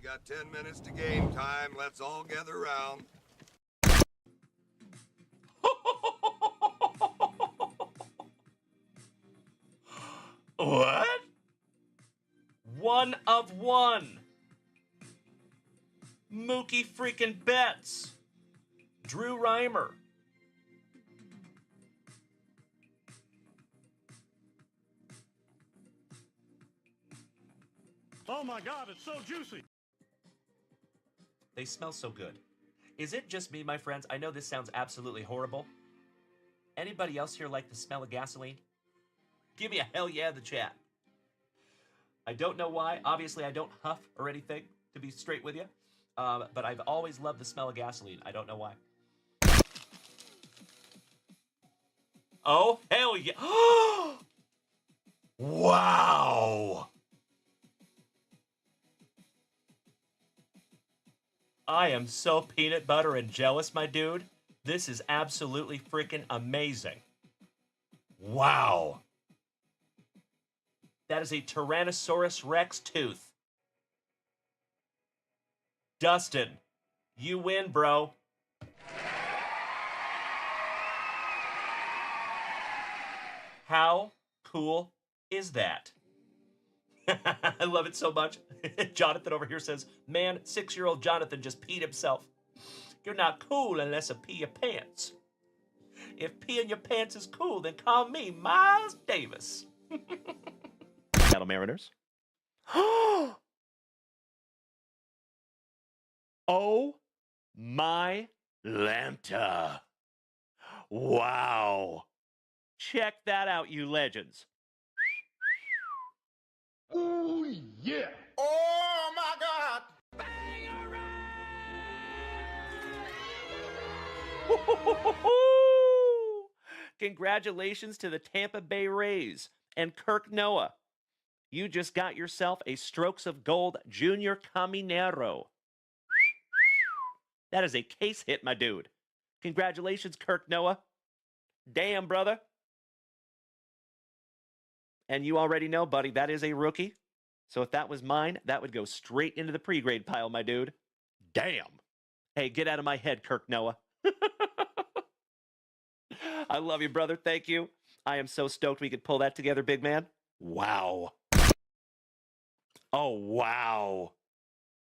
got 10 minutes to game time. Let's all gather around. What? One of one. Mookie freaking Betts. Drew Reimer. Oh my God, it's so juicy. They smell so good. Is it just me, my friends? I know this sounds absolutely horrible. Anybody else here like the smell of gasoline? Give me a hell yeah in the chat. I don't know why. Obviously, I don't huff or anything, to be straight with you. But I've always loved the smell of gasoline. I don't know why. Oh, hell yeah. Wow. I am so peanut butter and jealous, my dude. This is absolutely freaking amazing. Wow. That is a Tyrannosaurus Rex tooth. Dustin, you win, bro. How cool is that? I love it so much. Jonathan over here says, man, 6-year-old Jonathan just peed himself. You're not cool unless you pee your pants. If peeing your pants is cool, then call me Miles Davis. Cattle Mariners. Oh my Lanta. Wow. Check that out, you legends. Oh yeah. Oh my God! Congratulations to the Tampa Bay Rays and Kirk Noah. You just got yourself a Strokes of Gold Junior Caminero. That is a case hit, my dude. Congratulations, Kirk Noah. Damn, brother. And you already know, buddy, that is a rookie. So if that was mine, that would go straight into the pre-grade pile, my dude. Damn. Hey, get out of my head, Kirk Noah. I love you, brother. Thank you. I am so stoked we could pull that together, big man. Wow. Oh, wow.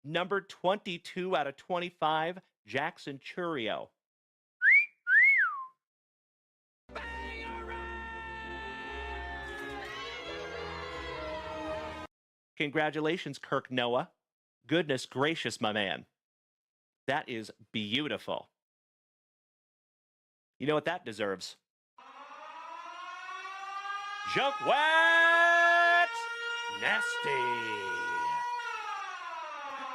Number 22 out of 25, Jackson Churio. Congratulations, Kirk Noah. Goodness gracious, my man. That is beautiful. You know what that deserves? JunkWaxVintage!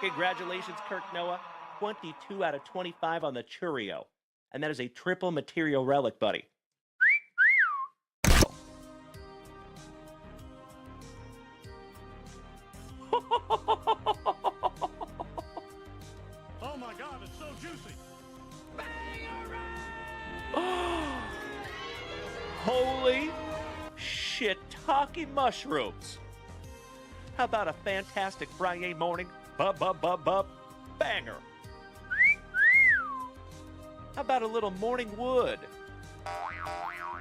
Congratulations, Kirk Noah. 22 out of 25 on the Churio. And that is a triple material relic, buddy. Oh my God, it's so juicy. Holy shiitake mushrooms. How about a fantastic Friday morning banger? How about a little morning wood?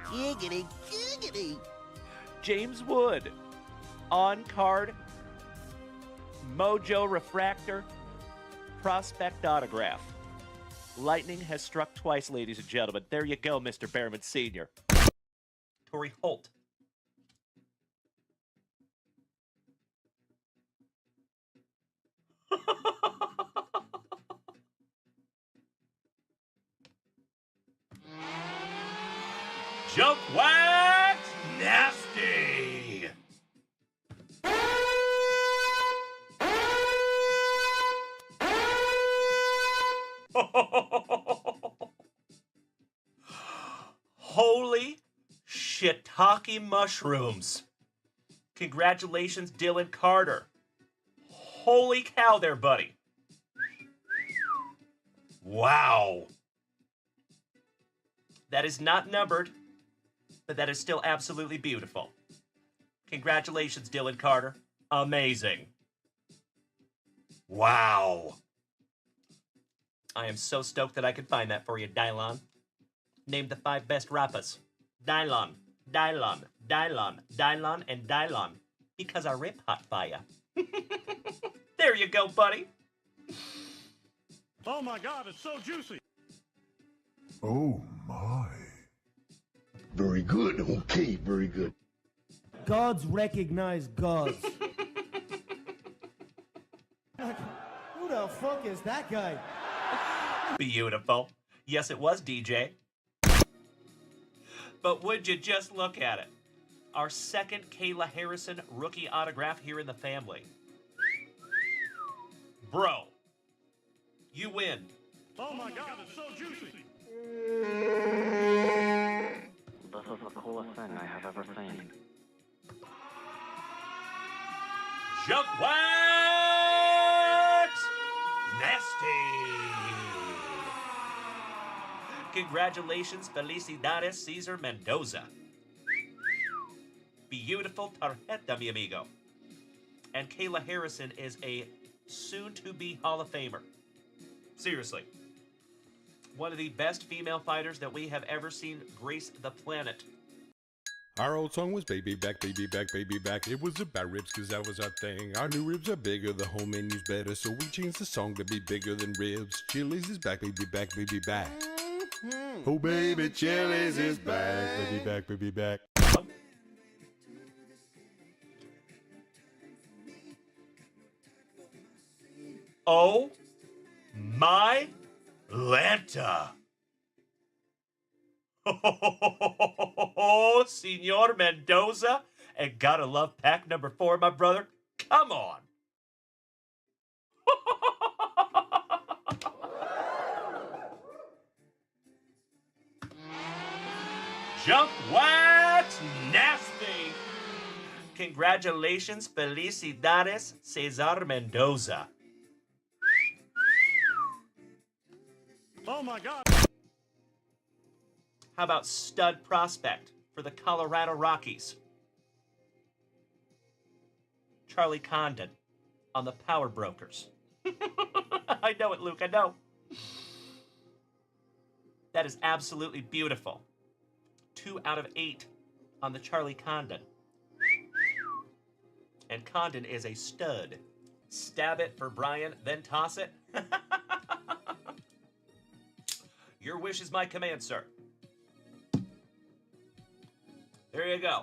Giggity, giggity. James Wood. On card. Mojo Refractor. Prospect autograph. Lightning has struck twice, ladies and gentlemen. There you go, Mr. Behrman Sr. Torrey Holt. JunkWax Nasty. Holy shiitake mushrooms. Congratulations, Dylan Carter. Holy cow there, buddy. Wow. That is not numbered, but that is still absolutely beautiful. Congratulations, Dylan Carter. Amazing. Wow. I am so stoked that I could find that for you, Dalen. Name the 5 best rappers. Dalen, Dalen, Dalen, Dalen, and Dalen. Because I rip hot fire. There you go, buddy. Oh my God, it's so juicy. Oh my. Very good. Okay, very good. Gods recognize gods. Who the fuck is that guy? Beautiful. Yes, it was DJ. But would you just look at it? Our second Kayla Harrison rookie autograph here in the family. Bro, you win. Oh my God, it's so juicy. This is the coolest thing I have ever seen. JunkWax Nasty. Congratulations, Felicidades Cesar Mendoza. Beautiful tarjeta, mi amigo. And Kayla Harrison is a soon-to-be Hall of Famer. Seriously. One of the best female fighters that we have ever seen grace the planet. Our old song was baby back, baby back, baby back. It was about ribs cause that was our thing. Our new ribs are bigger, the whole menu's better. So we changed the song to be bigger than ribs. Chili's is back, baby back, baby back. Oh baby, Chili's is back, baby back, baby back. Oh my Lanta. Oh, Senor Mendoza. And gotta love pack number 4, my brother. Come on. JunkWax Nasty. Congratulations, Felicidades, Cesar Mendoza. Oh my God. How about stud prospect for the Colorado Rockies? Charlie Condon on the Power Brokers. I know it, Luke, I know. That is absolutely beautiful. 2 out of 8 on the Charlie Condon. And Condon is a stud. Stab it for Brian, then toss it. Your wish is my command, sir. There you go.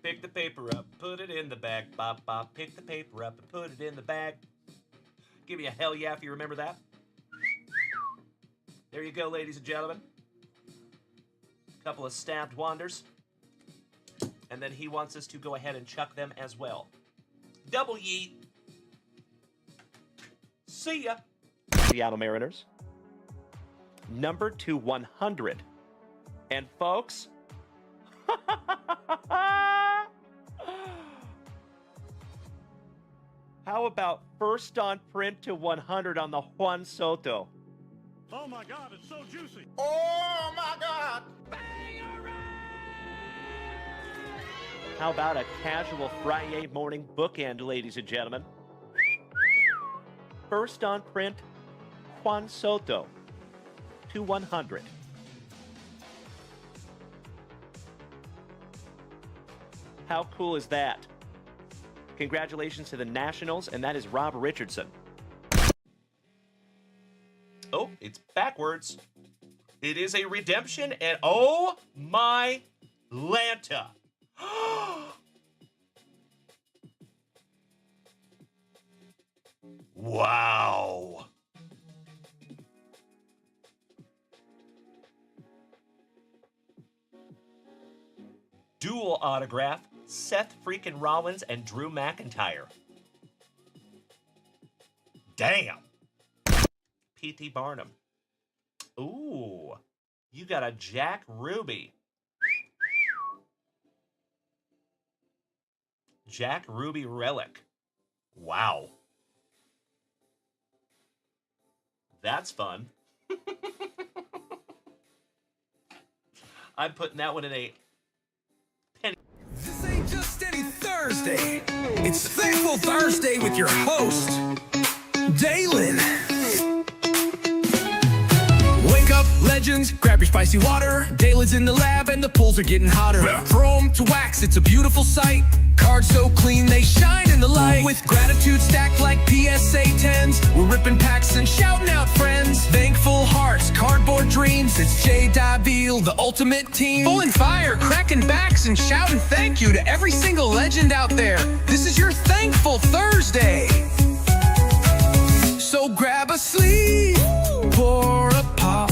Pick the paper up, put it in the bag. Bop, bop. Pick the paper up and put it in the bag. Give me a hell yeah if you remember that. There you go, ladies and gentlemen. A couple of stabbed wanders. And then he wants us to go ahead and chuck them as well. Double yeet. See ya. Seattle Mariners. Number 2/100. And folks, how about first on print to 100 on the Juan Soto? Oh my God, it's so juicy. Oh my God. How about a casual Friday morning bookend, ladies and gentlemen? First on print, Juan Soto to 100. How cool is that? Congratulations to the Nationals, and that is Rob Richardson. Oh, it's backwards. It is a redemption, and oh my Lanta. Wow. Dual autograph, Seth freaking Rollins and Drew McIntyre. Damn. P.T. Barnum. Ooh, you got a Jack Ruby. Jack Ruby relic. Wow. That's fun. I'm putting that one in a penny. This ain't just any Thursday. Thankful Thursday with your host, Dalen. Wake up, legends, grab your spicy water. Dalen's in the lab and the pools are getting hotter. Chrome to wax, it's a beautiful sight. Cards so clean, they shine in the light. With gratitude stacked like PSA 10s, we're ripping packs and shouting out friends. Thankful hearts, cardboard dreams, it's J. Davil, the ultimate team. Pulling fire, cracking backs, and shouting thank you to every single legend out there. This is your Thankful Thursday. So grab a sleeve, pour a pop.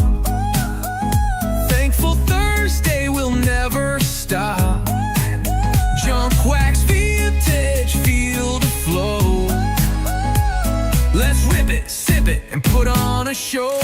Thankful Thursday will never stop. JunkWaxVintage, feel the flow. Let's rip it, sip it, and put on a show.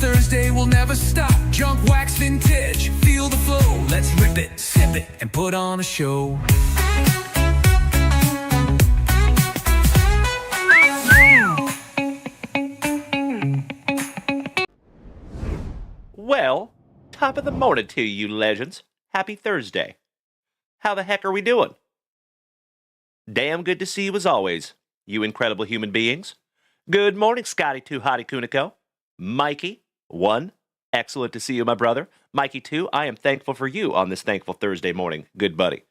Thursday will never stop. JunkWaxVintage, feel the flow. Let's rip it, sip it, and put on a show. Well, top of the morning to you, legends. Happy Thursday. How the heck are we doing? Damn good to see you as always, you incredible human beings. Good morning, Scotty 2 Hottie Kuniko. Mikey 1, excellent to see you, my brother. Mikey 2, I am thankful for you on this thankful Thursday morning, good buddy.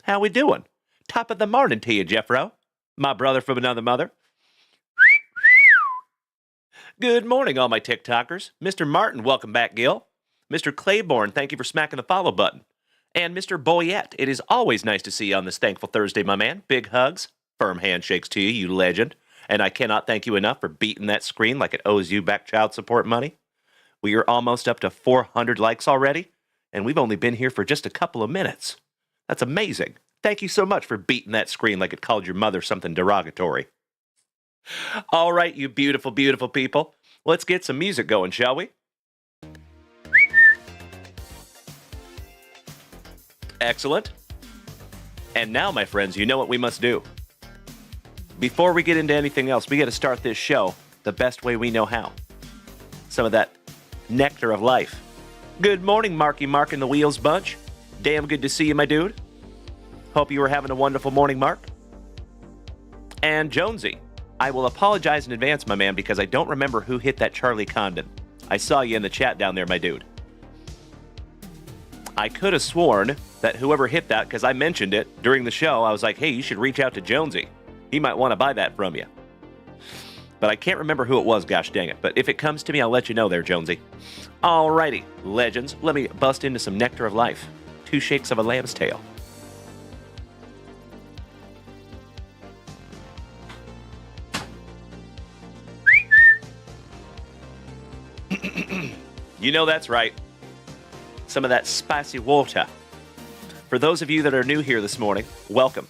How we doing? Top of the morning to you, Jeffro, my brother from another mother. Good morning, all my TikTokers. Mr. Martin, welcome back, Gil. Mr. Claiborne, thank you for smacking the follow button. And Mr. Boyette, it is always nice to see you on this thankful Thursday, my man. Big hugs, firm handshakes to you, you legend. And I cannot thank you enough for beating that screen like it owes you back child support money. We are almost up to 400 likes already, and we've only been here for just a couple of minutes. That's amazing. Thank you so much for beating that screen like it called your mother something derogatory. All right, you beautiful, beautiful people. Let's get some music going, shall we? Excellent. And now, my friends, you know what we must do. Before we get into anything else, we got to start this show the best way we know how. Some of that nectar of life. Good morning, Marky Mark and the Wheels Bunch. Damn good to see you, my dude. Hope you were having a wonderful morning, Mark. And Jonesy, I will apologize in advance, my man, because I don't remember who hit that Charlie Condon. I saw you in the chat down there, my dude. I could have sworn that whoever hit that, because I mentioned it during the show, I was like, hey, you should reach out to Jonesy. He might want to buy that from you. But I can't remember who it was, gosh dang it. But if it comes to me, I'll let you know there, Jonesy. Alrighty, legends, let me bust into some nectar of life. 2 shakes of a lamb's tail. You know that's right. Some of that spicy water. For those of you that are new here this morning, welcome.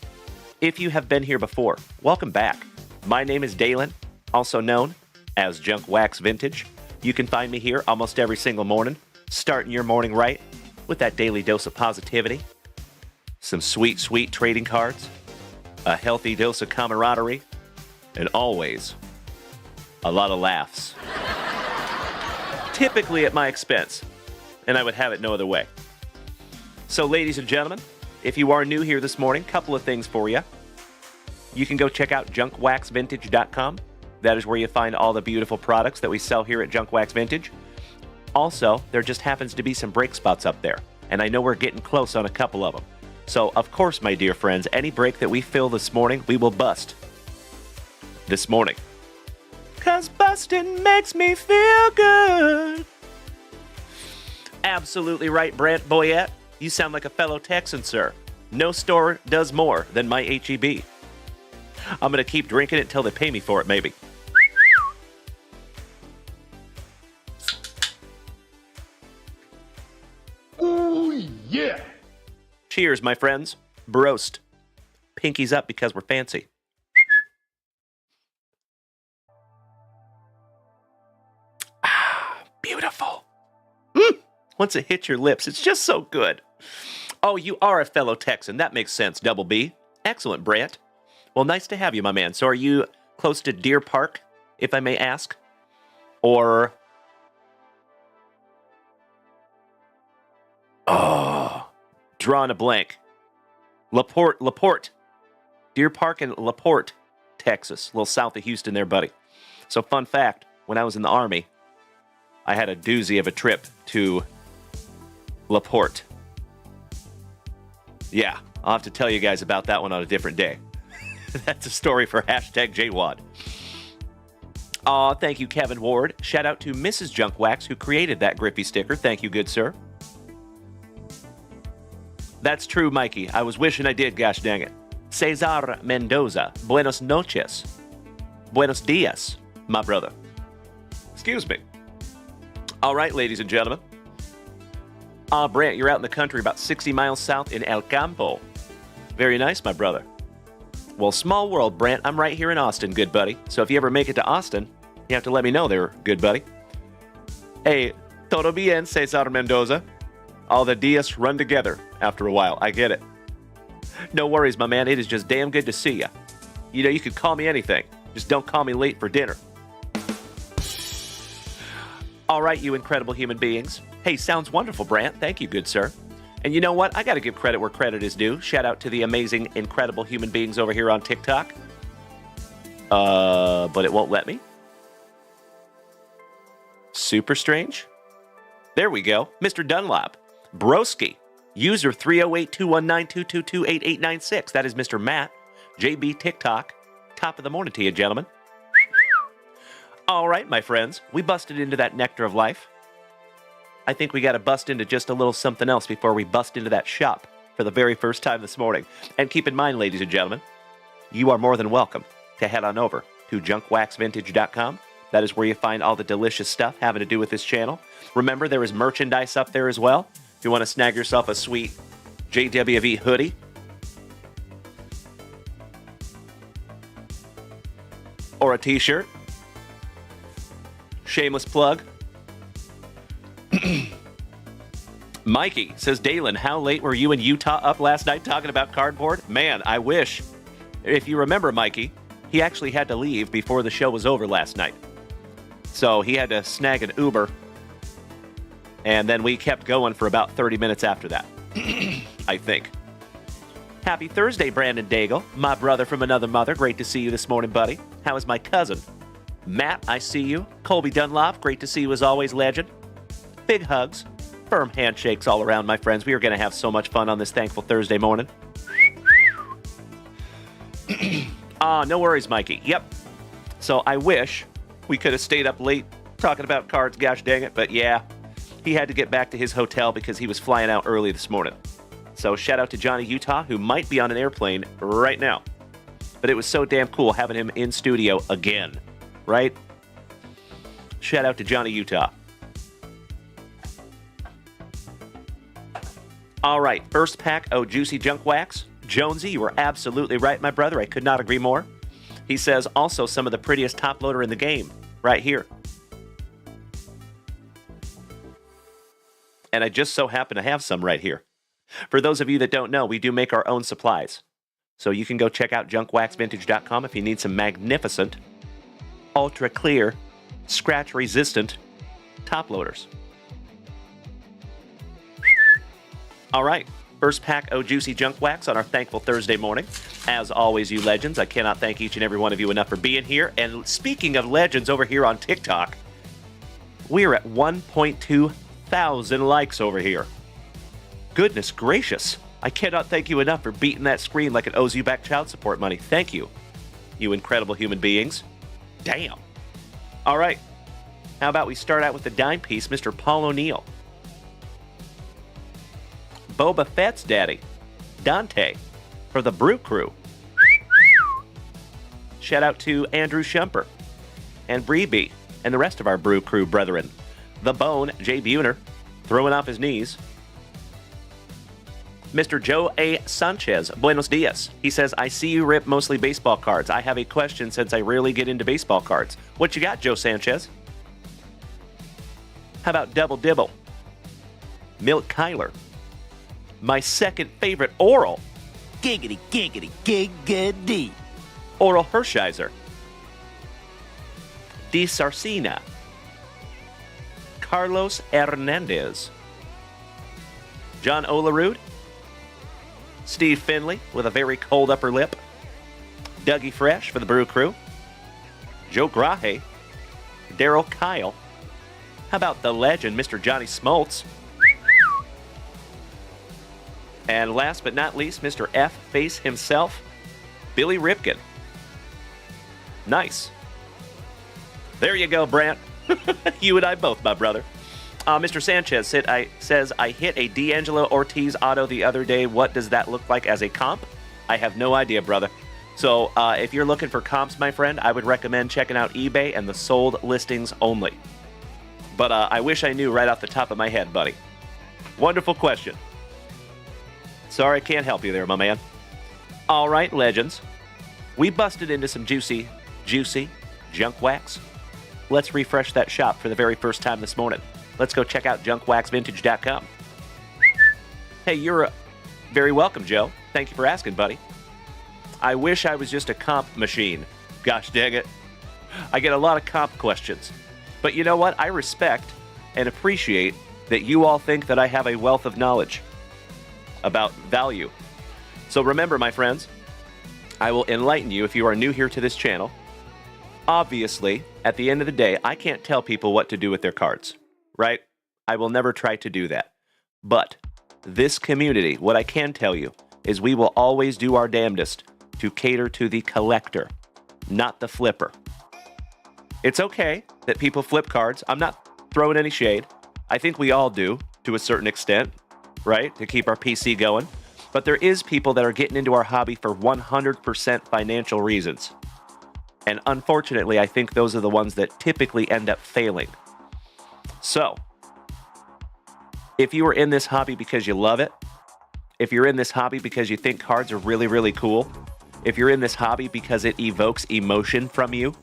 If you have been here before, welcome back. My name is Dalen, also known as JunkWaxVintage. You can find me here almost every single morning, starting your morning right with that daily dose of positivity, some sweet, sweet trading cards, a healthy dose of camaraderie, and always a lot of laughs. Typically at my expense, and I would have it no other way. So, ladies and gentlemen, if you are new here this morning, couple of things for you. You can go check out JunkWaxVintage.com. That is where you find all the beautiful products that we sell here at JunkWaxVintage. Also, there just happens to be some break spots up there, and I know we're getting close on a couple of them. So, of course, my dear friends, any break that we fill this morning, we will bust this morning. 'Cause busting makes me feel good. Absolutely right, Brant Boyette. You sound like a fellow Texan, sir. No store does more than my H-E-B. I'm going to keep drinking it until they pay me for it, maybe. Ooh, yeah. Cheers, my friends. Broast. Pinkies up because we're fancy. Once it hits your lips, it's just so good. Oh, you are a fellow Texan. That makes sense, Double B. Excellent, Brant. Well, nice to have you, my man. So are you close to Deer Park, if I may ask? Or... Oh, drawing a blank. LaPorte. Deer Park and LaPorte, Texas. A little south of Houston there, buddy. So fun fact, when I was in the Army, I had a doozy of a trip to LaPorte. Yeah, I'll have to tell you guys about that one on a different day. That's a story for #JWad. Aw, thank you, Kevin Ward. Shout out to Mrs. Junkwax, who created that Griffey sticker. Thank you, good sir. That's true, Mikey. I was wishing I did, gosh dang it. Cesar Mendoza. Buenos noches. Buenos dias, my brother. Excuse me. All right, ladies and gentlemen. Brant, you're out in the country about 60 miles south in El Campo. Very nice, my brother. Well, small world, Brant. I'm right here in Austin, good buddy. So if you ever make it to Austin, you have to let me know there, good buddy. Hey, todo bien, Cesar Mendoza. All the dias run together after a while. I get it. No worries, my man. It is just damn good to see you. You know, you could call me anything. Just don't call me late for dinner. All right, you incredible human beings. Hey, sounds wonderful, Brant. Thank you, good sir. And you know what? I got to give credit where credit is due. Shout out to the amazing, incredible human beings over here on TikTok. But it won't let me. Super strange. There we go. Mr. Dunlop. Broski. User 308-219-222-8896. That is Mr. Matt. JB TikTok. Top of the morning to you, gentlemen. All right, my friends. We busted into that nectar of life. I think we got to bust into just a little something else before we bust into that shop for the very first time this morning. And keep in mind, ladies and gentlemen, you are more than welcome to head on over to JunkWaxVintage.com. That is where you find all the delicious stuff having to do with this channel. Remember, there is merchandise up there as well. If you want to snag yourself a sweet JWV hoodie, or a t-shirt. Shameless plug. Mikey says, Dalen, how late were you in Utah up last night talking about cardboard? Man, I wish. If you remember, Mikey, he actually had to leave before the show was over last night. So he had to snag an Uber. And then we kept going for about 30 minutes after that, I think. Happy Thursday, Brandon Daigle, my brother from another mother. Great to see you this morning, buddy. How is my cousin? Matt, I see you. Colby Dunlop, great to see you as always, legend. Big hugs. Firm handshakes all around, my friends. We are going to have so much fun on this thankful Thursday morning. No worries, Mikey. Yep. So I wish we could have stayed up late talking about cards, gosh dang it. But yeah, he had to get back to his hotel because he was flying out early this morning. So shout out to Johnny Utah, who might be on an airplane right now. But it was so damn cool having him in studio again, right? Shout out to Johnny Utah. All right, first pack of Juicy Junk Wax. Jonesy, you were absolutely right, my brother. I could not agree more. He says also some of the prettiest top loader in the game, right here. And I just so happen to have some right here. For those of you that don't know, we do make our own supplies. So you can go check out JunkWaxVintage.com if you need some magnificent, ultra clear, scratch resistant top loaders. All right, first pack of Juicy Junk Wax on our thankful Thursday morning. As always, you legends, I cannot thank each and every one of you enough for being here. And speaking of legends over here on TikTok, we're at 1.2 thousand likes over here. Goodness gracious. I cannot thank you enough for beating that screen like it owes you back child support money. Thank you, you incredible human beings. Damn. All right. How about we start out with the dime piece, Mr. Paul O'Neill. Boba Fett's daddy, Dante, for the Brew Crew. Shout out to Andrew Shumper and Breeby and the rest of our Brew Crew brethren. The Bone, Jay Buhner, throwing off his knees. Mr. Joe A. Sanchez, buenos dias. He says, I see you rip mostly baseball cards. I have a question since I rarely get into baseball cards. What you got, Joe Sanchez? How about Double Dibble? Milk Kyler. My second favorite oral. Giggity, giggity, giggity. Oral Hershiser. Di Sarcina. Carlos Hernandez. John Olerud. Steve Finley with a very cold upper lip. Dougie Fresh for the Brew Crew. Joe Grahe. Daryl Kyle. How about the legend, Mr. Johnny Smoltz? And last but not least, Mr. F Face himself, Billy Ripkin. Nice. There you go, Brant. You and I both, my brother. Mr. Sanchez says, I hit a D'Angelo Ortiz auto the other day. What does that look like as a comp? I have no idea, brother. So if you're looking for comps, my friend, I would recommend checking out eBay and the sold listings only. But I wish I knew right off the top of my head, buddy. Wonderful question. Sorry I can't help you there, my man. All right, legends. We busted into some juicy junk wax. Let's refresh that shop for the very first time this morning. Let's go check out JunkWaxVintage.com. Hey, you're very welcome, Joe. Thank you for asking, buddy. I wish I was just a comp machine. Gosh dang it. I get a lot of comp questions. But you know what? I respect and appreciate that you all think that I have a wealth of knowledge about value. So remember, my friends, I will enlighten you if you are new here to this channel. Obviously, at the end of the day, I can't tell people what to do with their cards, right? I will never try to do that. But this community, what I can tell you is we will always do our damnedest to cater to the collector, not the flipper. It's okay that people flip cards. I'm not throwing any shade. I think we all do to a certain extent, right? To keep our PC going. But there is people that are getting into our hobby for 100% financial reasons. And unfortunately, I think those are the ones that typically end up failing. So, if you are in this hobby because you love it, if you're in this hobby because you think cards are really, really cool, if you're in this hobby because it evokes emotion from you,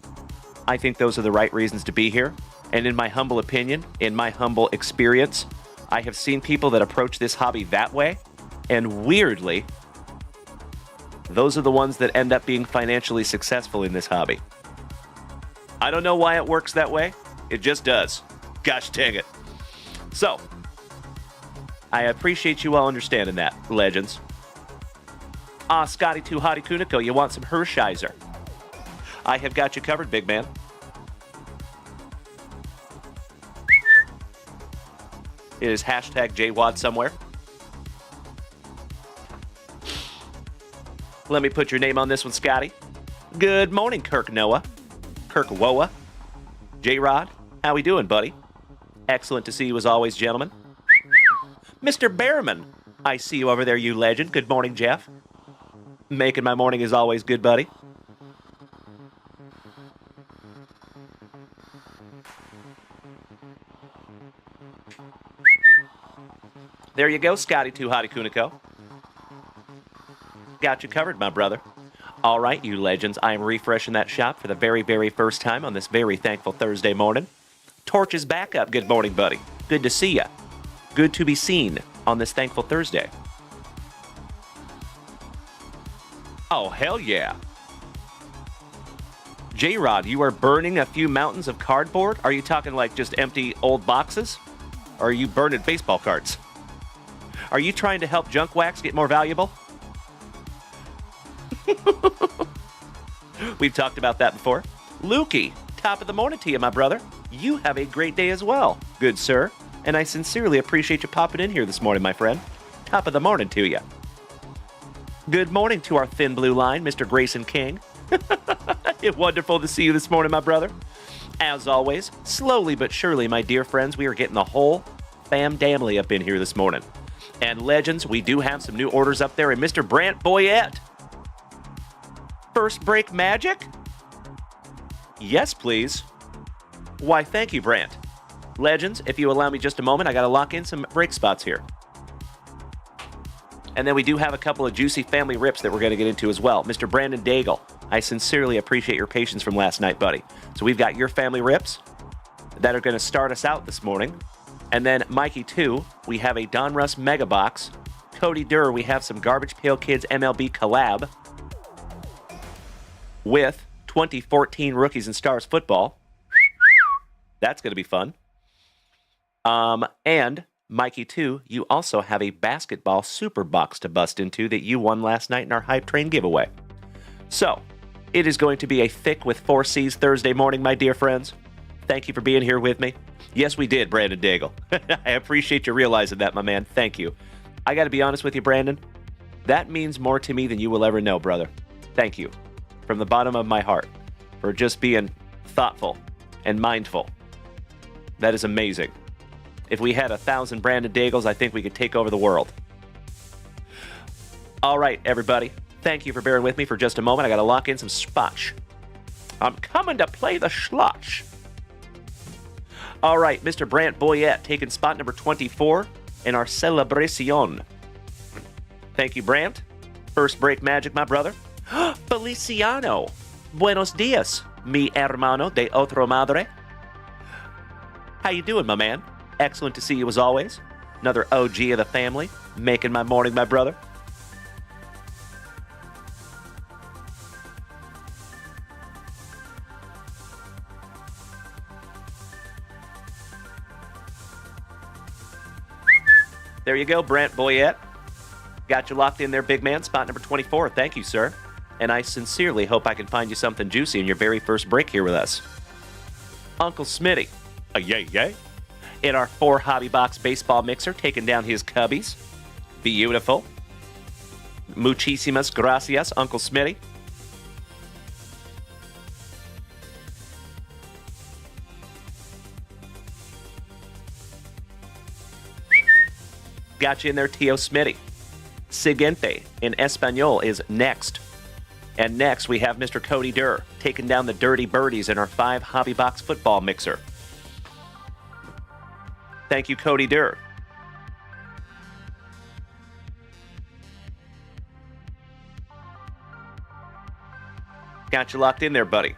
I think those are the right reasons to be here. And in my humble opinion, in my humble experience, I have seen people that approach this hobby that way, and weirdly, those are the ones that end up being financially successful in this hobby. I don't know why it works that way. It just does. Gosh dang it. So, I appreciate you all understanding that, legends. Scotty 2 Hottie Kuniko, you want some Hershiser? I have got you covered, big man. It is hashtag JWAD somewhere. Let me put your name on this one, Scotty. Good morning, Kirk Noah. Kirk Woa. J-Rod, how we doing, buddy? Excellent to see you as always, gentlemen. Mr. Behrman, I see you over there, you legend. Good morning, Jeff. Making my morning as always good, buddy. There you go, Scotty 2 Hottie Kuniko. Got you covered, my brother. All right, you legends, I am refreshing that shop for the very, very first time on this very thankful Thursday morning. Torch is back up. Good morning, buddy. Good to see ya. Good to be seen on this thankful Thursday. Oh, hell yeah. J-Rod, you are burning a few mountains of cardboard? Are you talking like just empty old boxes? Or are you burning baseball cards? Are you trying to help junk wax get more valuable? We've talked about that before. Lukey, top of the morning to you, my brother. You have a great day as well, good sir. And I sincerely appreciate you popping in here this morning, my friend. Top of the morning to you. Good morning to our thin blue line, Mr. Grayson King. Wonderful to see you this morning, my brother. As always, slowly but surely, my dear friends, we are getting the whole fam-damily up in here this morning. And legends, we do have some new orders up there. And Mr. Brant Boyette. First break magic? Yes, please. Why, thank you, Brant. Legends, if you allow me just a moment, I got to lock in some break spots here. And then we do have a couple of juicy family rips that we're going to get into as well. Mr. Brandon Daigle, I sincerely appreciate your patience from last night, buddy. So we've got your family rips that are going to start us out this morning. And then Mikey 2, we have a Donruss Mega Box. Cody Durr, we have some Garbage Pail Kids MLB collab with 2014 Rookies and Stars football. That's going to be fun. And Mikey 2, you also have a basketball super box to bust into that you won last night in our Hype Train giveaway. So, it is going to be a thick with 4 C's Thursday morning, my dear friends. Thank you for being here with me. Yes, we did, Brandon Daigle. I appreciate you realizing that, my man. Thank you. I got to be honest with you, Brandon. That means more to me than you will ever know, brother. Thank you. From the bottom of my heart. For just being thoughtful and mindful. That is amazing. If we had 1,000 Brandon Daigles, I think we could take over the world. All right, everybody. Thank you for bearing with me for just a moment. I got to lock in some spotch. I'm coming to play the schlotch. All right, Mr. Brant Boyette taking spot number 24 in our celebration. Thank you, Brant. First break magic, my brother. Feliciano. Buenos dias, mi hermano de otro madre. How you doing, my man? Excellent to see you as always. Another OG of the family, making my morning, my brother. There you go, Brant Boyette. Got you locked in there, big man. Spot number 24. Thank you, sir. And I sincerely hope I can find you something juicy in your very first break here with us. Uncle Smitty. A yay, yay. In our 4 hobby box baseball mixer, taking down his cubbies. Beautiful. Muchísimas gracias, Uncle Smitty. Got you in there, Tio Smitty. Siguiente in Espanol is next. And next we have Mr. Cody Durr taking down the Dirty Birdies in our 5 hobby box football mixer. Thank you, Cody Durr. Got you locked in there, buddy.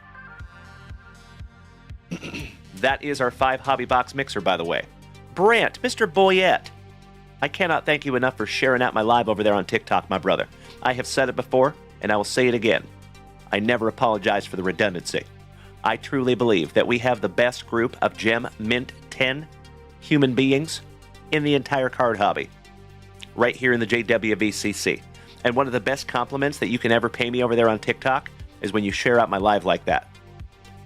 That is our 5 hobby box mixer, by the way. Brant, Mr. Boyette. I cannot thank you enough for sharing out my live over there on TikTok, my brother. I have said it before, and I will say it again. I never apologize for the redundancy. I truly believe that we have the best group of Gem Mint 10 human beings in the entire card hobby. Right here in the JWVCC. And one of the best compliments that you can ever pay me over there on TikTok is when you share out my live like that.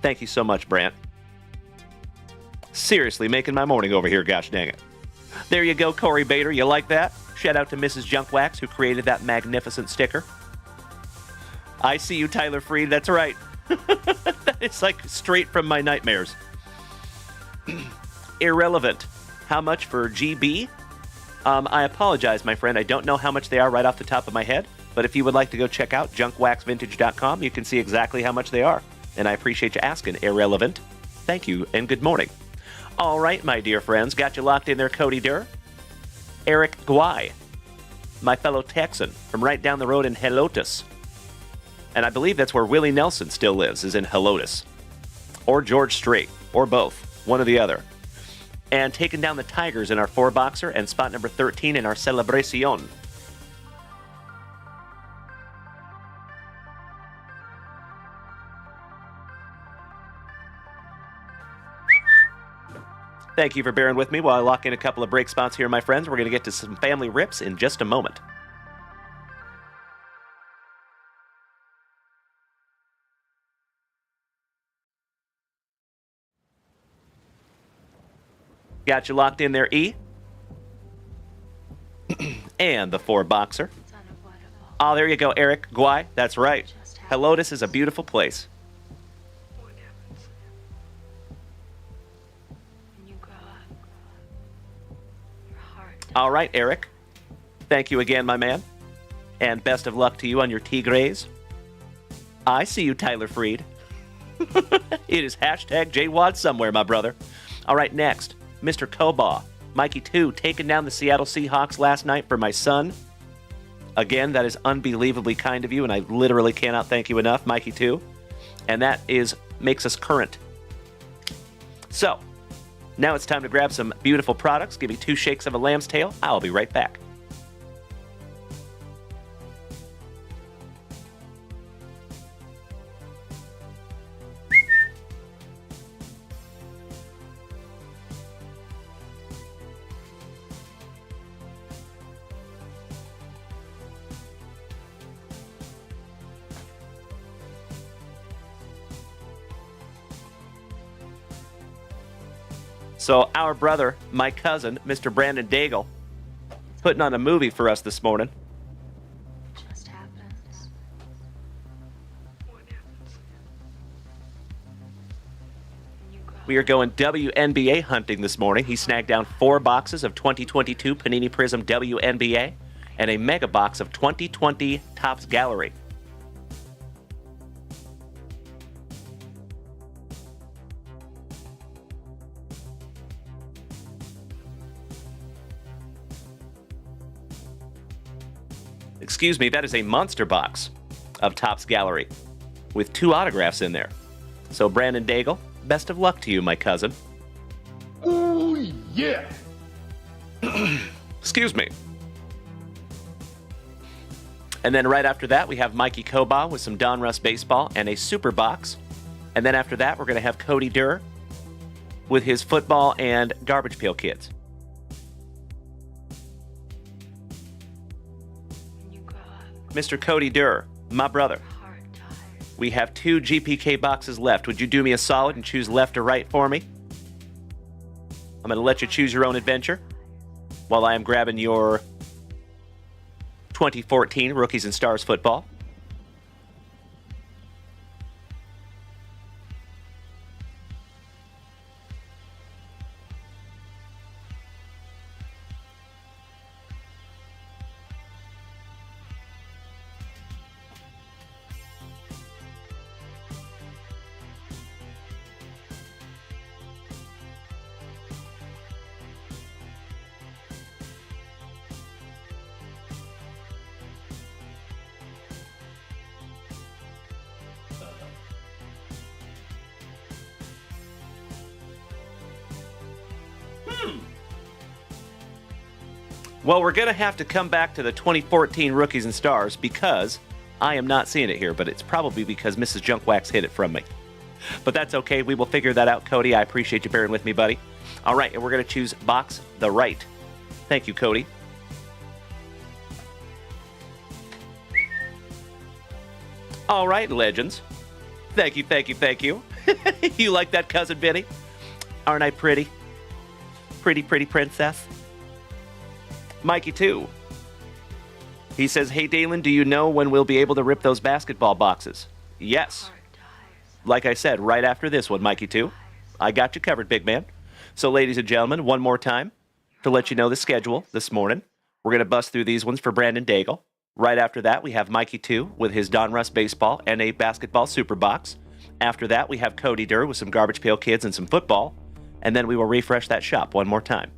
Thank you so much, Brant. Seriously, making my morning over here, gosh dang it. There you go, Corey Bader. You like that? Shout out to Mrs. JunkWax, who created that magnificent sticker. I see you, Tyler Freed. That's right. It's like straight from my nightmares. Irrelevant. How much for GB? I apologize, my friend. I don't know how much they are right off the top of my head. But if you would like to go check out JunkWaxVintage.com, you can see exactly how much they are. And I appreciate you asking, Irrelevant. Thank you, and good morning. All right, my dear friends, got you locked in there, Cody Durr. Eric Guay, my fellow Texan from right down the road in Helotes. And I believe that's where Willie Nelson still lives, is in Helotes. Or George Strait, or both, one or the other. And taking down the Tigers in our 4-boxer and spot number 13 in our Celebration. Thank you for bearing with me while I lock in a couple of break spots here, my friends. We're going to get to some family rips in just a moment. Got you locked in there, E. And the 4-boxer. Oh, there you go, Eric Guay. That's right. Helotes is a beautiful place. All right, Eric. Thank you again, my man. And best of luck to you on your Tigres. I see you, Tyler Freed. It is hashtag JWAD somewhere, my brother. All right, next, Mr. Kobaugh. Mikey 2 taking down the Seattle Seahawks last night for my son. Again, that is unbelievably kind of you, and I literally cannot thank you enough, Mikey 2. And that makes us current. So, Now it's time to grab some beautiful products. Give me 2 shakes of a lamb's tail. I'll be right back. So our brother, my cousin, Mr. Brandon Daigle, putting on a movie for us this morning. Just happens. We are going WNBA hunting this morning. He snagged down 4 boxes of 2022 Panini Prism WNBA and a mega box of 2020 Topps Gallery. Excuse me, that is a monster box of Topps Gallery with 2 autographs in there. So Brandon Daigle, best of luck to you, my cousin. Ooh, yeah. Excuse me. And then right after that, we have Mikey Koba with some Donruss baseball and a super box. And then after that, we're going to have Cody Durr with his football and Garbage Pail Kids. Mr. Cody Durr, my brother. We have 2 GPK boxes left. Would you do me a solid and choose left or right for me? I'm going to let you choose your own adventure while I am grabbing your 2014 Rookies and Stars football. Well, we're going to have to come back to the 2014 Rookies and Stars because I am not seeing it here, but it's probably because Mrs. Junkwax hid it from me. But that's okay. We will figure that out, Cody. I appreciate you bearing with me, buddy. All right, and we're going to choose box the right. Thank you, Cody. All right, legends. Thank you, thank you, thank you. You like that, Cousin Vinny? Aren't I pretty? Pretty, pretty princess? Mikey, too. He says, hey, Dalen, do you know when we'll be able to rip those basketball boxes? Yes. Like I said, right after this one, Mikey, too. I got you covered, big man. So, ladies and gentlemen, one more time to let you know the schedule this morning. We're going to bust through these ones for Brandon Daigle. Right after that, we have Mikey, too, with his Donruss baseball and a basketball super box. After that, we have Cody Durr with some Garbage Pail Kids and some football. And then we will refresh that shop one more time.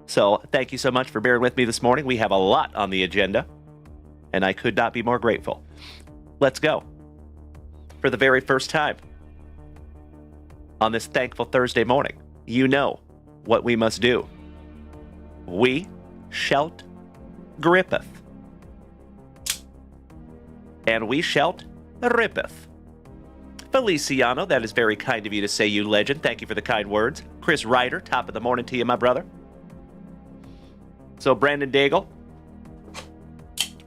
So thank you so much for bearing with me this morning. We have a lot on the agenda, and I could not be more grateful. Let's go. For the very first time on this thankful Thursday morning, you know what we must do. We shalt grippeth, and we shalt rippeth. Feliciano, that is very kind of you to say, you legend. Thank you for the kind words. Chris Ryder, top of the morning to you, my brother. So, Brandon Daigle,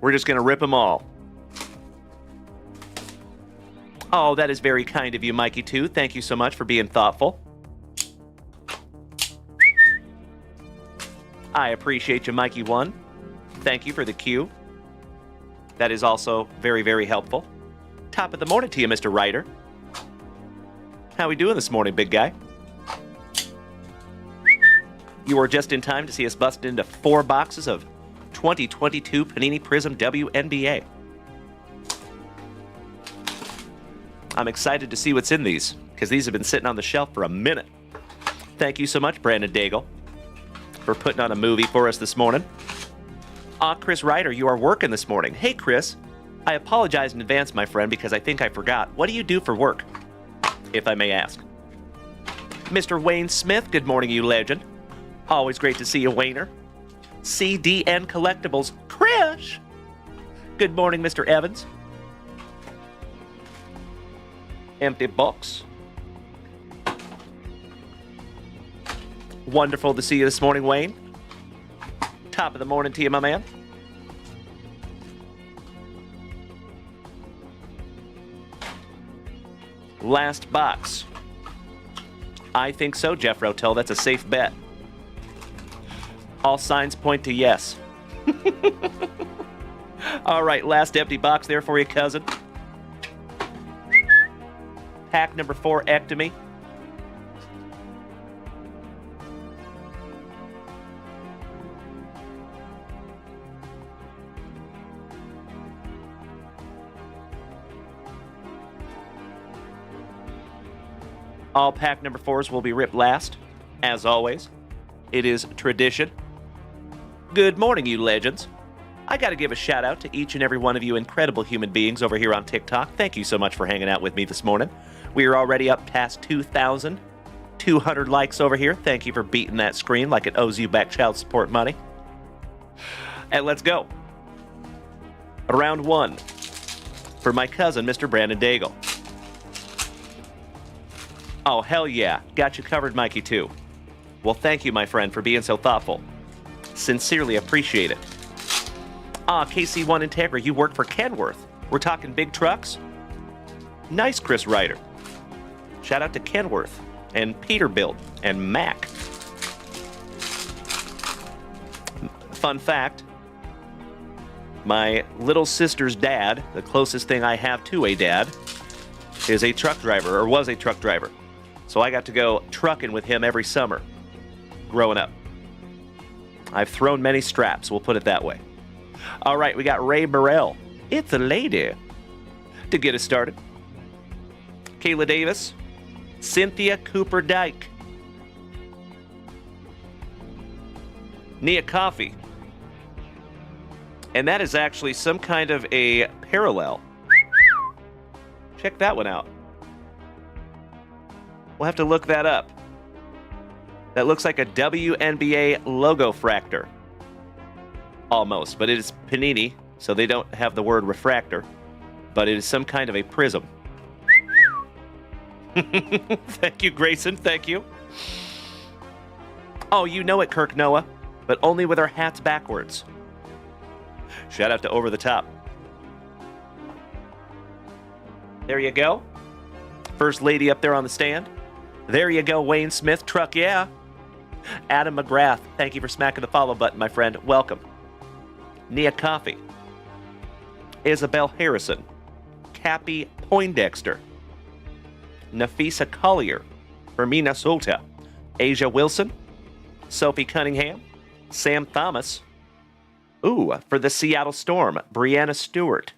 we're just going to rip them all. Oh, that is very kind of you, Mikey, too. Thank you so much for being thoughtful. I appreciate you, Mikey 1. Thank you for the cue. That is also very, very helpful. Top of the morning to you, Mr. Ryder. How we doing this morning, big guy? You are just in time to see us bust into 4 boxes of 2022 Panini Prism WNBA. I'm excited to see what's in these, because these have been sitting on the shelf for a minute. Thank you so much, Brandon Daigle, for putting on a movie for us this morning. Chris Ryder, you are working this morning. Hey, Chris. I apologize in advance, my friend, because I think I forgot. What do you do for work, if I may ask? Mr. Wayne Smith, good morning, you legend. Always great to see you, Wayner. CDN Collectibles, Krish. Good morning, Mr. Evans. Empty box. Wonderful to see you this morning, Wayne. Top of the morning to you, my man. Last box. I think so, Jeff Rotel. That's a safe bet. All signs point to yes. All right, last empty box there for you, cousin. Pack number 4, Ectomy. All pack number 4s will be ripped last. As always, it is tradition. Good morning, you legends. I got to give a shout out to each and every one of you incredible human beings over here on TikTok. Thank you so much for hanging out with me this morning. We are already up past 2,200 likes over here. Thank you for beating that screen like it owes you back child support money. And let's go. Round 1 for my cousin, Mr. Brandon Daigle. Oh, hell yeah. Got you covered, Mikey, too. Well, thank you, my friend, for being so thoughtful. Sincerely appreciate it. KC1 Integra, you work for Kenworth. We're talking big trucks? Nice, Chris Ryder. Shout out to Kenworth and Peterbilt and Mac. Fun fact, my little sister's dad, the closest thing I have to a dad, is a truck driver, or was a truck driver. So I got to go trucking with him every summer growing up. I've thrown many straps, we'll put it that way. All right, we got Ray Burrell. It's a lady. To get us started, Kayla Davis, Cynthia Cooper Dyke, Nia Coffey. And that is actually some kind of a parallel. Check that one out. We'll have to look that up. That looks like a WNBA logo fractor. Almost, but it is Panini, so they don't have the word refractor. But it is some kind of a prism. Thank you, Grayson. Thank you. Oh, you know it, Kirk Noah, but only with our hats backwards. Shout out to Over the Top. There you go. First lady up there on the stand. There you go, Wayne Smith. Truck, yeah. Adam McGrath, thank you for smacking the follow button, my friend. Welcome. Nia Coffey. Isabel Harrison. Cappy Poindexter. Nafisa Collier for Minnesota. Asia Wilson. Sophie Cunningham. Sam Thomas. Ooh, for the Seattle Storm, Brianna Stewart.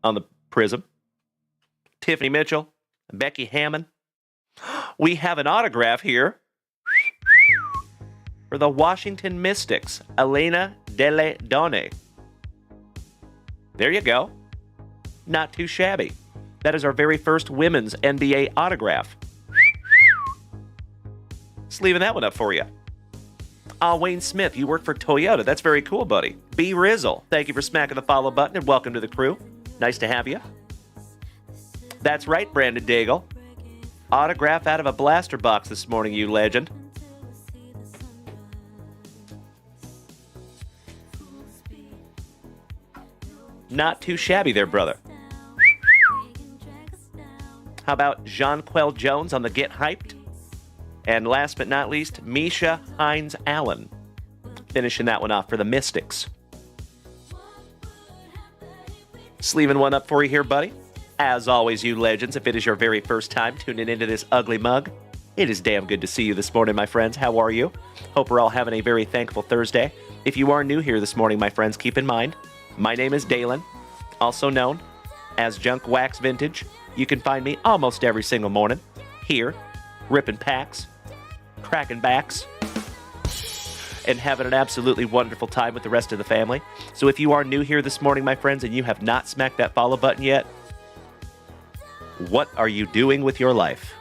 On the prism. Tiffany Mitchell. Becky Hammond. We have an autograph here for the Washington Mystics, Elena Delle Donne. There you go. Not too shabby. That is our very first women's NBA autograph. Just leaving that one up for you. Wayne Smith, you work for Toyota. That's very cool, buddy. B. Rizzle, thank you for smacking the follow button and welcome to the crew. Nice to have you. That's right, Brandon Daigle. Autograph out of a blaster box this morning, you legend. Not too shabby there, brother. How about Jonquel Jones on the Get Hyped? And last but not least, Misha Hines Allen. Finishing that one off for the Mystics. Sleeving one up for you here, buddy. As always, you legends, if it is your very first time tuning into this ugly mug, it is damn good to see you this morning, my friends. How are you? Hope we're all having a very thankful Thursday. If you are new here this morning, my friends, keep in mind, my name is Dalen, also known as JunkWaxVintage. You can find me almost every single morning here, ripping packs, cracking backs, and having an absolutely wonderful time with the rest of the family. So if you are new here this morning, my friends, and you have not smacked that follow button yet, What are you doing with your life?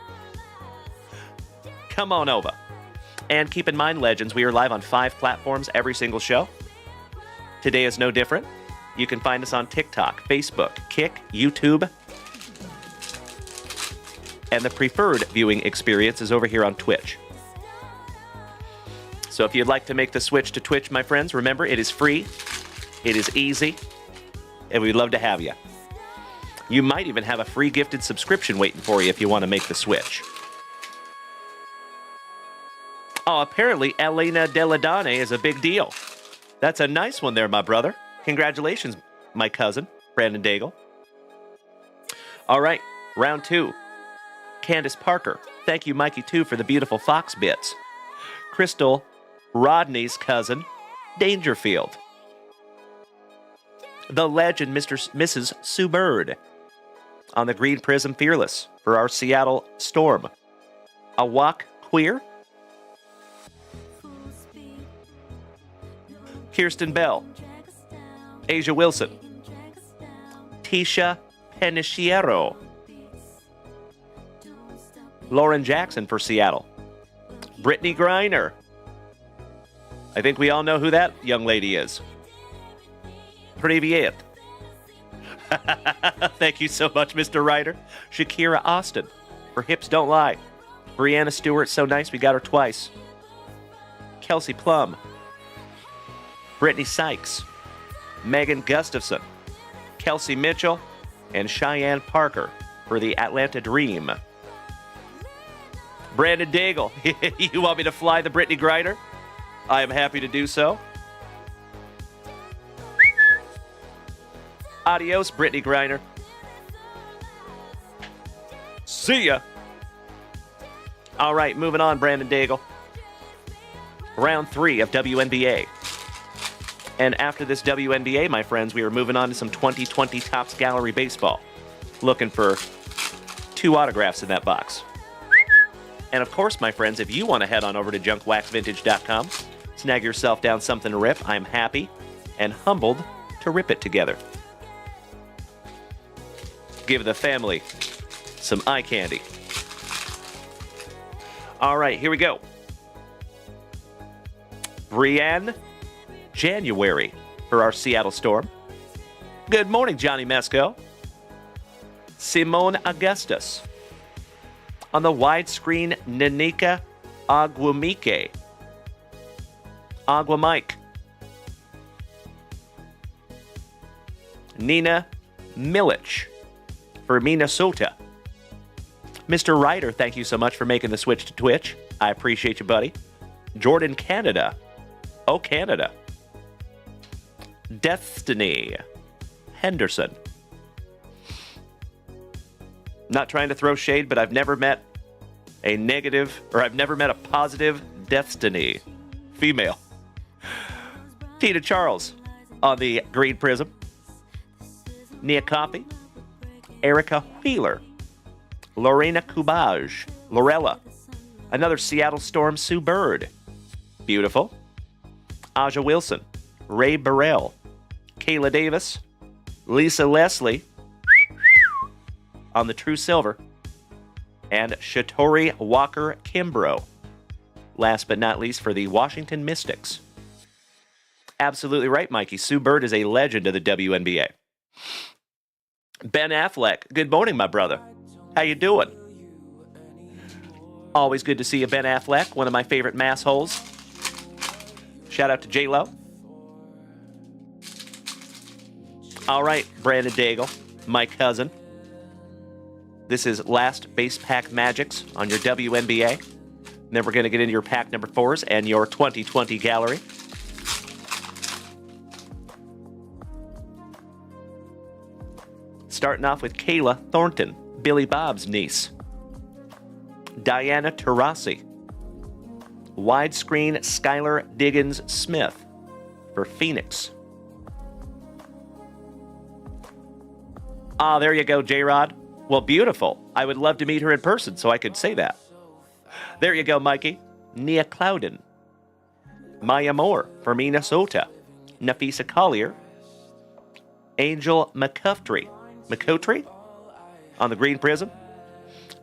Come on over. And keep in mind, legends, we are live on 5 platforms every single show. Today is no different. You can find us on TikTok, Facebook, Kick, YouTube, and the preferred viewing experience is over here on Twitch. So if you'd like to make the switch to Twitch, my friends, remember, it is free, it is easy, and we'd love to have you. You might even have a free gifted subscription waiting for you if you want to make the switch. Oh, apparently Elena Deladane is a big deal. That's a nice one there, my brother. Congratulations, my cousin, Brandon Daigle. All right, round 2. Candace Parker. Thank you, Mikey, too, for the beautiful Fox bits. Crystal, Rodney's cousin, Dangerfield. The legend, Mrs. Sue Bird. On the Green Prism Fearless for our Seattle Storm. A walk queer. Kirsten Bell. Asia Wilson. Tisha Peniciero. Lauren Jackson for Seattle. Brittany Griner. I think we all know who that young lady is. Privyet. Thank you so much, Mr. Ryder. Shakira Austin. For Hips Don't Lie. Brianna Stewart, so nice we got her twice. Kelsey Plum. Brittany Sykes. Megan Gustafson. Kelsey Mitchell. And Cheyenne Parker for the Atlanta Dream. Brandon Daigle. You want me to fly the Brittany Griner? I am happy to do so. Adios, Brittany Griner. See ya. All right, moving on, Brandon Daigle. Round 3 of WNBA. And after this WNBA, my friends, we are moving on to some 2020 Topps Gallery Baseball. Looking for 2 autographs in that box. And of course, my friends, if you want to head on over to JunkWaxVintage.com, snag yourself down something to rip, I'm happy and humbled to rip it together. Give the family some eye candy. All right, here we go. Brianne January for our Seattle Storm. Good morning, Johnny Mesco. Simone Augustus. On the widescreen, Nanika Aguamike. Aguamike. Nina Milich for Minnesota. Mr. Ryder, thank you so much for making the switch to Twitch. I appreciate you, buddy. Jordan Canada. Oh, Canada. Destiny Henderson. Not trying to throw shade, but I've never met a positive Destiny female. Tina Charles on the Green Prism. Nia Coffey. Erica Wheeler. Lorena Kubaj. Lorella. Another Seattle Storm, Sue Bird. Beautiful. Aja Wilson. Ray Burrell. Kayla Davis. Lisa Leslie. On the True Silver. And Shatori Walker Kimbrough. Last but not least for the Washington Mystics. Absolutely right, Mikey. Sue Bird is a legend of the WNBA. Ben Affleck. Good morning, my brother. How you doing? Always good to see you, Ben Affleck. One of my favorite mass holes. Shout out to J-Lo. All right, Brandon Daigle, my cousin. This is last base pack magics on your WNBA. And then we're going to get into your pack number 4s and your 2020 gallery. Starting off with Kayla Thornton, Billy Bob's niece. Diana Taurasi. Widescreen Skylar Diggins Smith for Phoenix. Ah, there you go, J-Rod. Well, beautiful. I would love to meet her in person so I could say that. There you go, Mikey. Nia Clouden. Maya Moore for Minnesota. Nafisa Collier. Angel McCoughtry. On the green prism,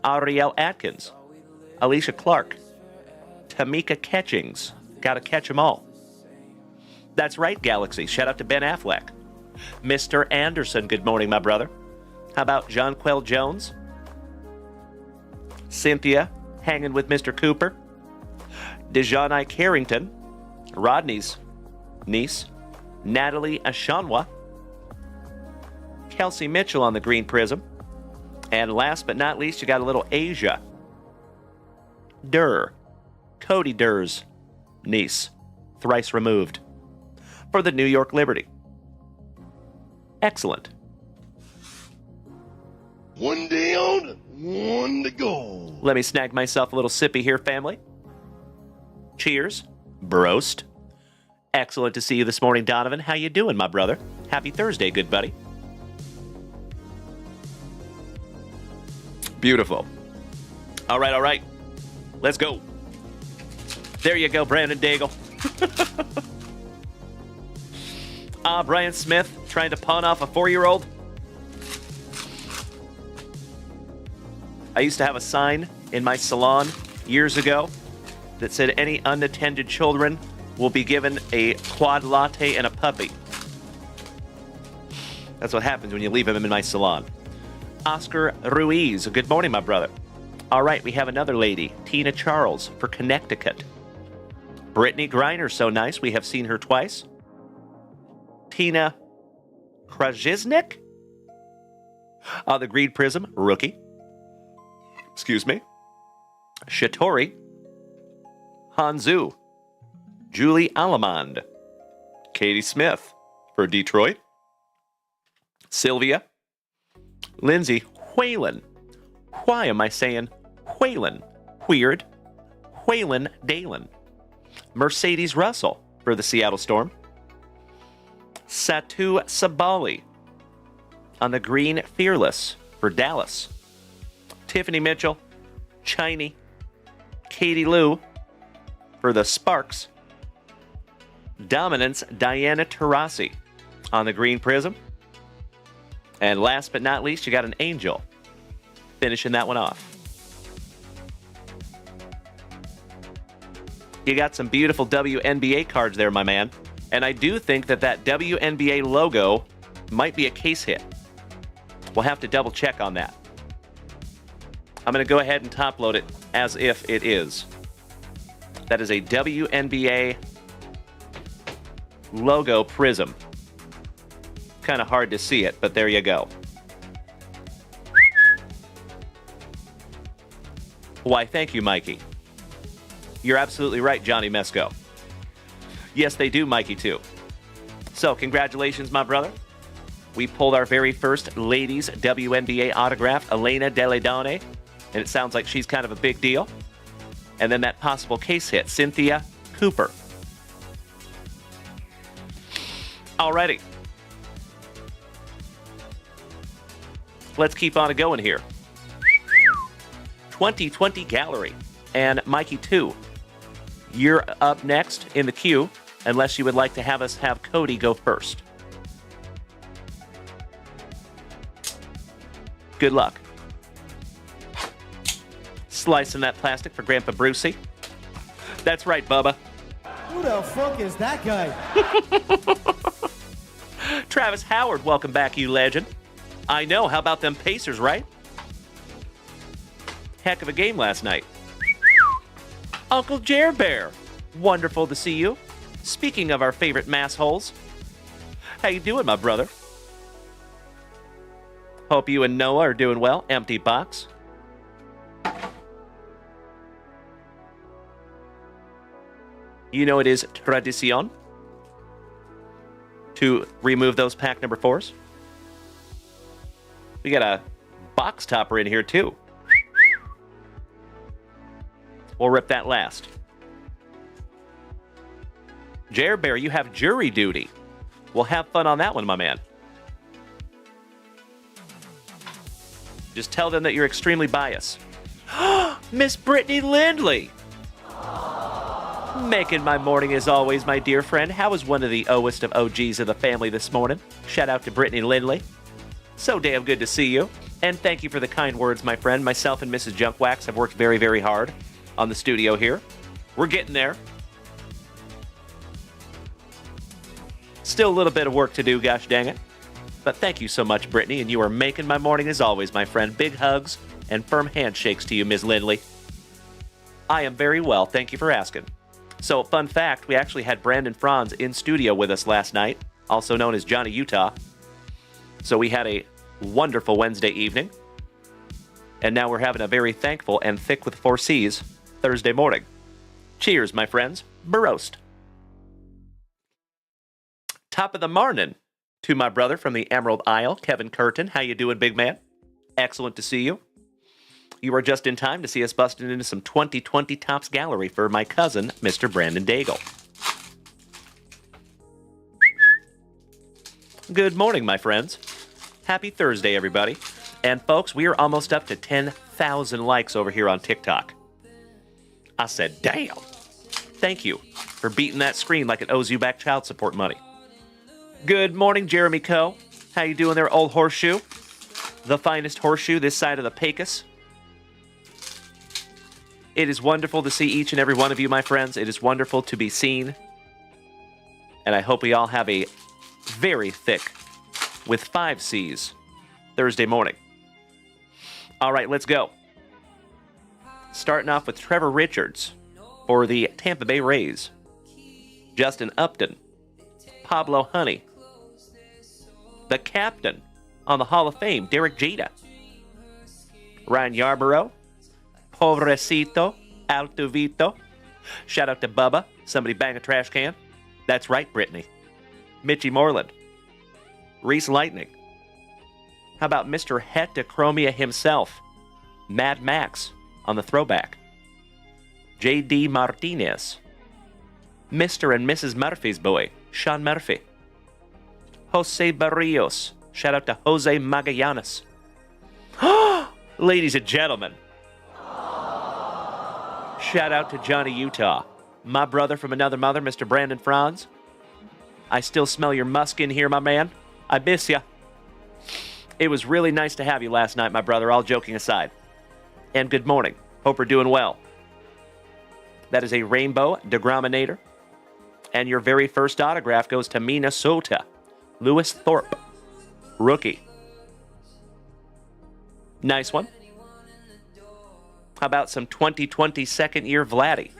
Ariel Atkins, Alicia Clark, Tamika Catchings. Gotta catch 'em all. That's right, Galaxy. Shout out to Ben Affleck. Mr. Anderson, good morning, my brother. How about Jonquel Jones? Cynthia, hanging with Mr. Cooper. Dejanai Carrington, Rodney's niece. Natalie Ashanwa. Kelsey Mitchell on the green prism. And last but not least, you got a little Asia Durr, Cody Durr's niece, thrice removed, for the New York Liberty. Excellent. One down, one to go. Let me snag myself a little sippy here, family. Cheers. Broast. Excellent to see you this morning, Donovan. How you doing, my brother? Happy Thursday, good buddy. Beautiful. All right. Let's go. There you go, Brandon Daigle. Brian Smith trying to pawn off a 4-year-old. I used to have a sign in my salon years ago that said any unattended children will be given a quad latte and a puppy. That's what happens when you leave him in my salon. Oscar Ruiz, good morning, my brother. All right, we have another lady, Tina Charles for Connecticut. Brittany Griner, so nice. We have seen her twice. Tina Krajiznik? The Green Prism, rookie. Excuse me. Shatori. Hanzu. Julie Alamond. Katie Smith for Detroit. Sylvia. Lindsay Whalen. Why am I saying Whalen? Weird. Whalen Dalen. Mercedes Russell for the Seattle Storm. Satu Sabali on the Green Fearless for Dallas. Tiffany Mitchell, Chiney, Katie Lou for the Sparks. Dominance Diana Taurasi on the Green Prism. And last but not least, you got an Angel finishing that one off. You got some beautiful WNBA cards there, my man. And I do think that WNBA logo might be a case hit. We'll have to double check on that. I'm going to go ahead and top load it as if it is. That is a WNBA logo prism. Kind of hard to see it, but there you go. Why, thank you, Mikey. You're absolutely right, Johnny Mesco. Yes, they do, Mikey, too. So, congratulations, my brother. We pulled our very first ladies WNBA autograph, Elena Deledone, and it sounds like she's kind of a big deal. And then that possible case hit, Cynthia Cooper. Alrighty. Let's keep on going here. 2020 Gallery. And Mikey, too. You're up next in the queue, unless you would like to have us have Cody go first. Good luck. Slicing that plastic for Grandpa Brucey. That's right, Bubba. Who the fuck is that guy? Travis Howard, welcome back, you legend. I know, how about them Pacers, right? Heck of a game last night. Uncle Jer Bear, wonderful to see you. Speaking of our favorite massholes, how you doing, my brother? Hope you and Noah are doing well. Empty box. You know it is tradition to remove those pack number 4s. We got a box topper in here, too. We'll rip that last. Jer Bear, you have jury duty. We'll have fun on that one, my man. Just tell them that you're extremely biased. Miss Brittany Lindley. Making my morning as always, my dear friend. How was one of the OGs of OGs of the family this morning? Shout out to Brittany Lindley. So damn good to see you. And thank you for the kind words, my friend. Myself and Mrs. JunkWax have worked very, very hard on the studio here. We're getting there. Still a little bit of work to do, gosh dang it. But thank you so much, Brittany, and you are making my morning as always, my friend. Big hugs and firm handshakes to you, Ms. Lindley. I am very well, thank you for asking. So, fun fact, we actually had Brandon Franz in studio with us last night, also known as Johnny Utah. So we had a wonderful Wednesday evening. And now we're having a very thankful and thick with 4 C's Thursday morning. Cheers, my friends. Baroast. Top of the morning to my brother from the Emerald Isle, Kevin Curtin. How you doing, big man? Excellent to see you. You are just in time to see us busting into some 2020 Topps Gallery for my cousin, Mr. Brandon Daigle. Good morning, my friends. Happy Thursday, everybody. And folks, we are almost up to 10,000 likes over here on TikTok. I said, damn. Thank you for beating that screen like it owes you back child support money. Good morning, Jeremy Coe. How you doing there, old horseshoe? The finest horseshoe this side of the Pecos. It is wonderful to see each and every one of you, my friends. It is wonderful to be seen. And I hope we all have a very thick, with 5 C's, Thursday morning. All right, let's go. Starting off with Trevor Richards for the Tampa Bay Rays. Justin Upton. Pablo Honey. The captain on the Hall of Fame, Derek Jeter. Ryan Yarborough. Pobrecito. Alto Vito. Shout out to Bubba. Somebody bang a trash can. That's right, Brittany. Mitchie Moreland. Reese Lightning. How about Mr. Heterochromia himself? Mad Max on the throwback. J.D. Martinez. Mr. and Mrs. Murphy's boy, Sean Murphy. Jose Barrios. Shout out to Jose Magallanes. Ladies and gentlemen. Shout out to Johnny Utah. My brother from another mother, Mr. Brandon Franz. I still smell your musk in here, my man. I miss ya. It was really nice to have you last night, my brother, all joking aside. And good morning. Hope you're doing well. That is a Rainbow Degrominator. And your very first autograph goes to Minnesota. Lewis Thorpe. Rookie. Nice one. How about some 2020 second year Vladdy?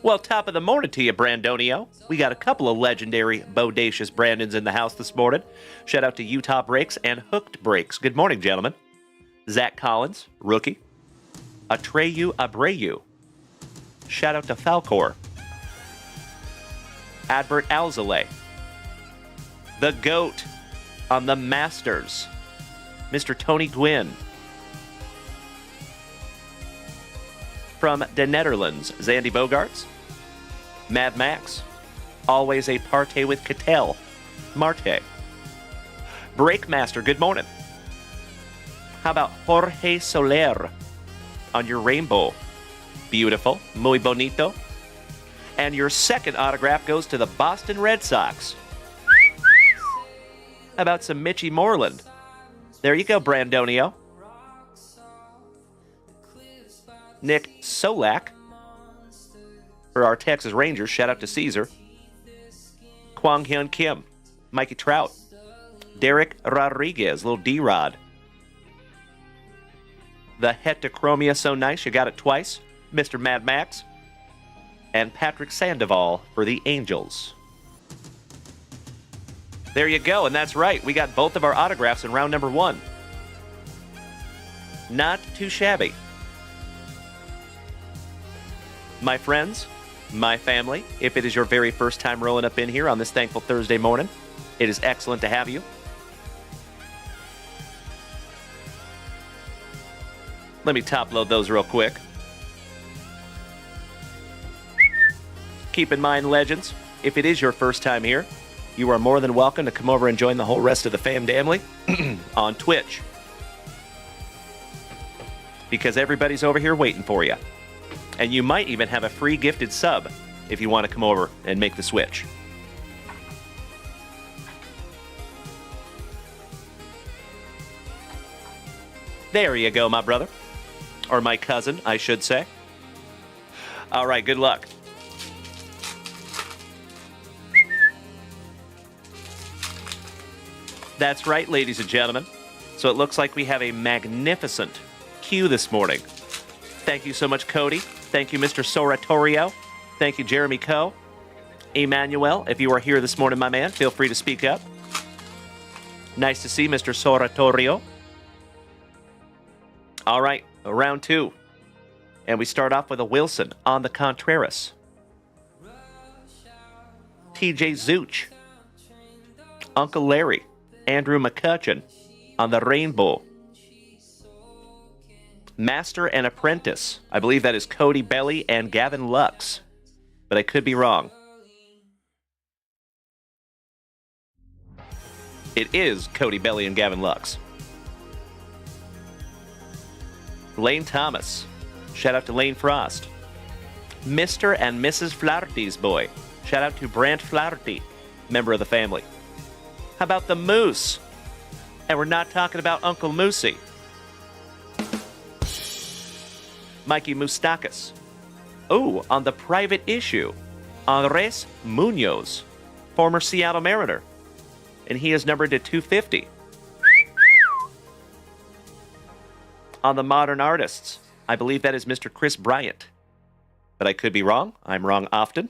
Well, top of the morning to you, Brandonio. We got a couple of legendary bodacious Brandons in the house this morning. Shout out to Utah Breaks and Hooked Breaks. Good morning, gentlemen. Zach Collins, rookie. Atreyu Abreu. Shout out to Falcor. Adbert Alzale. The GOAT on the Masters. Mr. Tony Gwynn. From the Netherlands, Zandy Bogarts. Mad Max. Always a partay with Cattell. Marte. Breakmaster, good morning. How about Jorge Soler on your rainbow? Beautiful. Muy bonito. And your second autograph goes to the Boston Red Sox. How about some Mitchie Moreland? There you go, Brandonio. Nick Solak for our Texas Rangers. Shout out to Caesar. Kwang Hyun Kim. Mikey Trout. Derek Rodriguez. Little D-Rod. The Heterochromia so nice you got it twice. Mr. Mad Max. And Patrick Sandoval for the Angels. There you go, and that's right. We got both of our autographs in round number 1. Not too shabby. My friends, my family, if it is your very first time rolling up in here on this thankful Thursday morning, it is excellent to have you. Let me top load those real quick. Keep in mind, legends, if it is your first time here, you are more than welcome to come over and join the whole rest of the fam family on Twitch. Because everybody's over here waiting for you. And you might even have a free gifted sub if you want to come over and make the switch. There you go, my brother. Or my cousin, I should say. All right, good luck. That's right, ladies and gentlemen. So it looks like we have a magnificent queue this morning. Thank you so much, Cody. Thank you, Mr. Soratorio. Thank you, Jeremy Coe. Emmanuel, if you are here this morning, my man, feel free to speak up. Nice to see Mr. Soratorio. All right, round two. And we start off with a Wilson on the Contreras. TJ Zooch. Uncle Larry. Andrew McCutcheon on the Rainbow. Master and Apprentice. I believe that is Cody Belly and Gavin Lux. But I could be wrong. It is Cody Belly and Gavin Lux. Lane Thomas. Shout out to Lane Frost. Mr. and Mrs. Flaherty's boy. Shout out to Brant Flaherty, member of the family. How about the Moose? And we're not talking about Uncle Moosey. Mikey Moustakis. Oh, on the private issue, Andres Munoz, former Seattle Mariner. And he is numbered to 250. On the Modern Artists, I believe that is Mr. Chris Bryant. But I could be wrong. I'm wrong often.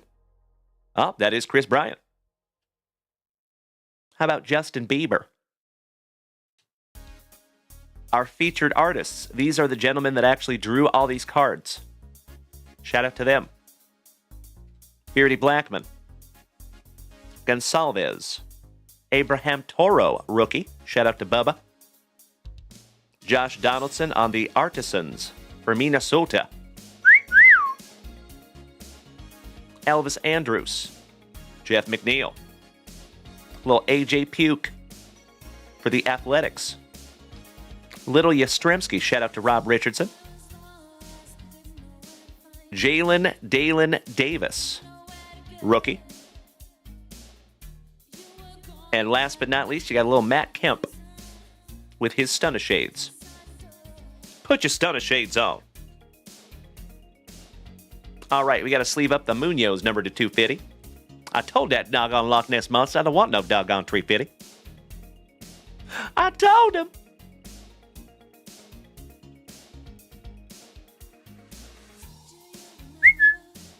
Oh, that is Chris Bryant. How about Justin Bieber? Our featured artists. These are the gentlemen that actually drew all these cards. Shout out to them. Beardy Blackman. Gonsalves. Abraham Toro, rookie. Shout out to Bubba. Josh Donaldson on the Artisans for Minnesota. Elvis Andrews. Jeff McNeil. Little AJ Puke for the Athletics. Little Yastrzemski, shout out to Rob Richardson. Dalen Davis, rookie. And last but not least, you got a little Matt Kemp with his stunner shades. Put your stunner shades on. All right, we got to sleeve up the Munoz number to 250. I told that doggone Loch Ness Monster I don't want no doggone 350. I told him.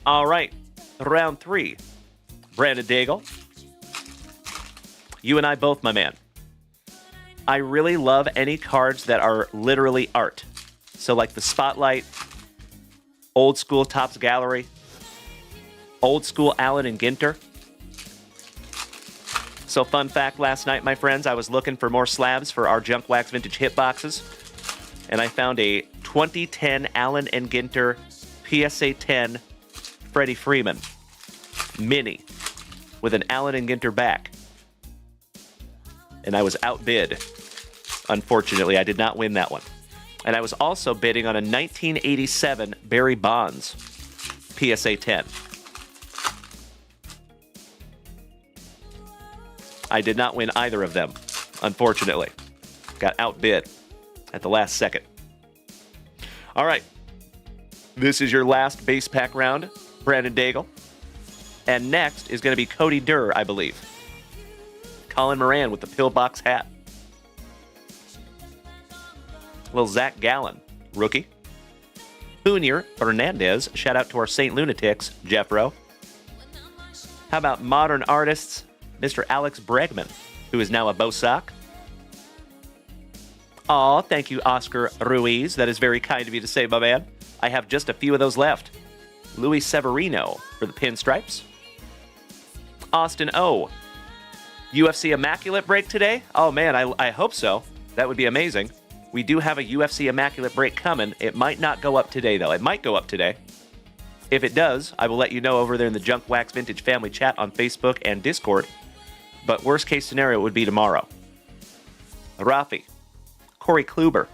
All right, round three. Brandon Daigle. You and I both, my man. I really love any cards that are literally art. So like the Spotlight, Old School Topps Gallery, Old School Allen and Ginter. So fun fact, last night, my friends, I was looking for more slabs for our JunkWaxVintage hit boxes. And I found a 2010 Allen and Ginter PSA 10 Freddie Freeman mini with an Allen and Ginter back. And I was outbid. Unfortunately, I did not win that one. And I was also bidding on a 1987 Barry Bonds PSA 10. I did not win either of them, unfortunately. Got outbid at the last second. All right. This is your last base pack round, Brandon Daigle. And next is going to be Cody Durr, I believe. Colin Moran with the pillbox hat. Little Zach Gallen, rookie. Junior Hernandez, shout out to our St. Lunatics, Jeff Rowe. How about Modern Artists, Mr. Alex Bregman, who is now a Bosock. Aw, thank you, Oscar Ruiz. That is very kind of you to say, my man. I have just a few of those left. Luis Severino for the Pinstripes. Austin O. UFC Immaculate break today? Oh, man, I hope so. That would be amazing. We do have a UFC Immaculate break coming. It might not go up today, though. It might go up today. If it does, I will let you know over there in the Junk Wax Vintage family chat on Facebook and Discord. But worst case scenario would be tomorrow. Rafi. Corey Kluber.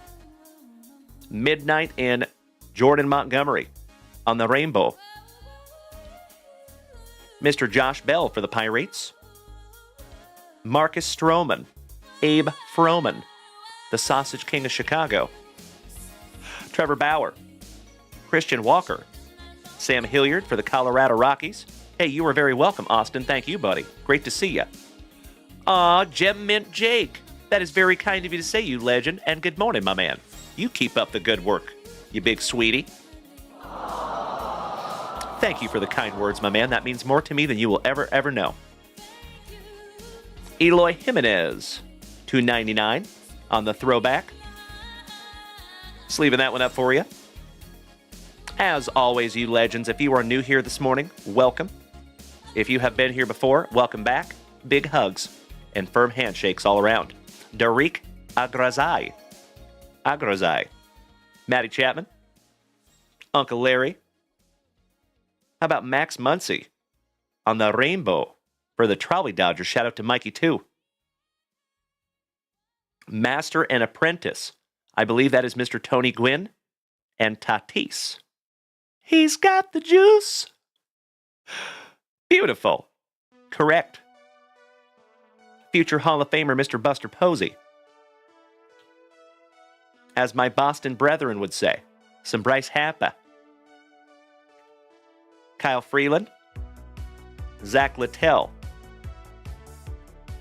Midnight in Jordan Montgomery on the Rainbow. Mr. Josh Bell for the Pirates. Marcus Stroman. Abe Froman, the Sausage King of Chicago. Trevor Bauer, Christian Walker, Sam Hilliard for the Colorado Rockies. Hey, you are very welcome, Austin. Thank you, buddy. Great to see you. Aw, Gem Mint Jake. That is very kind of you to say, you legend, and good morning, my man. You keep up the good work, you big sweetie. Thank you for the kind words, my man. That means more to me than you will ever know. Eloy Jimenez, $2.99 on the throwback. Sleeving that one up for you. As always, you legends, if you are new here this morning, welcome. If you have been here before, welcome back. Big hugs and firm handshakes all around. Darik Agrazai. Maddie Chapman. Uncle Larry. How about Max Muncy on the rainbow for the Trolley Dodgers? Shout out to Mikey, too. Master and Apprentice. I believe that is Mr. Tony Gwynn and Tatis. He's got the juice. Beautiful. Correct. Future Hall of Famer Mr. Buster Posey. As my Boston brethren would say, some Bryce Harper. Kyle Freeland. Zach Littell.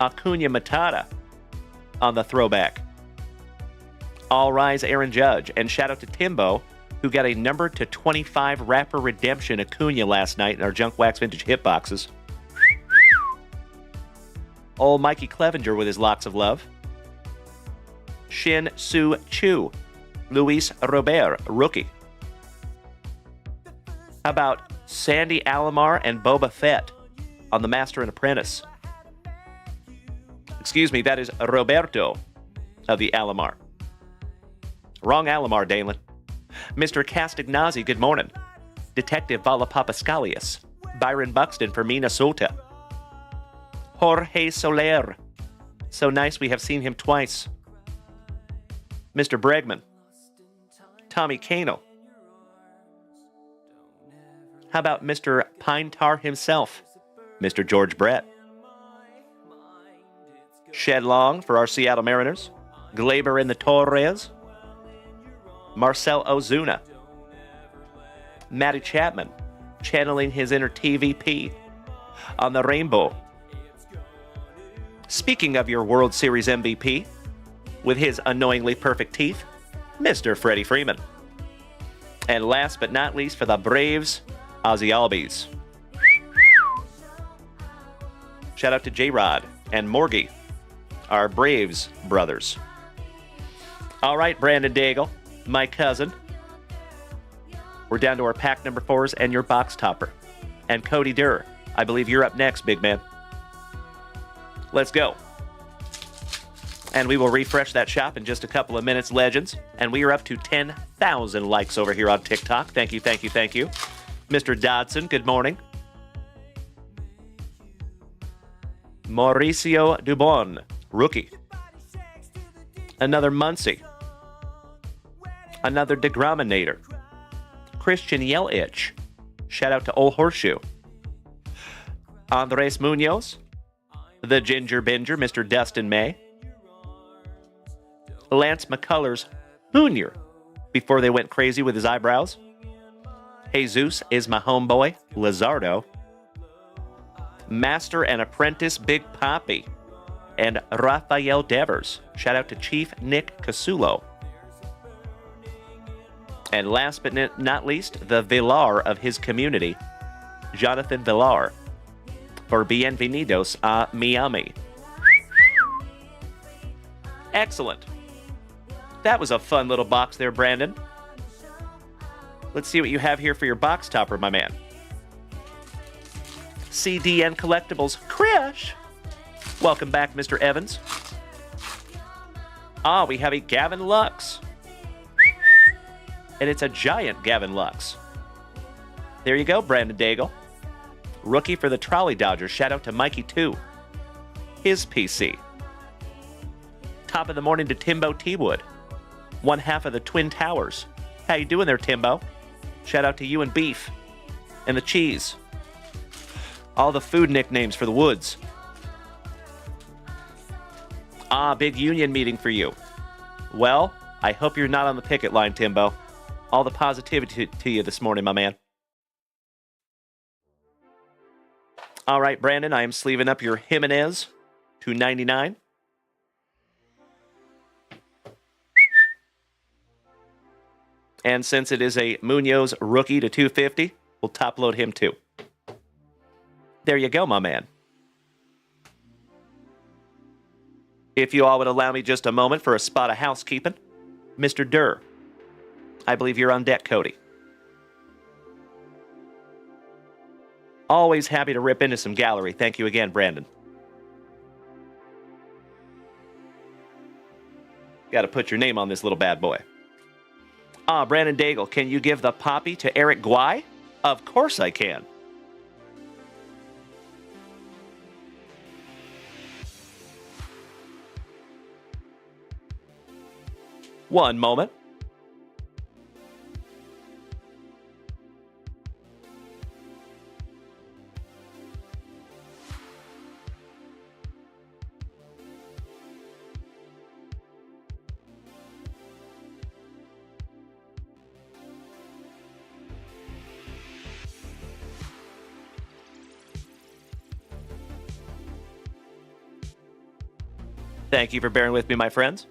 Acuna Matata on the throwback. All rise, Aaron Judge. And shout out to Timbo, who got a number to 25 Rapper Redemption Acuna last night in our JunkWaxVintage hitboxes. Old Mikey Clevenger with his locks of love. Shin Su Chu. Luis Robert, rookie. How about Sandy Alomar and Boba Fett on the Master and Apprentice? Excuse me, that is Roberto of the Alomar. Wrong Alomar, Dalen. Mr. Castagnazzi, good morning. Detective Vala Papascalius. Byron Buxton for Minnesota. Jorge Soler. So nice we have seen him twice. Mr. Bregman. Tommy Cano. How about Mr. Pine Tar himself? Mr. George Brett. Shed Long for our Seattle Mariners. Glaber in the Torres. Marcel Ozuna. Matty Chapman, channeling his inner TVP on the rainbow. Speaking of your World Series MVP, with his annoyingly perfect teeth, Mr. Freddie Freeman. And last but not least for the Braves, Ozzy Albies. Shout out to J-Rod and Morgie, our Braves brothers. All right, Brandon Daigle, my cousin. We're down to our pack number 4s and your box topper. And Cody Durr, I believe you're up next, big man. Let's go. And we will refresh that shop in just a couple of minutes, legends. And we are up to 10,000 likes over here on TikTok. Thank you, thank you, thank you. Mr. Dodson, good morning. Mauricio Dubon, rookie. Another Muncy. Another DeGrominator. Christian Yelich. Shout out to Old Horseshoe. Andres Munoz. The Ginger Binger, Mr. Dustin May. Lance McCullers Jr. before they went crazy with his eyebrows. Jesus is my homeboy, Lizardo. Master and Apprentice Big Papi. And Rafael Devers. Shout out to Chief Nick Casulo. And last but not least, the Villar of his community, Jonathan Villar, for Bienvenidos a Miami. Excellent. That was a fun little box there, Brandon. Let's see what you have here for your box topper, my man. CDN Collectibles, Krish. Welcome back, Mr. Evans. Ah, we have a Gavin Lux. And it's a giant Gavin Lux. There you go, Brandon Daigle. Rookie for the Trolley Dodgers. Shout out to Mikey, too. His PC. Top of the morning to Timbo T-Wood. One half of the Twin Towers. How you doing there, Timbo? Shout out to you and Beef. And the Cheese. All the food nicknames for the Woods. Ah, big union meeting for you. Well, I hope you're not on the picket line, Timbo. All the positivity to you this morning, my man. All right, Brandon, I am sleeving up your Jimenez to 99. And since it is a Munoz rookie to 250, we'll top load him too. There you go, my man. If you all would allow me just a moment for a spot of housekeeping. Mr. Durr, I believe you're on deck, Cody. Always happy to rip into some gallery. Thank you again, Brandon. Got to put your name on this little bad boy. Brandon Daigle, can you give the poppy to Eric Guay? Of course I can. One moment. Thank you for bearing with me, my friends.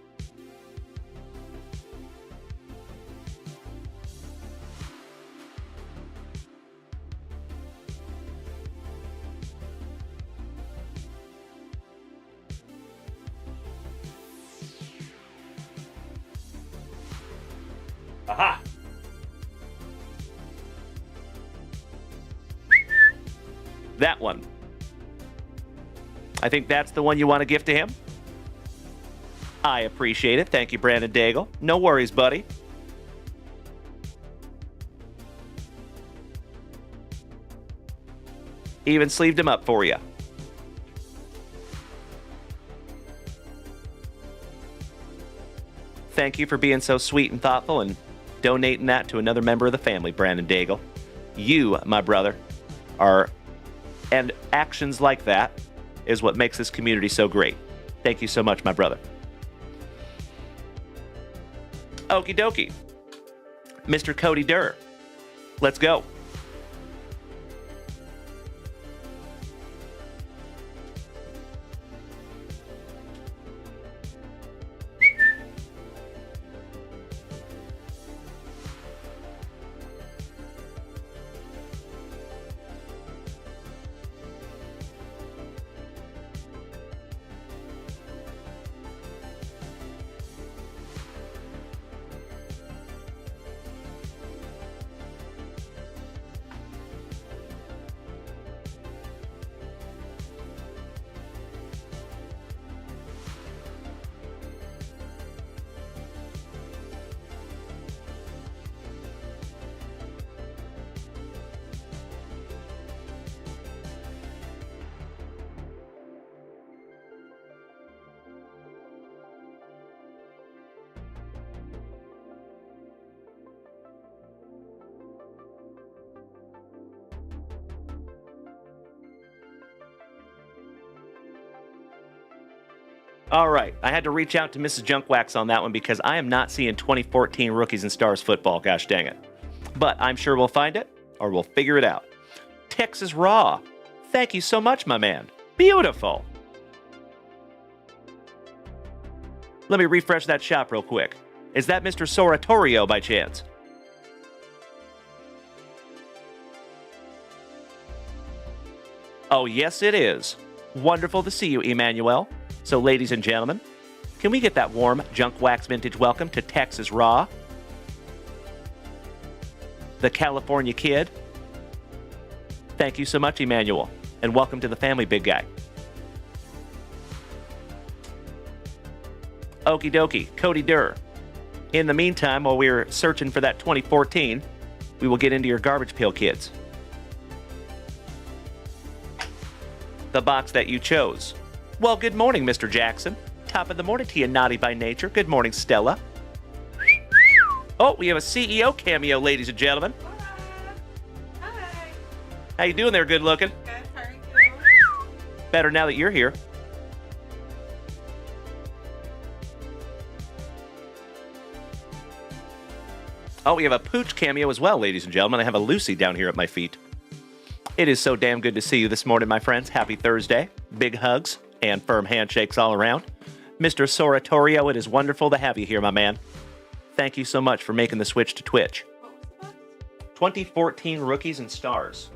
Aha! That one. I think that's the one you want to gift to him. I appreciate it. Thank you, Brandon Daigle. No worries, buddy. Even sleeved him up for you. Thank you for being so sweet and thoughtful and donating that to another member of the family, Brandon Daigle. You, my brother, are... And actions like that is what makes this community so great. Thank you so much, my brother. Okie dokie. Mr. Cody Durr. Let's go. All right, I had to reach out to Mrs. Junkwax on that one because I am not seeing 2014 Rookies and Stars football, gosh dang it. But I'm sure we'll find it, or we'll figure it out. Texas Raw, thank you so much, my man. Beautiful. Let me refresh that shop real quick. Is that Mr. Soratorio by chance? Oh, yes, it is. Wonderful to see you, Emmanuel. So, ladies and gentlemen, can we get that warm JunkWaxVintage welcome to Texas Raw? The California Kid. Thank you so much, Emmanuel, and welcome to the family, big guy. Okie dokie, Cody Durr. In the meantime, while we're searching for that 2014, we will get into your garbage pail kids. The box that you chose. Well, good morning, Mr. Jackson. Top of the morning to you, naughty by nature. Good morning, Stella. Oh, we have a CEO cameo, ladies and gentlemen. Hi. How you doing there, good looking? Good, how are you? Better now that you're here. Oh, we have a Pooch cameo as well, ladies and gentlemen. I have a Lucy down here at my feet. It is so damn good to see you this morning, my friends. Happy Thursday. Big hugs and firm handshakes all around. Mr. Soratorio, it is wonderful to have you here, my man. Thank you so much for making the switch to Twitch. 2014 Rookies and Stars.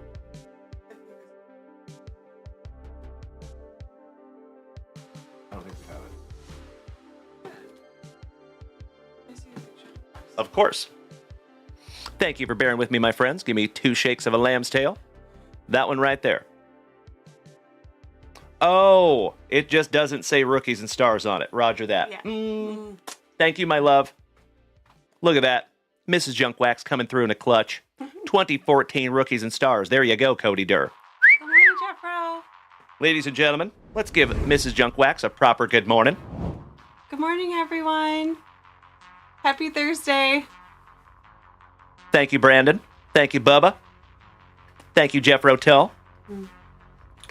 I don't think we have it. Of course. Thank you for bearing with me, my friends. Give me 2 shakes of a lamb's tail. That one right there. Oh, it just doesn't say Rookies and Stars on it. Roger that. Yeah. Thank you, my love. Look at that. Mrs. Junkwax coming through in a clutch. 2014 Rookies and Stars. There you go, Cody Durr. Good morning, Jeffro. Ladies and gentlemen, let's give Mrs. Junkwax a proper good morning. Good morning, everyone. Happy Thursday. Thank you, Brandon. Thank you, Bubba. Thank you, Jeff Rotel. Good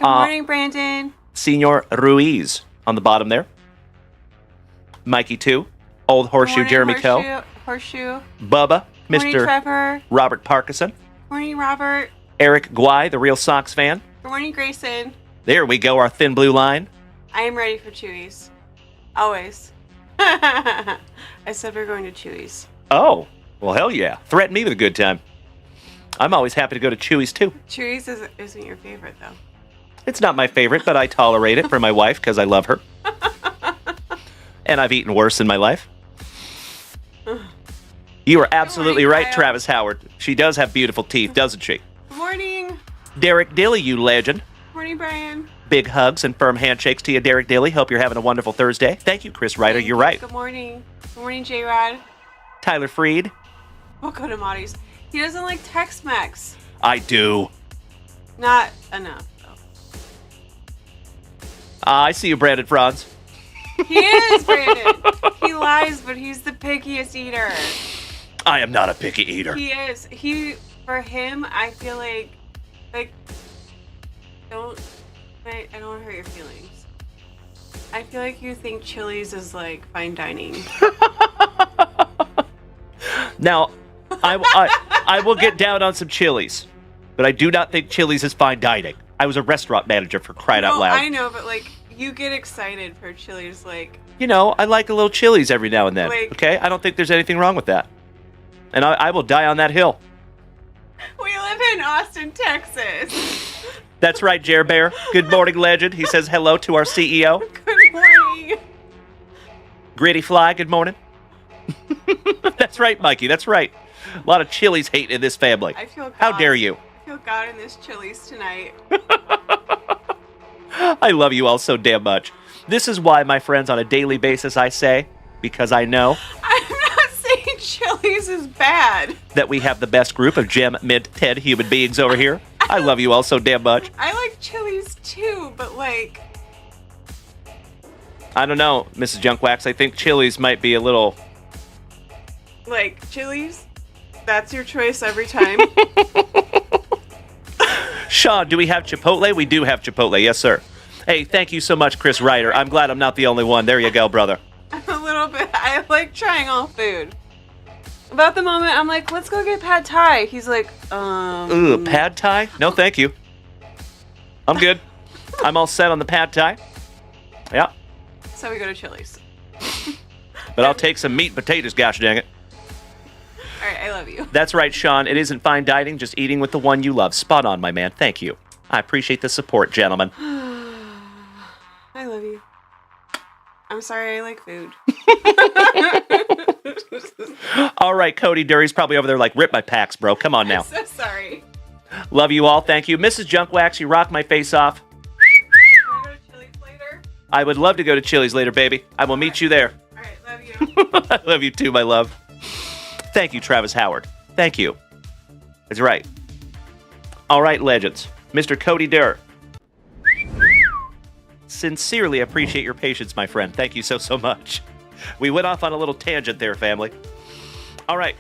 morning, Brandon. Senor Ruiz on the bottom there. Mikey 2. Old Horseshoe Morning, Jeremy Coe. Horseshoe. Bubba. Morning, Mr. Trevor. Robert Parkinson. Morning, Robert. Eric Guai, the real Sox fan. Good morning, Grayson. There we go, our thin blue line. I am ready for Chewy's. Always. I said we're going to Chewy's. Oh, well, hell yeah. Threaten me with a good time. I'm always happy to go to Chewy's, too. Chewy's isn't your favorite, though. It's not my favorite, but I tolerate it for my wife because I love her. And I've eaten worse in my life. You are absolutely right, Kyle. Travis Howard. She does have beautiful teeth, doesn't she? Good morning. Derek Dilly, you legend. Morning, Brian. Big hugs and firm handshakes to you, Derek Dilly. Hope you're having a wonderful Thursday. Thank you, Chris Ryder. Thank You're you. right. Good morning. Good morning, J-Rod. Tyler Freed. We'll go to Marty's. He doesn't like Tex-Mex. I do. Not enough, though. I see you, Brandon Franz. He is, Brandon. He lies, but he's the pickiest eater. I am not a picky eater. He is. For him, I feel like, I don't want to hurt your feelings. I feel like you think Chili's is like fine dining. Now, I will get down on some Chili's, but I do not think Chili's is fine dining. I was a restaurant manager, for crying out loud. I know, but like you get excited for Chili's, like. You know, I like a little Chili's every now and then. Like- Okay, I don't think there's anything wrong with that, and I will die on that hill. We live in Austin, Texas. That's right, Jer Bear. Good morning, legend. He says hello to our CEO. Good morning. Gritty Fly, good morning. That's right, Mikey. That's right. A lot of Chili's hate in this family. I feel God. How dare you? I feel God in this Chili's tonight. I love you all so damn much. This is why, my friends, on a daily basis, I say, because I know I'm not saying Chili's is bad. that we have the best group of gem, mint, Ted human beings over here. I love you all so damn much. I like Chili's too, but like. I don't know, Mrs. Junkwax. I think Chili's might be a little... Like, Chili's? That's your choice every time? Sean, do we have Chipotle? We do have Chipotle. Yes, sir. Hey, thank you so much, Chris Ryder. I'm glad I'm not the only one. There you go, brother. A little bit. I like trying all food. About the moment, I'm like, let's go get pad thai. He's like, Ooh, pad thai? No, thank you. I'm good. I'm all set on the pad thai. Yeah, So we go to Chili's. but I'll take some meat and potatoes, gosh dang it. All right, I love you. That's right, Sean. It isn't fine dining, just eating with the one you love. Spot on, my man. Thank you. I appreciate the support, gentlemen. I love you. I'm sorry I like food. All right, Cody Durry's probably over there like, rip my packs, bro. Come on now. I'm so sorry. Love you all. Thank you. Mrs. Junkwax, you rock my face off. Wanna go to Chili's later? I would love to go to Chili's later, baby. I will meet you there. All right, love you. I love you too, my love. Thank you, Travis Howard. Thank you. That's right. All right, legends. Mr. Cody Durr. Sincerely appreciate your patience, my friend. Thank you so much. We went off on a little tangent there, family. All right,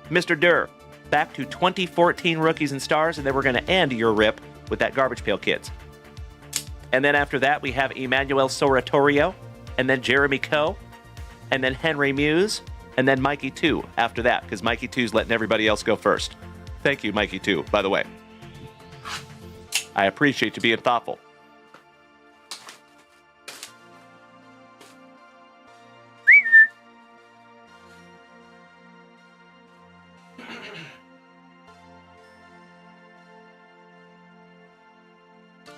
Mr. Durr, back to 2014 Rookies and Stars, and then we're going to end your rip with that Garbage Pail Kids. And then after that, we have Emmanuel Soratorio, and then Jeremy Coe, and then Henry Muse, And then Mikey 2 after that, because Mikey 2's letting everybody else go first. Thank you, Mikey 2, by the way. I appreciate you being thoughtful.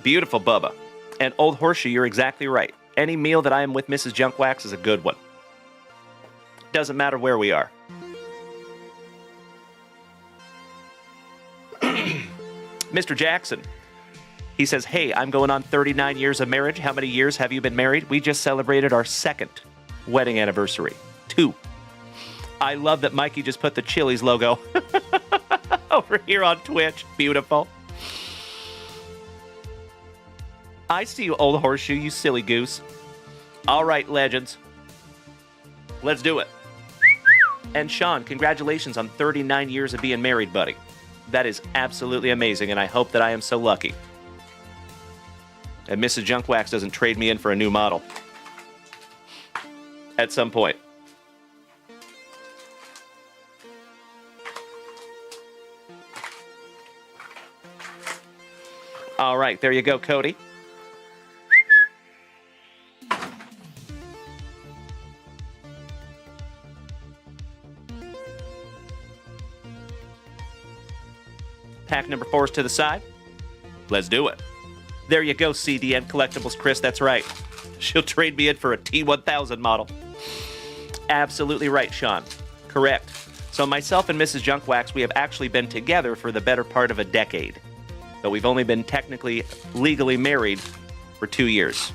Beautiful, Bubba. And Old Horseshoe, you're exactly right. Any meal that I am with Mrs. Junkwax is a good one. Doesn't matter where we are. Mr. Jackson, he says, hey, I'm going on 39 years of marriage. How many years have you been married? We just celebrated our second wedding anniversary. 2. I love that Mikey just put the Chili's logo over here on Twitch. Beautiful. I see you, Old Horseshoe, you silly goose. All right, legends. Let's do it. And Sean, congratulations on 39 years of being married, buddy. That is absolutely amazing, and I hope that I am so lucky. And Mrs. Junkwax doesn't trade me in for a new model. At some point. All right, there you go, Cody. Pack number 4 is to the side. Let's do it. There you go, CDN Collectibles, Chris. That's right. She'll trade me in for a T1000 model. Absolutely right, Sean. Correct. So myself and Mrs. Junkwax, we have actually been together for the better part of a decade. But we've only been technically, legally married for 2 years.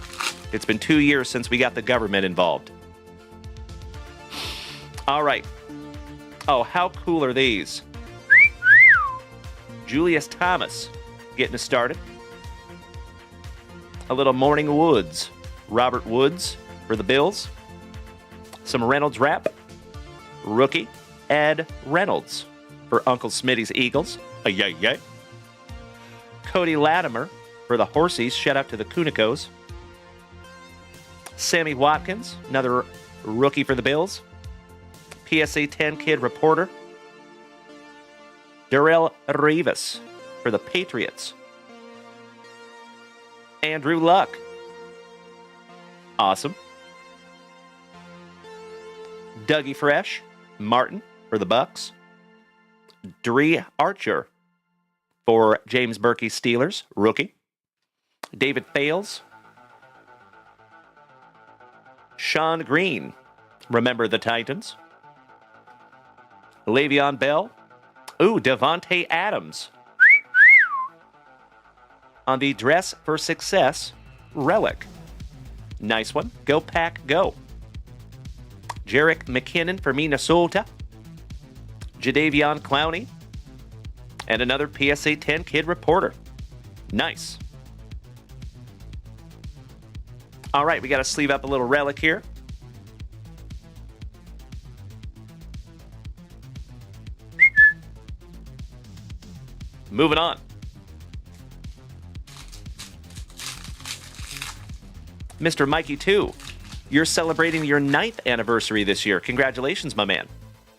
It's been 2 years since we got the government involved. All right. Oh, how cool are these? Julius Thomas getting us started. A little Morning Woods. Robert Woods for the Bills. Some Reynolds wrap. Rookie Ed Reynolds for Uncle Smitty's Eagles. Yay. Cody Latimer for the Horsies. Shout out to the Kunikos. Sammy Watkins, another rookie for the Bills. PSA 10 Kid Reporter. Darrell Rivas for the Patriots. Andrew Luck. Awesome. Dougie Fresh. Martin for the Bucks. Dree Archer for James Berkey Steelers. Rookie. David Fales. Sean Green. Remember the Titans. Le'Veon Bell. Ooh, Devontae Adams. On the Dress for Success relic. Nice one. Go Pack, go. Jerick McKinnon for Minnesota. Jadeveon Clowney. And another PSA 10 Kid Reporter. Nice. All right, we got to sleeve up a little relic here. Moving on. Mr. Mikey 2, you're celebrating your 9th anniversary this year. Congratulations, my man.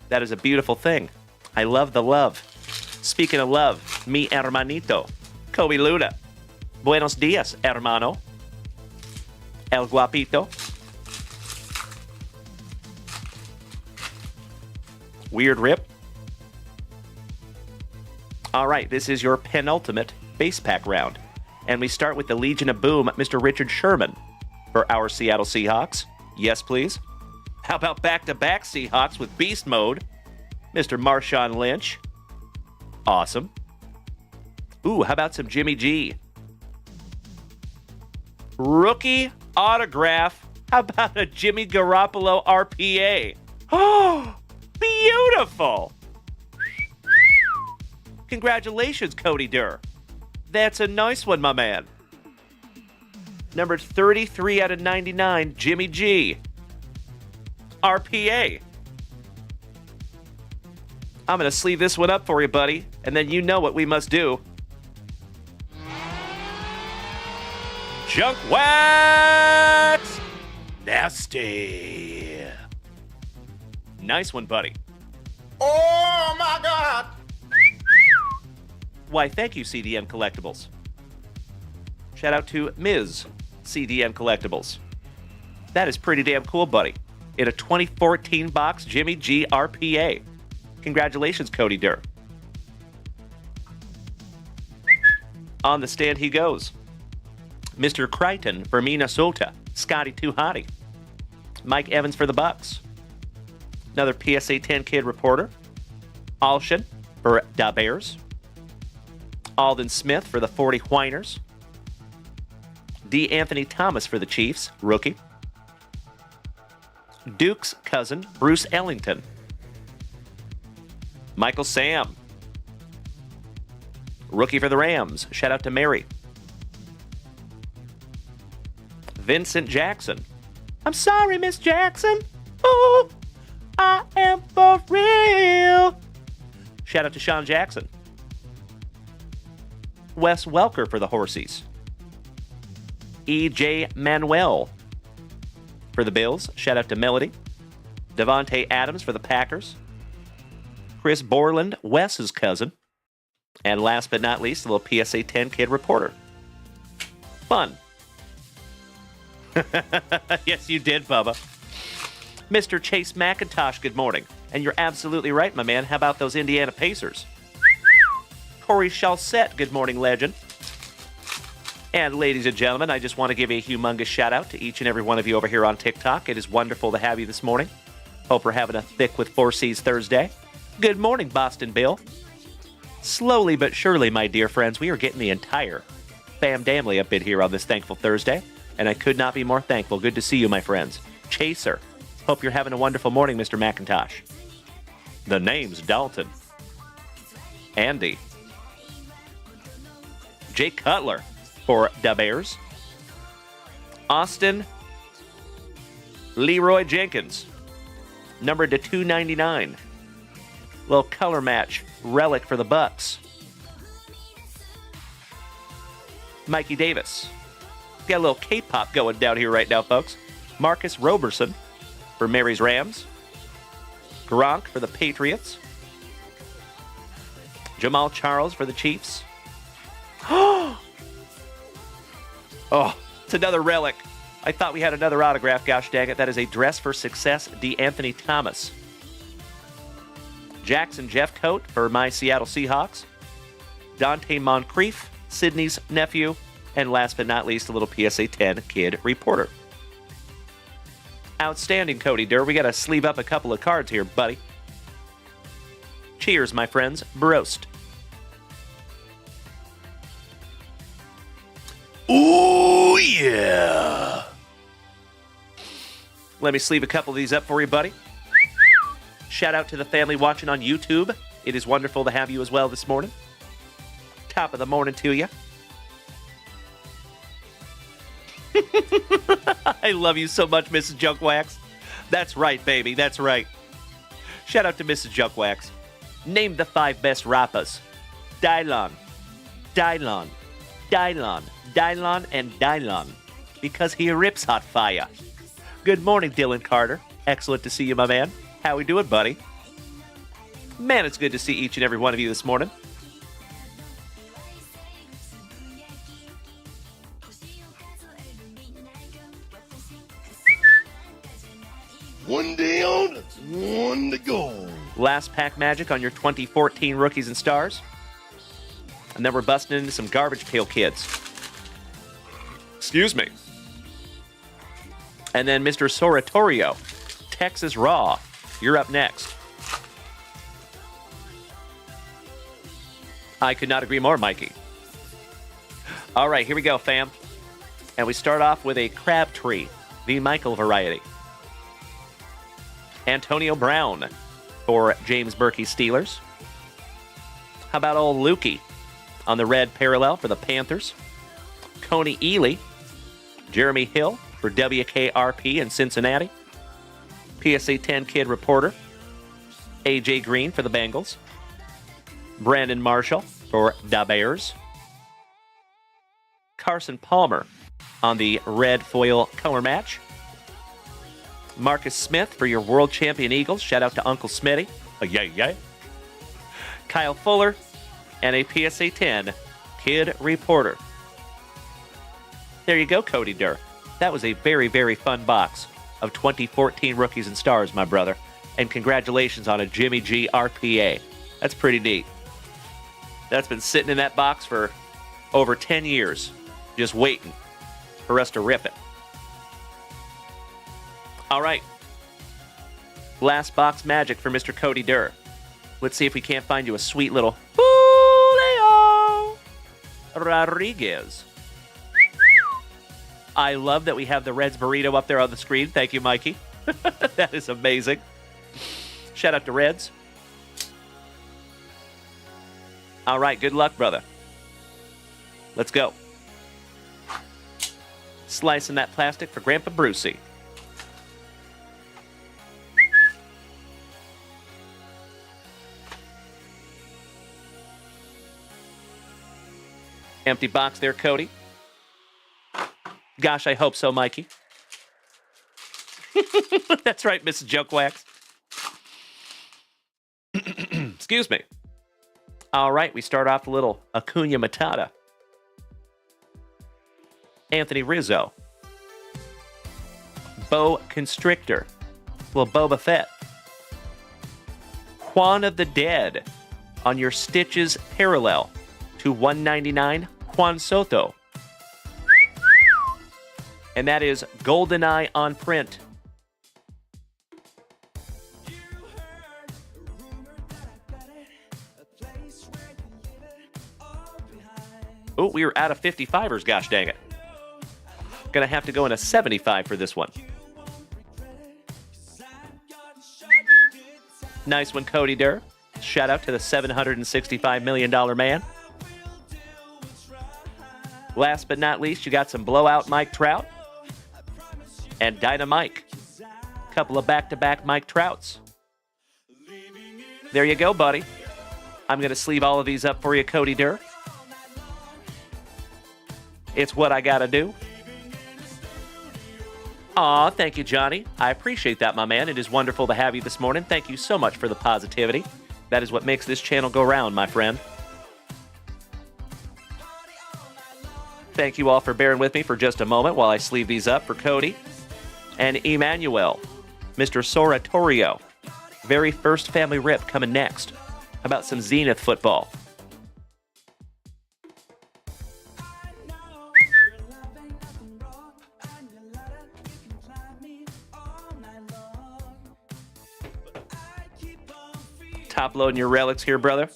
That is a beautiful thing. I love the love. Speaking of love, mi hermanito, Kobe Luna. Buenos dias, hermano. El guapito. Weird Rip. All right, this is your penultimate base pack round. And we start with the Legion of Boom, Mr. Richard Sherman for our Seattle Seahawks. Yes, please. How about back-to-back Seahawks with Beast Mode? Mr. Marshawn Lynch. Awesome. Ooh, how about some Jimmy G? Rookie autograph. How about a Jimmy Garoppolo RPA? Oh, beautiful. Congratulations, Cody Durr. That's a nice one, my man. Number 33 out of 99, Jimmy G. RPA. I'm going to sleeve this one up for you, buddy, and then you know what we must do. JunkWax! Nasty. Nice one, buddy. Oh my God! Why, thank you, CDM Collectibles. Shout out to Ms. CDM Collectibles. That is pretty damn cool, buddy. In a 2014 box Jimmy G RPA. Congratulations, Cody Durr. On the stand he goes. Mr. Crichton for Minnesota. Scotty Too Hottie. Mike Evans for the Bucks. Another PSA 10 Kid reporter. Alshin for Da Bears. Alden Smith for the 40 Whiners. D. Anthony Thomas for the Chiefs, rookie. Duke's cousin, Bruce Ellington. Michael Sam. Rookie for the Rams. Shout out to Mary. Vincent Jackson. I'm sorry, Miss Jackson. Oh, I am for real. Shout out to Sean Jackson. Wes Welker for the Horsies. E.J. Manuel for the Bills. Shout out to Melody. Devontae Adams for the Packers. Chris Borland, Wes's cousin. And last but not least, a little PSA 10 Kid reporter. Fun. Yes, you did, Bubba. Mr. Chase McIntosh, good morning. And you're absolutely right, my man. How about those Indiana Pacers? Corey Chalsett, good morning, legend. And ladies and gentlemen, I just want to give a humongous shout out to each and every one of you over here on TikTok. It is wonderful to have you this morning. Hope we're having a thick with 4 C's Thursday. Good morning, Boston Bill. Slowly but surely, my dear friends, we are getting the entire family up in here on this thankful Thursday. And I could not be more thankful. Good to see you, my friends. Chaser. Hope you're having a wonderful morning, Mr. McIntosh. The name's Dalton. Andy. Jake Cutler for Da Bears. Austin Leroy Jenkins. Numbered to 299. Little color match relic for the Bucks. Mikey Davis. Got a little K-pop going down here right now, folks. Marcus Roberson for Mary's Rams. Gronk for the Patriots. Jamal Charles for the Chiefs. Oh, it's another relic. I thought we had another autograph. Gosh dang it. That is a dress for success, D. Anthony Thomas. Jackson Jeffcoat for my Seattle Seahawks. Dante Moncrief, Sydney's nephew. And last but not least, a little PSA 10 Kid reporter. Outstanding, Cody Durr. We got to sleeve up a couple of cards here, buddy. Cheers, my friends. Broast. Ooh, yeah. Let me sleeve a couple of these up for you, buddy. Shout out to the family watching on YouTube. It is wonderful to have you as well this morning. Top of the morning to you. I love you so much, Mrs. Junkwax. That's right, baby. That's right. Shout out to Mrs. Junkwax. Name the 5 best rappas. Dalen, Dalen, Dalen, Dalen, and Dalen. Because he rips hot fire. Good morning, Dylan Carter. Excellent to see you, my man. How we doing, buddy? Man, it's good to see each and every one of you this morning. One day on, one to go. Last pack magic on your 2014 rookies and stars. And then we're busting into some garbage pail kids. Excuse me. And then Mr. Soratorio, Texas Raw. You're up next. I could not agree more, Mikey. All right, here we go, fam. And we start off with a Crabtree, the Michael variety. Antonio Brown for James Berkey Steelers. How about old Lukey on the red parallel for the Panthers? Coney Ely, Jeremy Hill for WKRP in Cincinnati. PSA 10 Kid reporter. AJ Green for the Bengals. Brandon Marshall for Da Bears. Carson Palmer on the red foil color match. Marcus Smith for your world champion Eagles. Shout out to Uncle Smitty. Yeah. Kyle Fuller, and a PSA 10 Kid Reporter. There you go, Cody Durr. That was a very, very fun box of 2014 Rookies and Stars, my brother. And congratulations on a Jimmy G RPA. That's pretty neat. That's been sitting in that box for over 10 years, just waiting for us to rip it. All right. Last box magic for Mr. Cody Durr. Let's see if we can't find you a sweet little Julio Rodriguez. I love that we have the Reds burrito up there on the screen. Thank you, Mikey. That is amazing. Shout out to Reds. All right, good luck, brother. Let's go. Slicing that plastic for Grandpa Brucey. Empty box there, Cody. Gosh, I hope so, Mikey. That's right, Mrs. JunkWax. Excuse me. All right, we start off a little Acuna Matata. Anthony Rizzo. Bo Constrictor. Little Boba Fett. Juan of the Dead on your Stitches parallel to 199, Juan Soto. And that is GoldenEye on print. Oh, we were out of 55ers, gosh dang it. Gonna have to go in a 75 for this one. Nice one, Cody Durr. Shout out to the $765 million man. Last but not least, you got some blowout Mike Trout and Dynamike. Couple of back-to-back Mike Trouts. There you go, buddy. I'm going to sleeve all of these up for you, Cody Durr. It's what I got to do. Aw, thank you, Johnny. I appreciate that, my man. It is wonderful to have you this morning. Thank you so much for the positivity. That is what makes this channel go round, my friend. Thank you all for bearing with me for just a moment while I sleeve these up for Cody and Emmanuel, Mr. Soratorio. Very first family rip coming next. How about some Zenith football? Top loading your relics here, brother.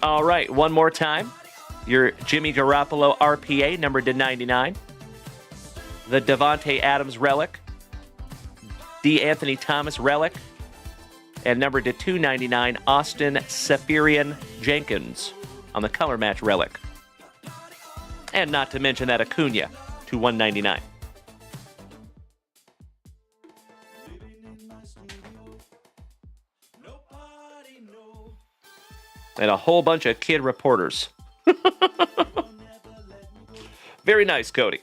All right, one more time. Your Jimmy Garoppolo RPA, numbered to 99. The Devontae Adams relic. D. Anthony Thomas relic. And numbered to 299, Austin Seferian Jenkins on the color match relic. And not to mention that Acuna to 199. And a whole bunch of kid reporters. Very nice, Cody.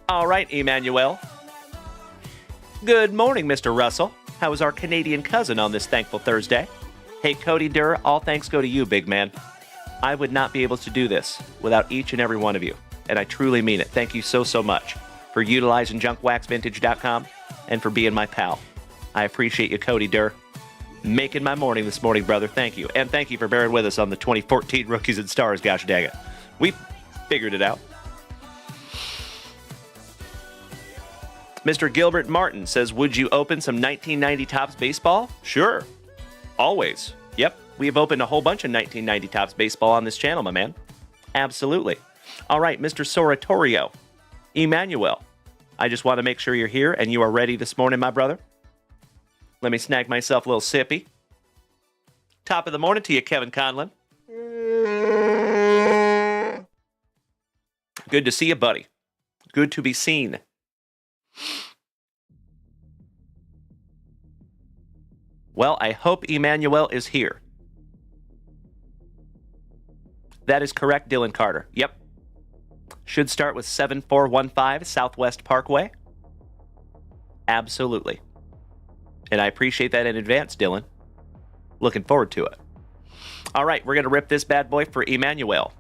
All right, Emmanuel. Good morning, Mr. Russell. How is our Canadian cousin on this thankful Thursday? Hey, Cody Durr, all thanks go to you, big man. I would not be able to do this without each and every one of you, and I truly mean it. Thank you so, so much for utilizing JunkWaxVintage.com and for being my pal. I appreciate you, Cody Durr. Making my morning this morning, brother. Thank you. And thank you for bearing with us on the 2014 Rookies and Stars, gosh dang it. We figured it out. Mr. Gilbert Martin says, would you open some 1990 Topps baseball? Sure. Always. Yep. We have opened a whole bunch of 1990 Topps baseball on this channel, my man. Absolutely. All right, Mr. Soratorio. Emmanuel, I just want to make sure you're here and you are ready this morning, my brother. Let me snag myself a little sippy. Top of the morning to you, Kevin Conlon. Good to see you, buddy. Good to be seen. Well, I hope Emmanuel is here. That is correct, Dylan Carter. Yep. Should start with 7415 Southwest Parkway. Absolutely. And I appreciate that in advance, Dylan. Looking forward to it. All right, we're going to rip this bad boy for Emmanuel.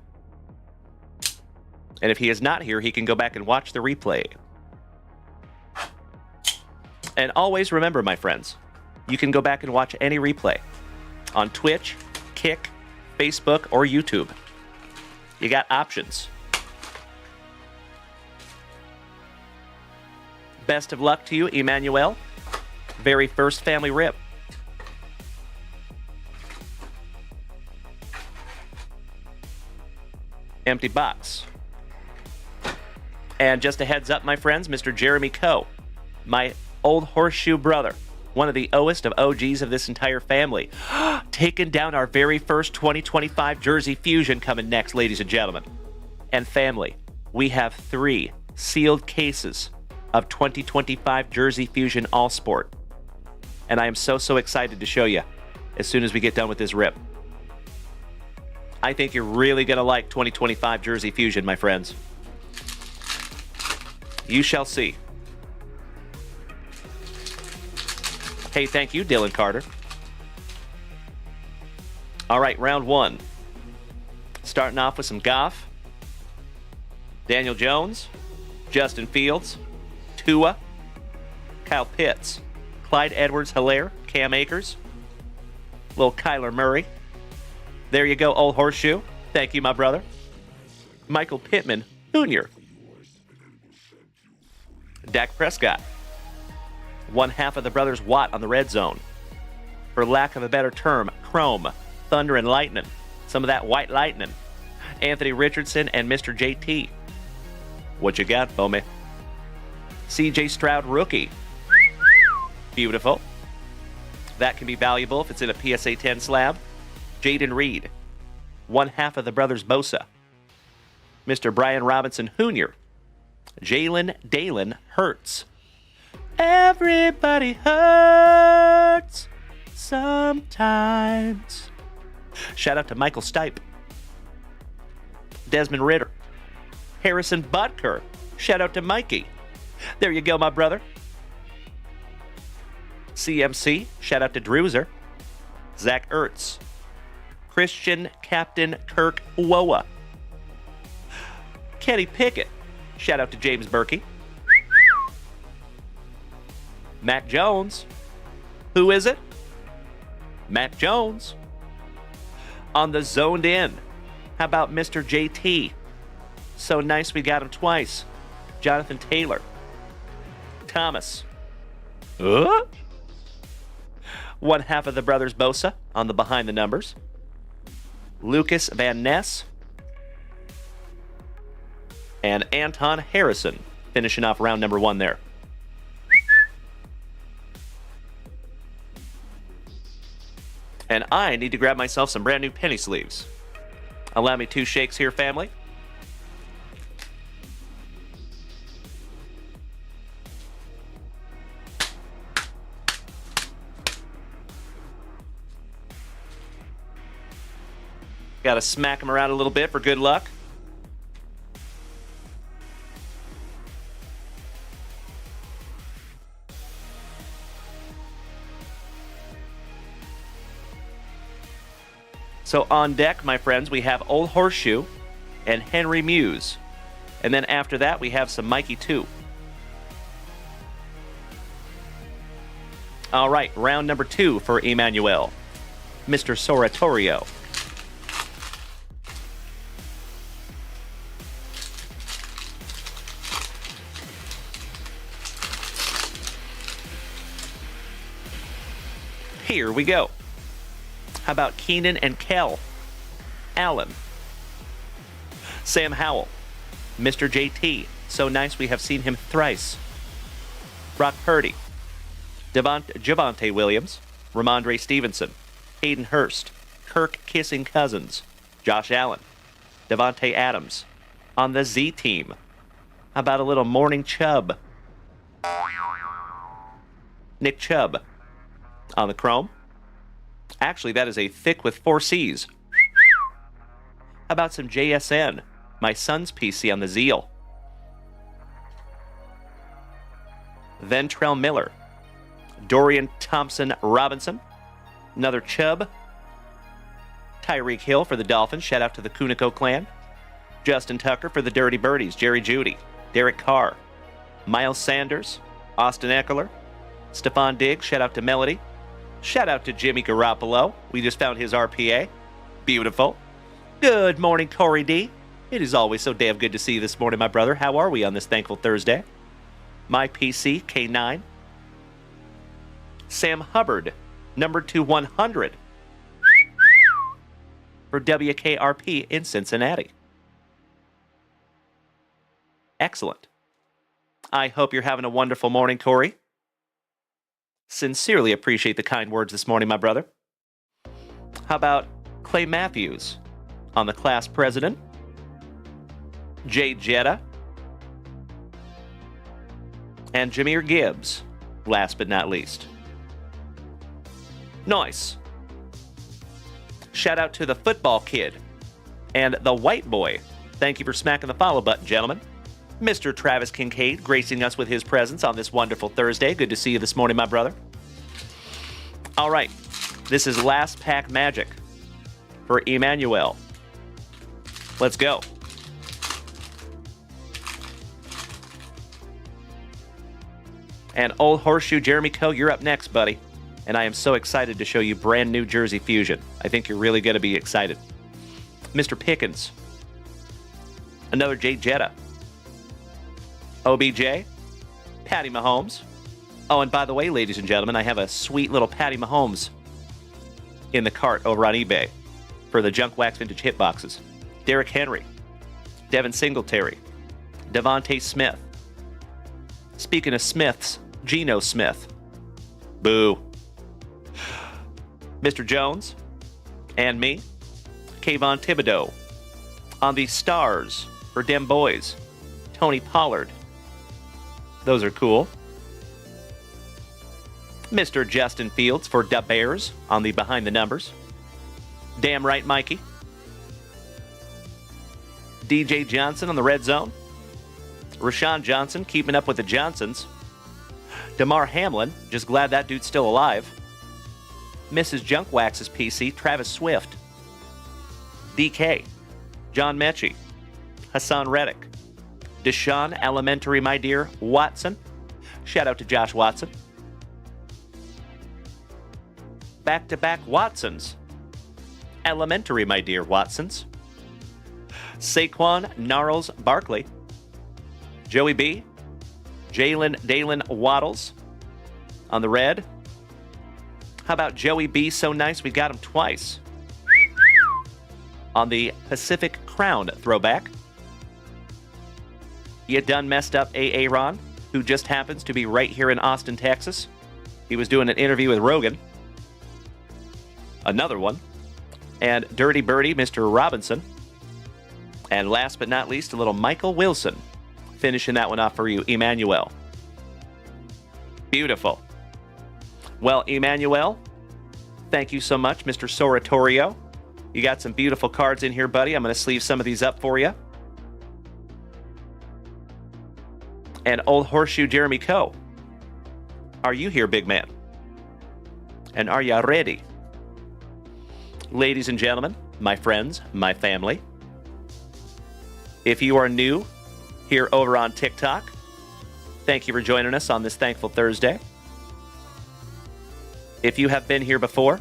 And if he is not here, he can go back and watch the replay. And always remember, my friends, you can go back and watch any replay on Twitch, Kick, Facebook, or YouTube. You got options. Best of luck to you, Emmanuel. Very first family rip. Empty box. And just a heads up, my friends, Mr. Jeremy Coe, my old horseshoe brother, one of the oldest of OGs of this entire family, taking down our very first 2025 Jersey Fusion coming next, ladies and gentlemen. And family, we have 3 sealed cases of 2025 Jersey Fusion All Sport. And I am so excited to show you as soon as we get done with this rip. I think you're really going to like 2025 Jersey Fusion, my friends. You shall see. Hey, thank you, Dylan Carter. All right, round 1. Starting off with some Goff, Daniel Jones, Justin Fields, Tua, Kyle Pitts, Clyde Edwards-Helaire, Cam Akers, little Kyler Murray. There you go, old horseshoe. Thank you, my brother. Michael Pittman Jr. Dak Prescott. One half of the brothers Watt on the red zone. For lack of a better term, chrome, thunder, and lightning. Some of that white lightning. Anthony Richardson and Mr. JT. What you got, Foamy? CJ Stroud rookie. Beautiful. That can be valuable if it's in a PSA 10 slab. Jaden Reed. One half of the brothers Bosa. Mr. Brian Robinson Jr. Dalen Hurts. Everybody hurts sometimes. Shout out to Michael Stipe. Desmond Ritter. Harrison Butker. Shout out to Mikey. There you go, my brother. CMC. Shout out to Drewzer. Zach Ertz. Christian Captain Kirk Woa. Kenny Pickett. Shout out to James Berkey. Matt Jones. Who is it? Matt Jones. On the zoned in. How about Mr. JT? So nice we got him twice. Jonathan Taylor. Thomas. One half of the brothers Bosa on the behind the numbers. Lucas Van Ness. And Anton Harrison finishing off round number 1 there. And I need to grab myself some brand new penny sleeves. Allow me 2 shakes here, family. Got to smack them around a little bit for good luck. So on deck, my friends, we have Old Horseshoe and Henry Muse. And then after that, we have some Mikey 2. All right, round number 2 for Emmanuel. Mr. Soratorio. Here we go. How about Keenan and Kel? Allen. Sam Howell. Mr. JT. So nice we have seen him thrice. Brock Purdy. Javonte Williams. Ramondre Stevenson. Hayden Hurst. Kirk Kissing Cousins. Josh Allen. Devontae Adams. On the Z team. How about a little Morning Chubb? Nick Chubb. On the Chrome. Actually, that is a thick with 4 C's. How about some JSN? My son's PC on the Zeal. Ventrell Miller. Dorian Thompson Robinson. Another Chubb. Tyreek Hill for the Dolphins. Shout out to the Kunico clan. Justin Tucker for the Dirty Birdies. Jerry Jeudy. Derek Carr. Miles Sanders. Austin Eckler. Stephon Diggs. Shout out to Melody. Shout out to Jimmy Garoppolo. We just found his RPA. Beautiful. Good morning, Corey D. It is always so damn good to see you this morning, my brother. How are we on this thankful Thursday? My PC, K9. Sam Hubbard, number 2100 for WKRP in Cincinnati. Excellent. I hope you're having a wonderful morning, Corey. Sincerely appreciate the kind words this morning, my brother. How about Clay Matthews on the class president? Jay Jetta. And Jameer Gibbs, last but not least. Nice. Shout out to the football kid and the white boy. Thank you for smacking the follow button, gentlemen. Mr. Travis Kincaid gracing us with his presence on this wonderful Thursday. Good to see you this morning, my brother. All right. This is Last Pack Magic for Emmanuel. Let's go. And Old Horseshoe Jeremy Coe, you're up next, buddy. And I am so excited to show you brand new Jersey Fusion. I think you're really going to be excited. Mr. Pickens. Another Jay Jetta. OBJ. Patty Mahomes. Oh, and by the way, ladies and gentlemen, I have a sweet little Patty Mahomes in the cart over on eBay for the JunkWaxVintage hitboxes. Derrick Henry. Devin Singletary. Devontae Smith. Speaking of Smiths, Geno Smith. Boo. Mr. Jones. And me. Kayvon Thibodeau. On the Stars for Dem Boys. Tony Pollard. Those are cool. Mr. Justin Fields for Da Bears on the Behind the Numbers. Damn right, Mikey. DJ Johnson on the Red Zone. Rashawn Johnson keeping up with the Johnsons. Damar Hamlin, just glad that dude's still alive. Mrs. Junkwax's PC, Travis Swift. DK. John Mechie. Hassan Reddick. Deshaun Elementary, my dear, Watson. Shout out to Josh Watson. Back-to-back Watsons. Elementary, my dear Watsons. Saquon Gnarls Barkley. Joey B. Dalen Waddles on the red. How about Joey B? So nice we got him twice. On the Pacific Crown throwback. You done messed up Aaron, who just happens to be right here in Austin, Texas. He was doing an interview with Rogan. Another one. And Dirty Birdie, Mr. Robinson. And last but not least, a little Michael Wilson. Finishing that one off for you, Emmanuel. Beautiful. Well, Emmanuel, thank you so much, Mr. Soratorio. You got some beautiful cards in here, buddy. I'm going to sleeve some of these up for you. And Old Horseshoe Jeremy Coe. Are you here, big man? And are you ready? Ladies and gentlemen, my friends, my family, if you are new here over on TikTok, thank you for joining us on this thankful Thursday. If you have been here before,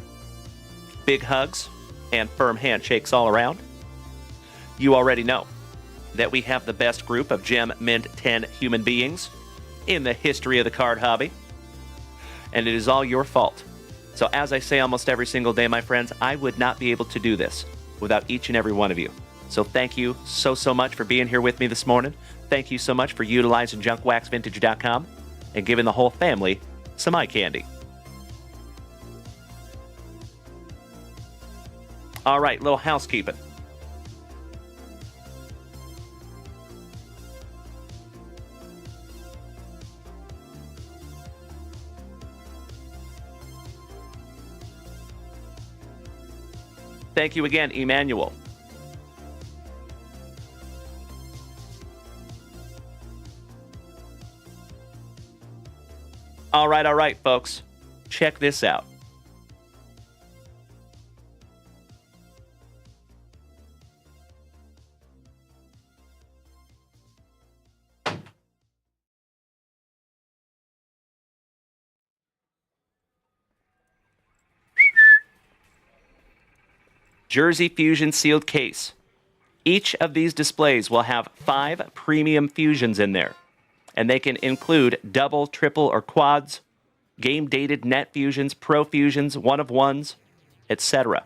big hugs and firm handshakes all around. You already know that we have the best group of Gem Mint 10 human beings in the history of the card hobby. And it is all your fault So as I say almost every single day, my friends, I would not be able to do this without each and every one of you. So thank you so much for being here with me this morning. Thank you so much for utilizing JunkWaxVintage.com and giving the whole family some eye candy. All right, little housekeeping. Thank you again, Emmanuel. All right, folks. Check this out. Jersey Fusion sealed case. Each of these displays will have 5 premium fusions in there, and they can include double, triple, or quads, game-dated net fusions, pro fusions, one-of-ones, etc.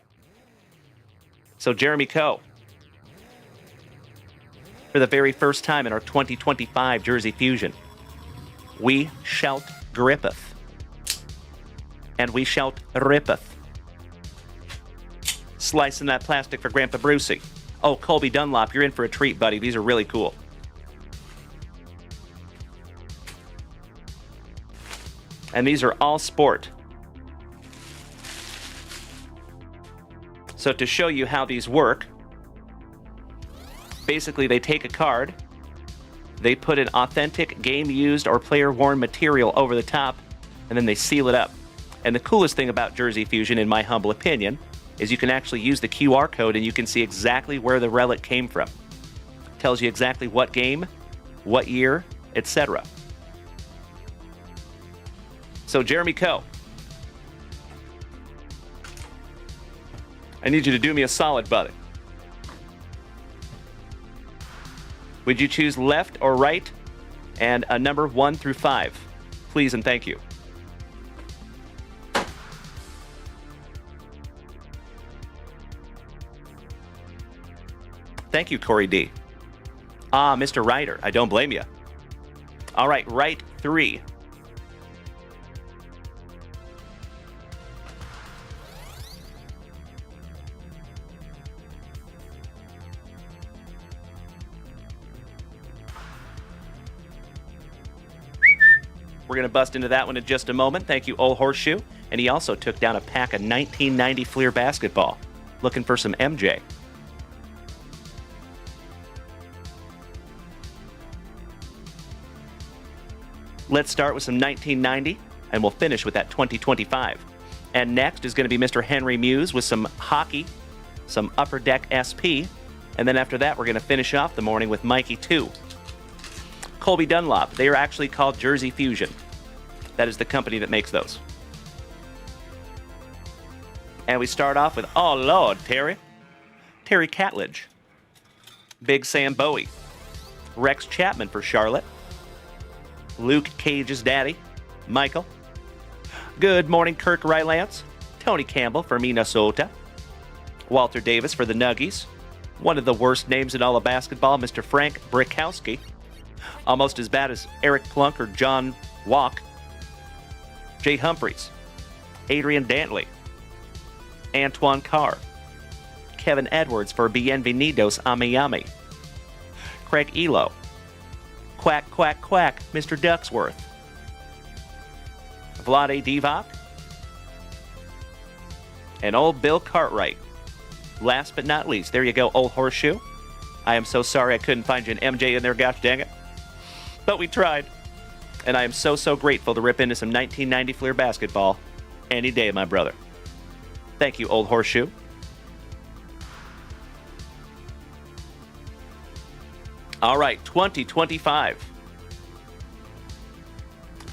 So Jeremy Coe, for the very first time in our 2025 Jersey Fusion, we shout grippeth, and we shout rippeth. Slicing that plastic for Grandpa Brucey. Oh, Colby Dunlop, you're in for a treat, buddy. These are really cool. And these are all sport. So to show you how these work, basically they take a card, they put an authentic game-used or player-worn material over the top, and then they seal it up. And the coolest thing about Jersey Fusion, in my humble opinion, is you can actually use the QR code and you can see exactly where the relic came from. Tells you exactly what game, what year, etc. So Jeremy Coe, I need you to do me a solid, buddy. Would you choose left or right and a number 1 through 5? Please and thank you. Thank you, Corey D. Ah, Mr. Ryder, I don't blame you. All right, right 3. We're going to bust into that one in just a moment. Thank you, Old Horseshoe. And he also took down a pack of 1990 Fleer basketball. Looking for some MJ. Let's start with some 1990, and we'll finish with that 2025. And next is going to be Mr. Henry Muse with some hockey, some Upper Deck SP, and then after that, we're going to finish off the morning with Mikey 2. Colby Dunlop, they are actually called Jersey Fusion. That is the company that makes those. And we start off with, oh Lord, Terry Catledge, Big Sam Bowie, Rex Chapman for Charlotte, Luke Cage's daddy, Michael. Good morning, Kirk Rylance. Tony Campbell for Minnesota. Walter Davis for the Nuggies. One of the worst names in all of basketball, Mr. Frank Brickowski. Almost as bad as Eric Plunk or John Walk. Jay Humphreys. Adrian Dantley. Antoine Carr. Kevin Edwards for Bienvenidos a Miami. Craig Elo. Quack, quack, quack, Mr. Ducksworth. Vlade Divac. And old Bill Cartwright. Last but not least, there you go, Old Horseshoe. I am so sorry I couldn't find you an MJ in there, gosh dang it. But we tried. And I am so grateful to rip into some 1990 Fleer basketball any day, my brother. Thank you, Old Horseshoe. All right, 2025.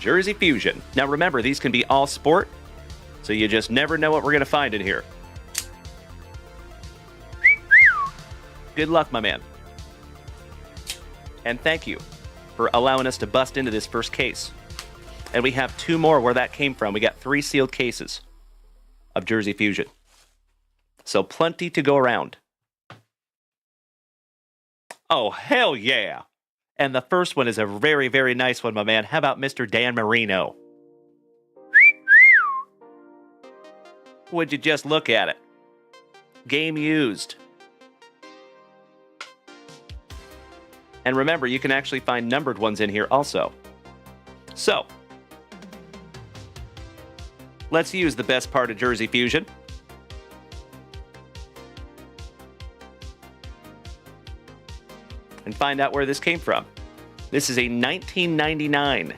Jersey Fusion. Now remember, these can be all sport, so you just never know what we're going to find in here. Good luck, my man. And thank you for allowing us to bust into this first case. And we have 2 more where that came from. We got 3 sealed cases. of Jersey Fusion. So plenty to go around. Oh, hell yeah. And the first one is a very, very nice one, my man. How about Mr. Dan Marino? Would you just look at it? Game used. And remember, you can actually find numbered ones in here also. So, let's use the best part of Jersey Fusion. And find out where this came from. This is a 1999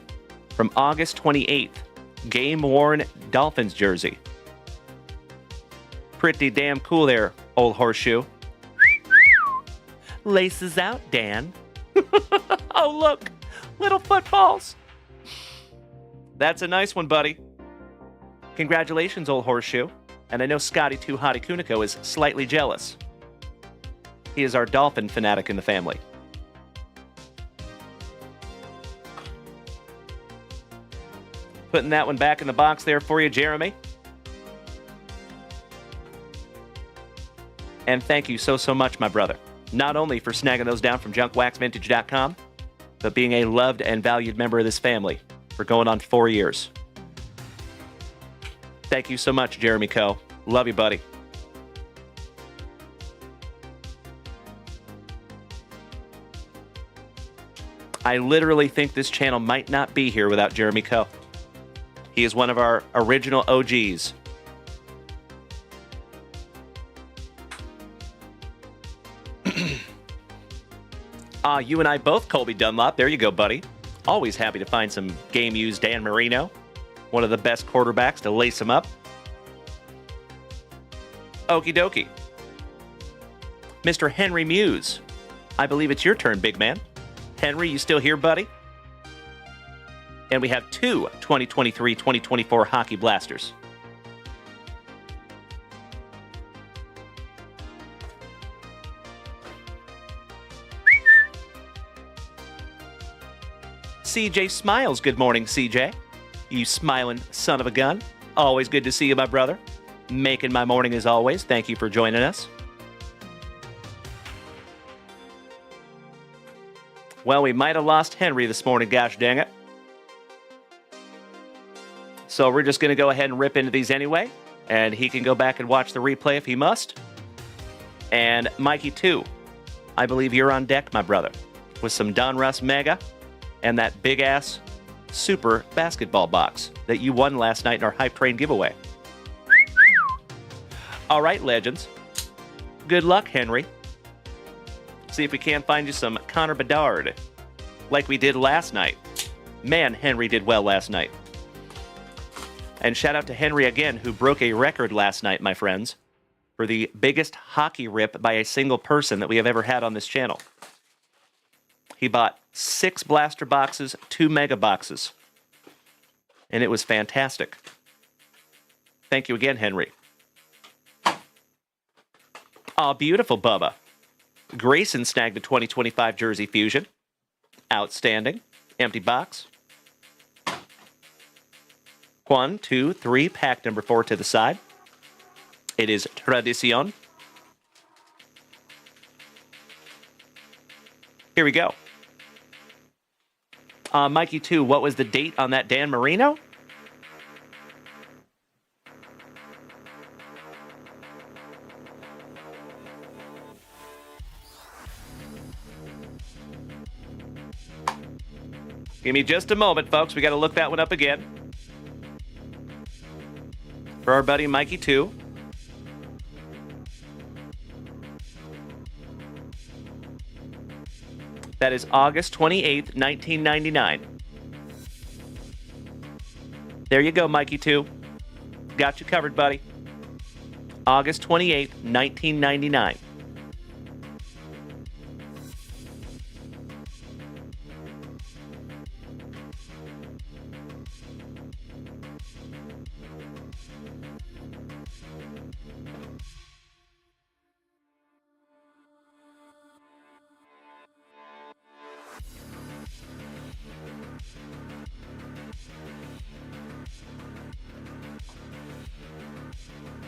from August 28th game-worn Dolphins jersey. Pretty damn cool there, old horseshoe. Laces out, Dan. Oh, look, little footballs. That's a nice one, buddy. Congratulations, old horseshoe. And I know Scotty 2 Hottie Kuniko is slightly jealous. He is our dolphin fanatic in the family. Putting that one back in the box there for you, Jeremy. And thank you so much, my brother. Not only for snagging those down from JunkWaxVintage.com, but being a loved and valued member of this family for going on 4 years. Thank you so much, Jeremy Coe. Love you, buddy. I literally think this channel might not be here without Jeremy Coe. He is one of our original OGs. You and I both, Colby Dunlop. There you go, buddy. Always happy to find some game-used Dan Marino. One of the best quarterbacks to lace him up. Okie dokie. Mr. Henry Muse. I believe it's your turn, big man. Henry, you still here, buddy? And we have 2 2023-2024 Hockey Blasters. CJ Smiles. Good morning, CJ. You smiling son of a gun. Always good to see you, my brother. Making my morning as always. Thank you for joining us. Well, we might have lost Henry this morning, gosh dang it. So we're just going to go ahead and rip into these anyway. And he can go back and watch the replay if he must. And Mikey, too. I believe you're on deck, my brother. With some Don Russ Mega. And that big-ass super basketball box that you won last night in our Hype Train giveaway. All right, legends. Good luck, Henry. See if we can't find you some Connor Bedard like we did last night. Man, Henry did well last night. And shout out to Henry again, who broke a record last night, my friends, for the biggest hockey rip by a single person that we have ever had on this channel. He bought 6 blaster boxes, 2 mega boxes. And it was fantastic. Thank you again, Henry. Oh, beautiful, Bubba. Grayson snagged the 2025 Jersey Fusion. Outstanding. Empty box. 1, 2, 3, pack number 4 to the side. It is Tradicion. Here we go. Mikey, too, what was the date on that Dan Marino? Give me just a moment, folks. We got to look that one up again. For our buddy Mikey, too. That is August 28th, 1999. There you go, Mikey 2. Got you covered, buddy. August 28th, 1999.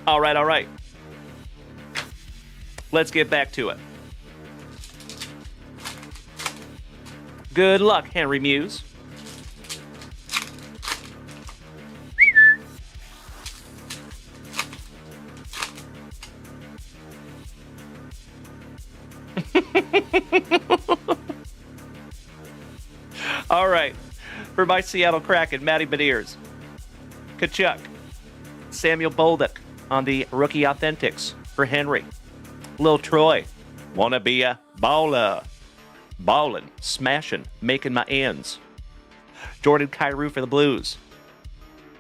All right. Let's get back to it. Good luck, Henry Muse. All right. For my Seattle Kraken, Matty Beniers. Kachuk. Samuel Bolduc on the Rookie Authentics for Henry. Lil Troy. Wanna be a baller. Ballin', smashing, making my ends. Jordan Kyrou for the Blues.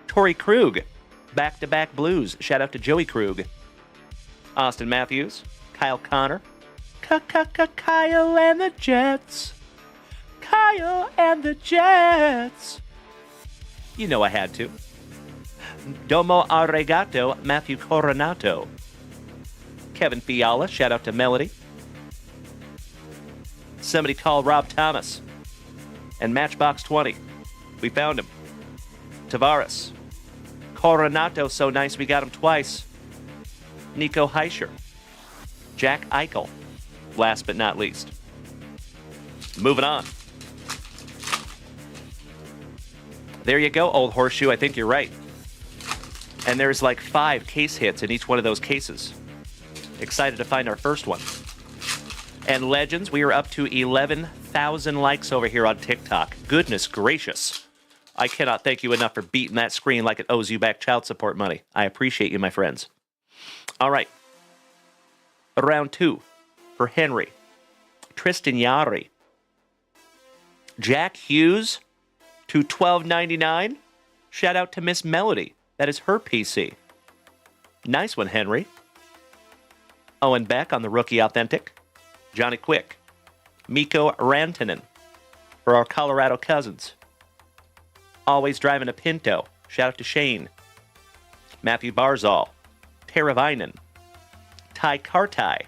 Torrey Krug. Back-to-back Blues. Shout out to Joey Krug. Austin Matthews. Kyle Connor. Kyle and the Jets. Kyle and the Jets. You know I had to. Domo Arigato, Matthew Coronato. Kevin Fiala, shout out to Melody. Somebody call Rob Thomas. And Matchbox 20. We found him. Tavares. Coronato, so nice we got him twice. Nico Heischer. Jack Eichel. Last but not least. Moving on. There you go, old horseshoe. I think you're right. And there's like 5 case hits in each one of those cases. Excited to find our first one. And Legends, we are up to 11,000 likes over here on TikTok. Goodness gracious. I cannot thank you enough for beating that screen like it owes you back child support money. I appreciate you, my friends. All right. Round 2 for Henry. Tristan Yari. Jack Hughes to $12.99. Shout out to Miss Melody. That is her PC. Nice one, Henry. Owen Beck on the Rookie Authentic. Johnny Quick. Mikko Rantanen for our Colorado cousins. Always driving a Pinto. Shout out to Shane. Matthew Barzal. Teravainen. Ty Cartier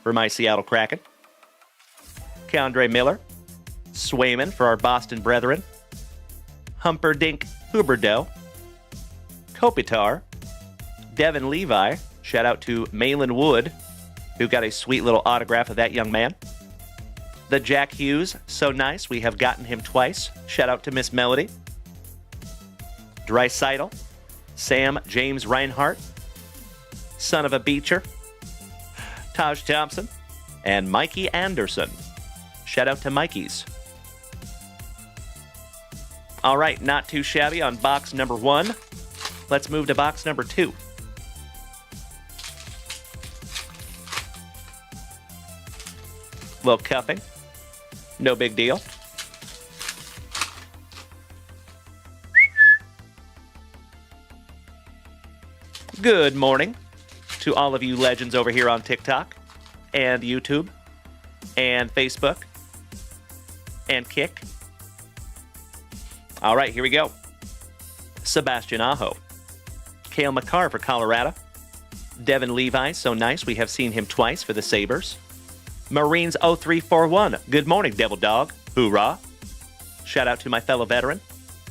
for my Seattle Kraken. Keandre Miller. Swayman for our Boston brethren. Humperdinck Huberdeau. Kopitar. Devin Levi. Shout out to Malin Wood, who got a sweet little autograph of that young man. The Jack Hughes, so nice. We have gotten him twice. Shout out to Miss Melody. Dreisaitl. Sam James Reinhart. Son of a Beecher. Taj Thompson. And Mikey Anderson. Shout out to Mikey's. All right, not too shabby on box number 1. Let's move to box number 2. Little cuffing. No big deal. Good morning to all of you legends over here on TikTok and YouTube and Facebook and Kick. All right, here we go. Sebastian Aho. Cale Makar for Colorado. Devin Levi, so nice. We have seen him twice for the Sabres. Marines 0341. Good morning, Devil Dog. Hoorah. Shout out to my fellow veteran.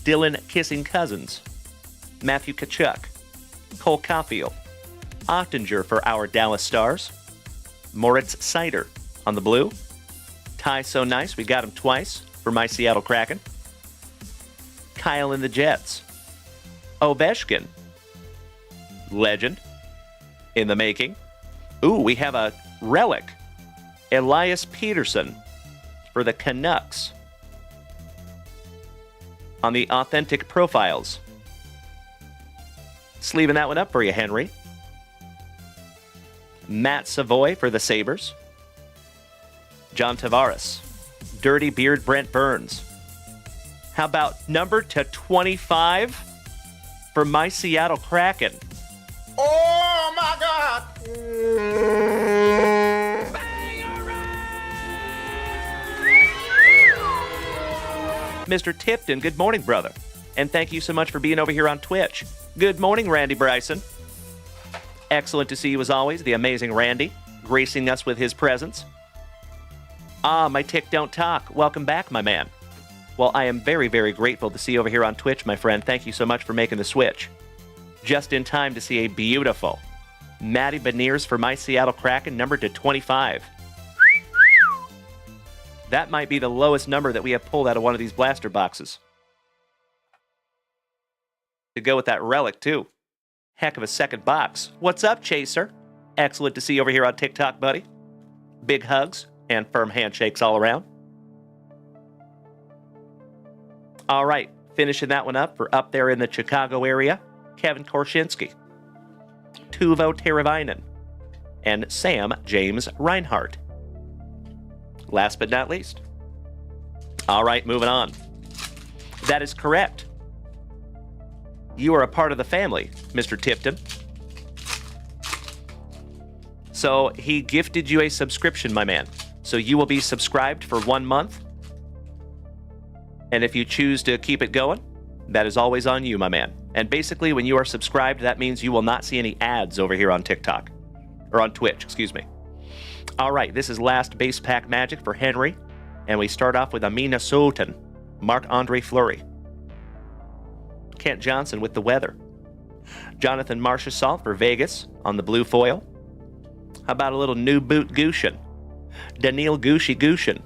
Dylan Kissing Cousins. Matthew Kachuk. Cole Caulfield. Ottinger for our Dallas Stars. Moritz Sider on the blue. Ty so nice. We got him twice for my Seattle Kraken. Kyle and the Jets. Ovechkin. Legend. In the making. Ooh, we have a relic. Elias Peterson for the Canucks. On the authentic profiles. Sleeving that one up for you, Henry. Matt Savoy for the Sabres. John Tavares. Dirty Beard Brent Burns. How about number to 25 for my Seattle Kraken? Oh my God! Mr. Tipton, good morning, brother. And thank you so much for being over here on Twitch. Good morning, Randy Bryson. Excellent to see you as always, the amazing Randy, gracing us with his presence. Ah, my tick don't talk. Welcome back, my man. Well, I am very, very grateful to see you over here on Twitch, my friend. Thank you so much for making the switch. just in time to see a beautiful Matty Beniers for my Seattle Kraken, numbered to 25. That might be the lowest number that we have pulled out of one of these blaster boxes. To go with that relic, too. Heck of a second box. What's up, Chaser? Excellent to see you over here on TikTok, buddy. Big hugs and firm handshakes all around. All right, finishing that one up for up there in the Chicago area, Kevin Korshinsky, Tuvo Teravainen, and Sam James Reinhart. Last but not least. All right, moving on. That is correct. You are a part of the family, Mr. Tipton. So he gifted you a subscription, my man. So you will be subscribed for 1 month. And if you choose to keep it going, that is always on you, my man. And basically, when you are subscribed, that means you will not see any ads over here on TikTok. Or on Twitch, excuse me. All right, this is last base pack magic for Henry. And we start off with a Minnesotan, Marc-Andre Fleury. Kent Johnson with the weather. Jonathan Marchessault for Vegas on the blue foil. How about a little new boot Gushin? Daniil Gushin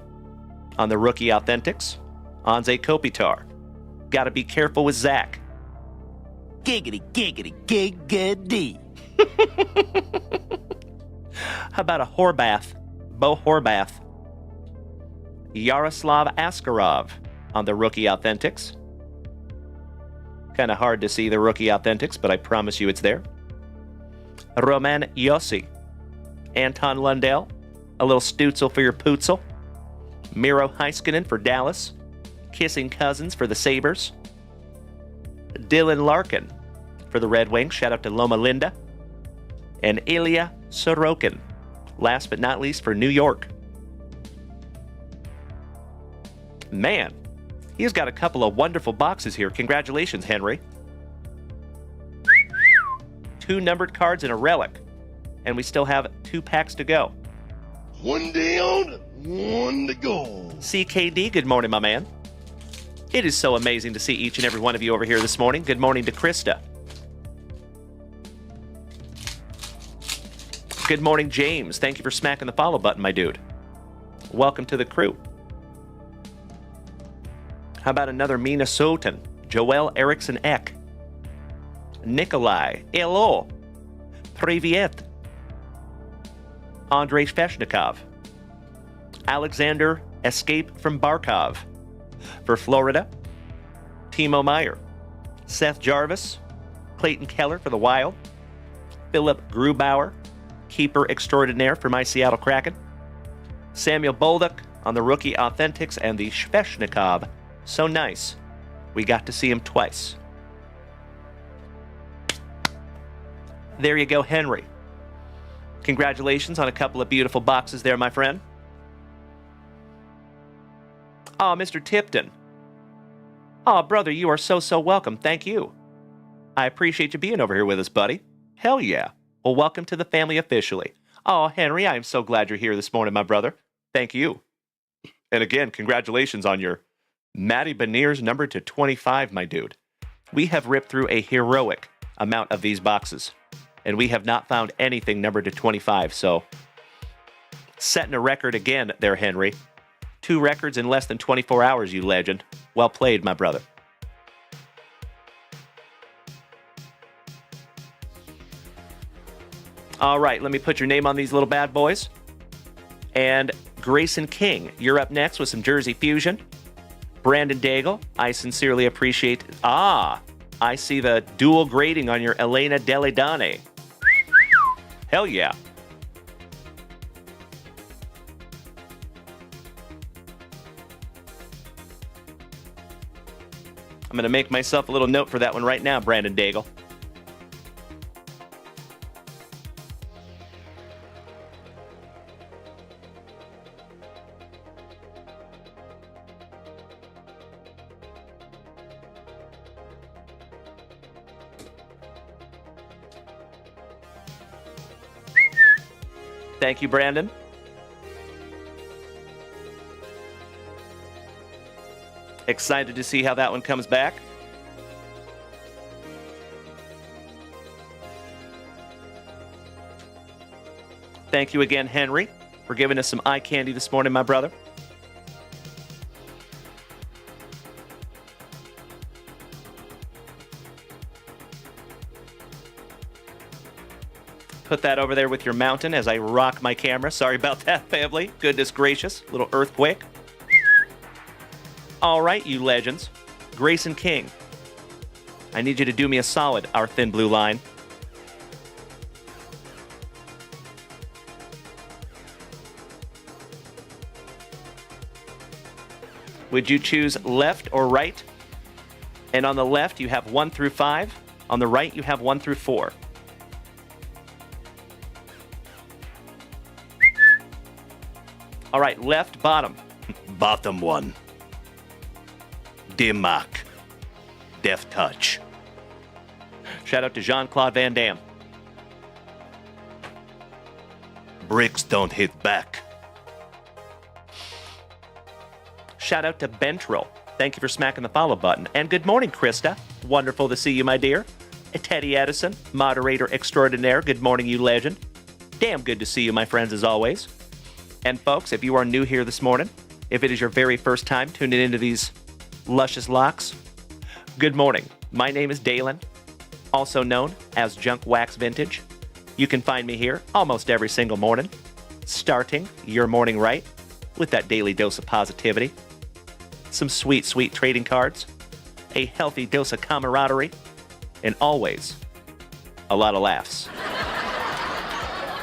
on the rookie authentics. Anze Kopitar. Gotta be careful with Zach. Giggity, giggity, giggity. How about a Horvath? Bo Horvath. Yaroslav Askarov on the rookie authentics. Kind of hard to see the rookie authentics, but I promise you it's there. Roman Josi. Anton Lundell. A little Stutzel for your Pootzel. Miro Heiskanen for Dallas. Kissing Cousins for the Sabres. Dylan Larkin for the Red Wings. Shout out to Loma Linda. And Ilya Sorokin. Last but not least for New York. Man, he's got a couple of wonderful boxes here. Congratulations, Henry. 2 numbered cards and a relic. And we still have 2 packs to go. One down, one to go. CKD, good morning, my man. It is so amazing to see each and every one of you over here this morning. Good morning to Krista. Good morning, James. Thank you for smacking the follow button, my dude. Welcome to the crew. How about another Minnesotan? Joel Eriksson Ek. Nikolai. Hello. Privyet. Andrei Sveshnikov. Alexander Escape from Barkov. For Florida, Timo Meyer. Seth Jarvis. Clayton Keller for the Wild. Philip Grubauer. Keeper extraordinaire for my Seattle Kraken. Samuel Bolduc on the rookie authentics and the Sveshnikov. So nice. We got to see him twice. There you go, Henry. Congratulations on a couple of beautiful boxes there, my friend. Oh, Mr. Tipton. Oh, brother, you are so welcome. Thank you. I appreciate you being over here with us, buddy. Hell yeah. Well, welcome to the family officially. Oh, Henry, I am so glad you're here this morning, my brother. Thank you. And again, congratulations on your Matty Beniers numbered to 25, my dude. We have ripped through a heroic amount of these boxes, and we have not found anything numbered to 25, so setting a record again there, Henry. 2 records in less than 24 hours, you legend. Well played, my brother. All right, let me put your name on these little bad boys. And Grayson King, you're up next with some Jersey Fusion. Brandon Daigle, I sincerely appreciate... I see the dual grading on your Elena Deledane. Hell yeah. I'm going to make myself a little note for that one right now, Brandon Daigle. Thank you, Brandon. Excited to see how that one comes back. Thank you again, Henry, for giving us some eye candy this morning, my brother. Put that over there with your mountain as I rock my camera. Sorry about that, family. Goodness gracious. Little earthquake. All right, you legends. Grayson King. I need you to do me a solid, our thin blue line. Would you choose left or right? And on the left, you have 1 through 5. On the right, you have 1 through 4. All right, left bottom. Bottom one. Dimac. Deft touch. Shout out to Jean-Claude Van Damme. Bricks don't hit back. Shout out to Bentril. Thank you for smacking the follow button. And good morning, Krista. Wonderful to see you, my dear. Teddy Edison, moderator extraordinaire. Good morning, you legend. Damn good to see you, my friends, as always. And folks, if you are new here this morning, if it is your very first time tuning into these luscious locks, good morning. My name is Dalen, also known as JunkWaxVintage. You can find me here almost every single morning, starting your morning right with that daily dose of positivity, some sweet, sweet trading cards, a healthy dose of camaraderie, and always a lot of laughs.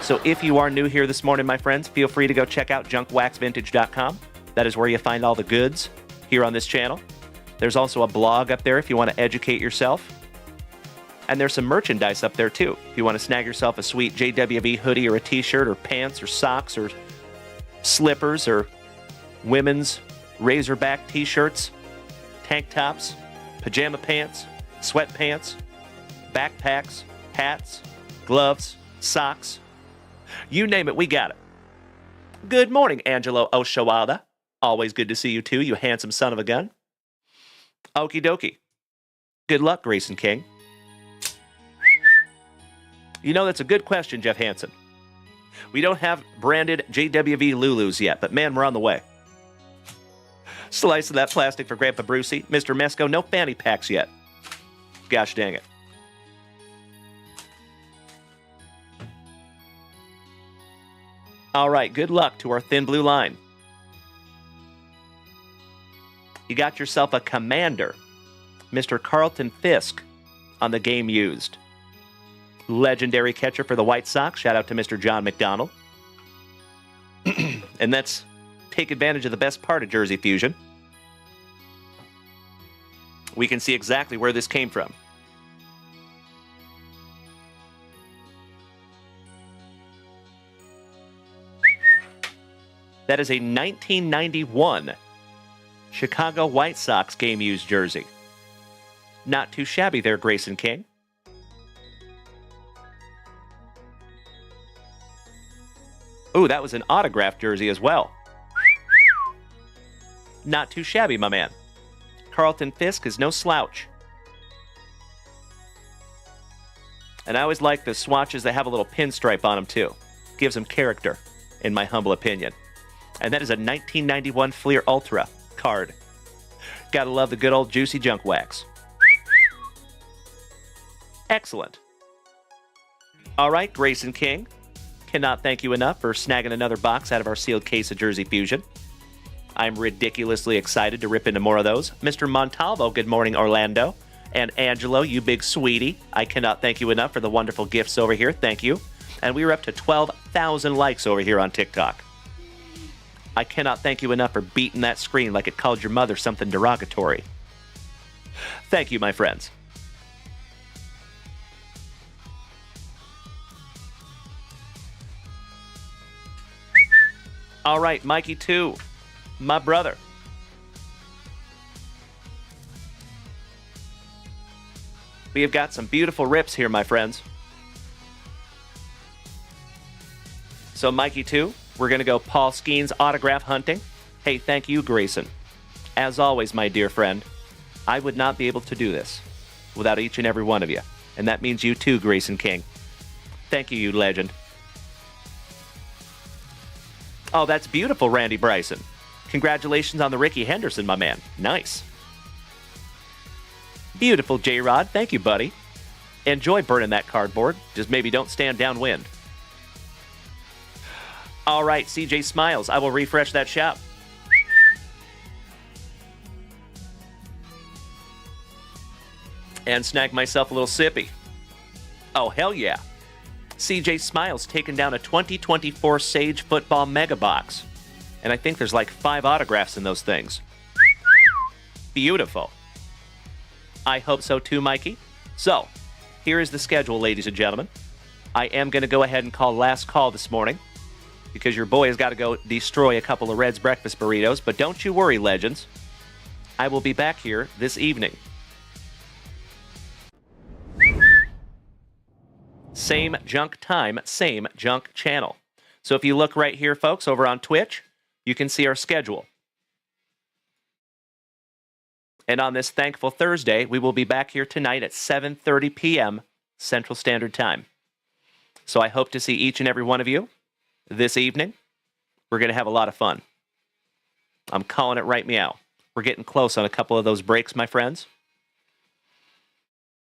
So if you are new here this morning, my friends, feel free to go check out JunkWaxVintage.com. That is where you find all the goods here on this channel. There's also a blog up there if you want to educate yourself. And there's some merchandise up there too. If you want to snag yourself a sweet JWV hoodie or a t-shirt or pants or socks or slippers or women's Razorback t-shirts, tank tops, pajama pants, sweatpants, backpacks, hats, gloves, socks. You name it, we got it. Good morning, Angelo Oshawada. Always good to see you too, you handsome son of a gun. Okie dokie. Good luck, Grayson King. You know, that's a good question, Jeff Hansen. We don't have branded JWV Lulus yet, but man, we're on the way. Slice of that plastic for Grandpa Brucey. Mr. Mesco, no fanny packs yet. Gosh dang it. All right, good luck to our thin blue line. You got yourself a commander, Mr. Carlton Fisk, on the game used. Legendary catcher for the White Sox. Shout out to Mr. John McDonald. And that's take advantage of the best part of Jersey Fusion. We can see exactly where this came from. That is a 1991 Chicago White Sox game-used jersey. Not too shabby there, Grayson King. Ooh, that was an autographed jersey as well. Not too shabby, my man. Carlton Fisk is no slouch. And I always like the swatches that have a little pinstripe on them, too. Gives them character, in my humble opinion. And that is a 1991 Fleer Ultra card. Gotta love the good old juicy junk wax. Excellent. All right, Grayson King. Cannot thank you enough for snagging another box out of our sealed case of Jersey Fusion. I'm ridiculously excited to rip into more of those. Mr. Montalvo, good morning, Orlando. And Angelo, you big sweetie. I cannot thank you enough for the wonderful gifts over here. Thank you. And we are up to 12,000 likes over here on TikTok. I cannot thank you enough for beating that screen like it called your mother something derogatory. Thank you, my friends. All right, Mikey 2, my brother. We have got some beautiful rips here, my friends. So, Mikey 2, we're going to go Paul Skeens autograph hunting. Hey, thank you, Grayson. As always, my dear friend, I would not be able to do this without each and every one of you. And that means you too, Grayson King. Thank you, you legend. Oh, that's beautiful, Randy Bryson. Congratulations on the Ricky Henderson, my man. Nice. Beautiful, J-Rod. Thank you, buddy. Enjoy burning that cardboard. Just maybe don't stand downwind. All right, CJ Smiles. I will refresh that shop. And snag myself a little sippy. Oh, hell yeah. CJ Smiles taking down a 2024 Sage Football Mega Box. And I think there's like 5 autographs in those things. Beautiful. I hope so too, Mikey. So, here is the schedule, ladies and gentlemen. I am going to go ahead and call last call this morning because your boy has got to go destroy a couple of Red's breakfast burritos. But don't you worry, legends. I will be back here this evening. Same junk time, same junk channel. So if you look right here, folks, over on Twitch, you can see our schedule. And on this thankful Thursday, we will be back here tonight at 7:30 p.m. Central Standard Time. So I hope to see each and every one of you this evening. We're going to have a lot of fun. I'm calling it right meow. We're getting close on a couple of those breaks, my friends.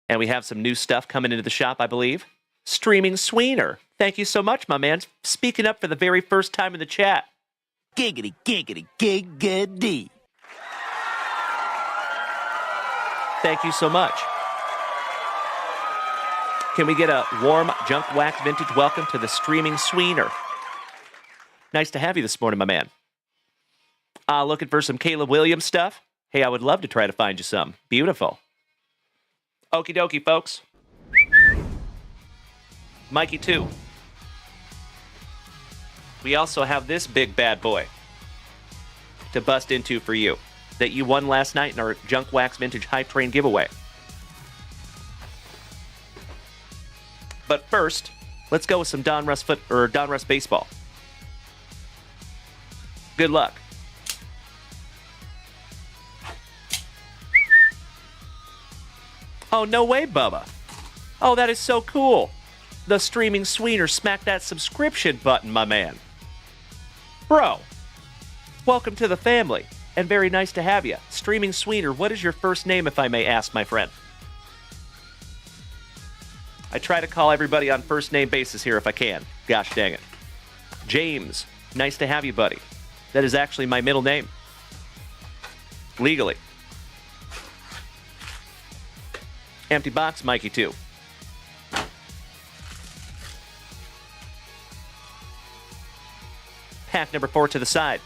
And we have some new stuff coming into the shop, I believe. Streaming Sweener. Thank you so much, my man. Speaking up for the very first time in the chat. Giggity, giggity, giggity. Thank you so much. Can we get a warm JunkWaxVintage welcome to the Streaming Sweener? Nice to have you this morning, my man. Looking for some Caleb Williams stuff? Hey, I would love to try to find you some. Beautiful. Okie dokie, folks. Mikey 2. We also have this big bad boy to bust into for you that you won last night in our JunkWaxVintage Hype Train giveaway. But first, let's go with some Donruss baseball. Good luck. Oh, no way, Bubba. Oh, that is so cool. The Streaming Sweener smacked that subscription button, my man. Bro, welcome to the family, and very nice to have you. Streaming Sweener, what is your first name, if I may ask, my friend? I try to call everybody on first name basis here if I can. Gosh dang it. James, nice to have you, buddy. That is actually my middle name. Legally. Empty box, Mikey 2. Pack number 4 to the side.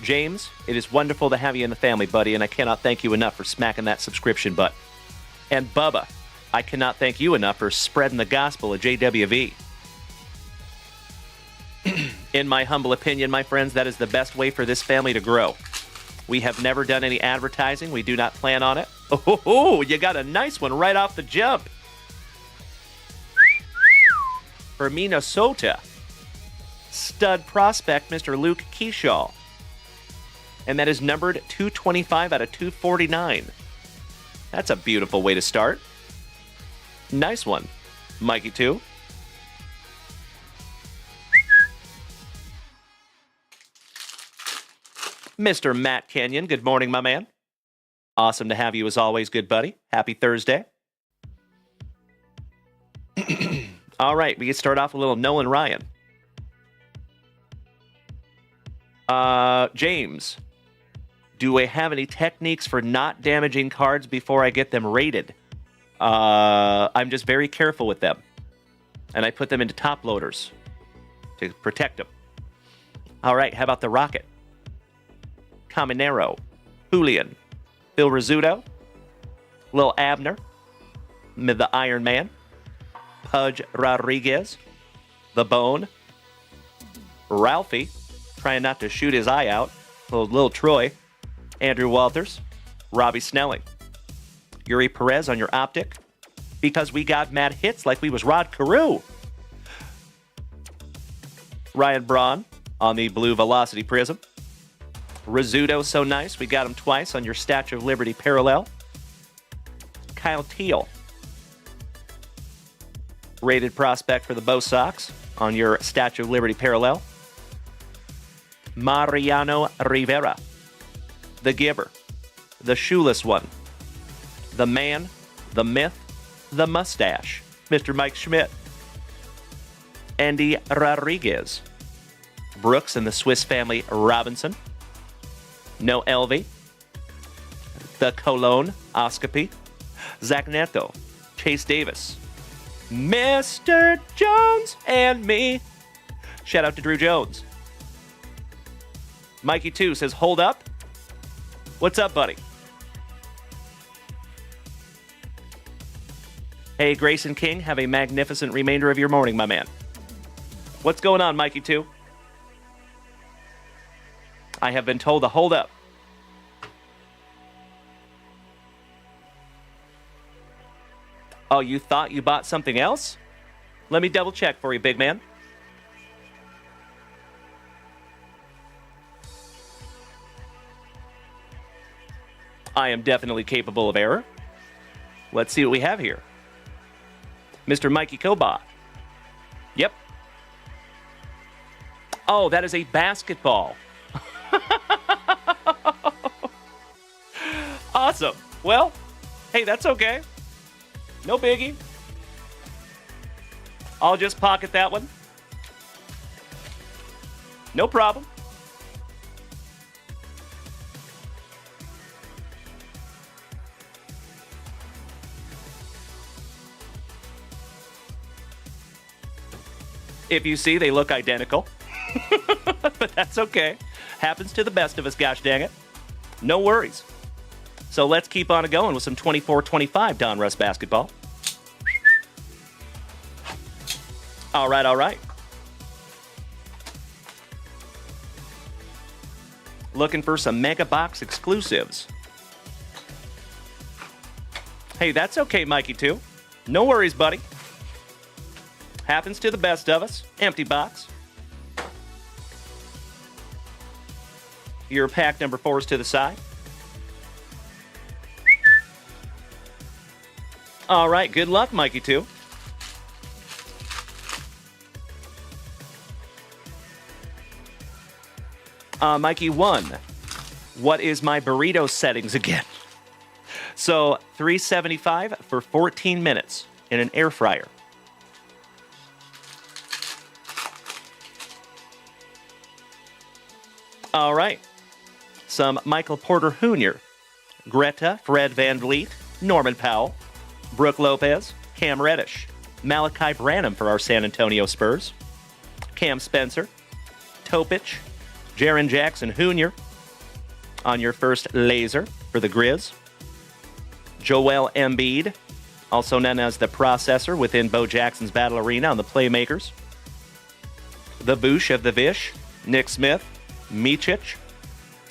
James, it is wonderful to have you in the family, buddy, and I cannot thank you enough for smacking that subscription button. And Bubba, I cannot thank you enough for spreading the gospel of JWV. In my humble opinion, my friends, that is the best way for this family to grow. We have never done any advertising. We do not plan on it. Oh, you got a nice one right off the jump. For Minnesota, stud prospect, Mr. Luke Keyshaw. And that is numbered 225 out of 249. That's a beautiful way to start. Nice one, Mikey 2. Mr. Matt Kenyon, good morning, my man. Awesome to have you as always, good buddy. Happy Thursday. All right, we can start off with a little Nolan Ryan. James, do I have any techniques for not damaging cards before I get them rated? I'm just very careful with them. And I put them into top loaders to protect them. All right, how about the Rocket? Caminero, Julian, Phil Rizzuto, Lil Abner, the Iron Man, Pudge Rodriguez, The Bone, Ralphie, trying not to shoot his eye out, Lil Troy, Andrew Walters, Robbie Snelling, Yuri Perez on your optic, because we got mad hits like we was Rod Carew. Ryan Braun on the Blue Velocity Prism. Rizzuto, so nice. We got him twice on your Statue of Liberty parallel. Kyle Teal, rated prospect for the Bo Sox on your Statue of Liberty parallel. Mariano Rivera. The Giver. The Shoeless One. The Man, the Myth, the Mustache. Mr. Mike Schmidt. Andy Rodriguez. Brooks and the Swiss Family Robinson. No Elvie. The Colonoscopy. Zach Neto. Chase Davis. Mr. Jones and me. Shout out to Drew Jones. Mikey 2 says, hold up. What's up, buddy? Hey, Grayson King, have a magnificent remainder of your morning, my man. What's going on, Mikey 2? I have been told to hold up. Oh, you thought you bought something else? Let me double check for you, big man. I am definitely capable of error. Let's see what we have here. Mr. Mikey Koba. Yep. Oh, that is a basketball. Awesome. Well, hey, that's okay. No biggie. I'll just pocket that one. No problem. If you see, they look identical. But that's okay. Happens to the best of us, gosh dang it. No worries. So let's keep on going with some 24-25 Donruss basketball. All right, all right. Looking for some Mega Box exclusives. Hey, that's okay, Mikey, too. No worries, buddy. Happens to the best of us. Empty box. Your pack number 4 is to the side. All right, good luck, Mikey 2. Mikey 1, what is my burrito settings again? So, 375 for 14 minutes in an air fryer. All right. Some Michael Porter Jr., Greta, Fred Van Vliet, Norman Powell, Brooke Lopez, Cam Reddish, Malachi Branham for our San Antonio Spurs, Cam Spencer, Topich, Jaren Jackson Jr. on your first laser for the Grizz, Joel Embiid, also known as the processor within Bo Jackson's Battle Arena on the Playmakers, the Boosh of the Vish, Nick Smith, Micic,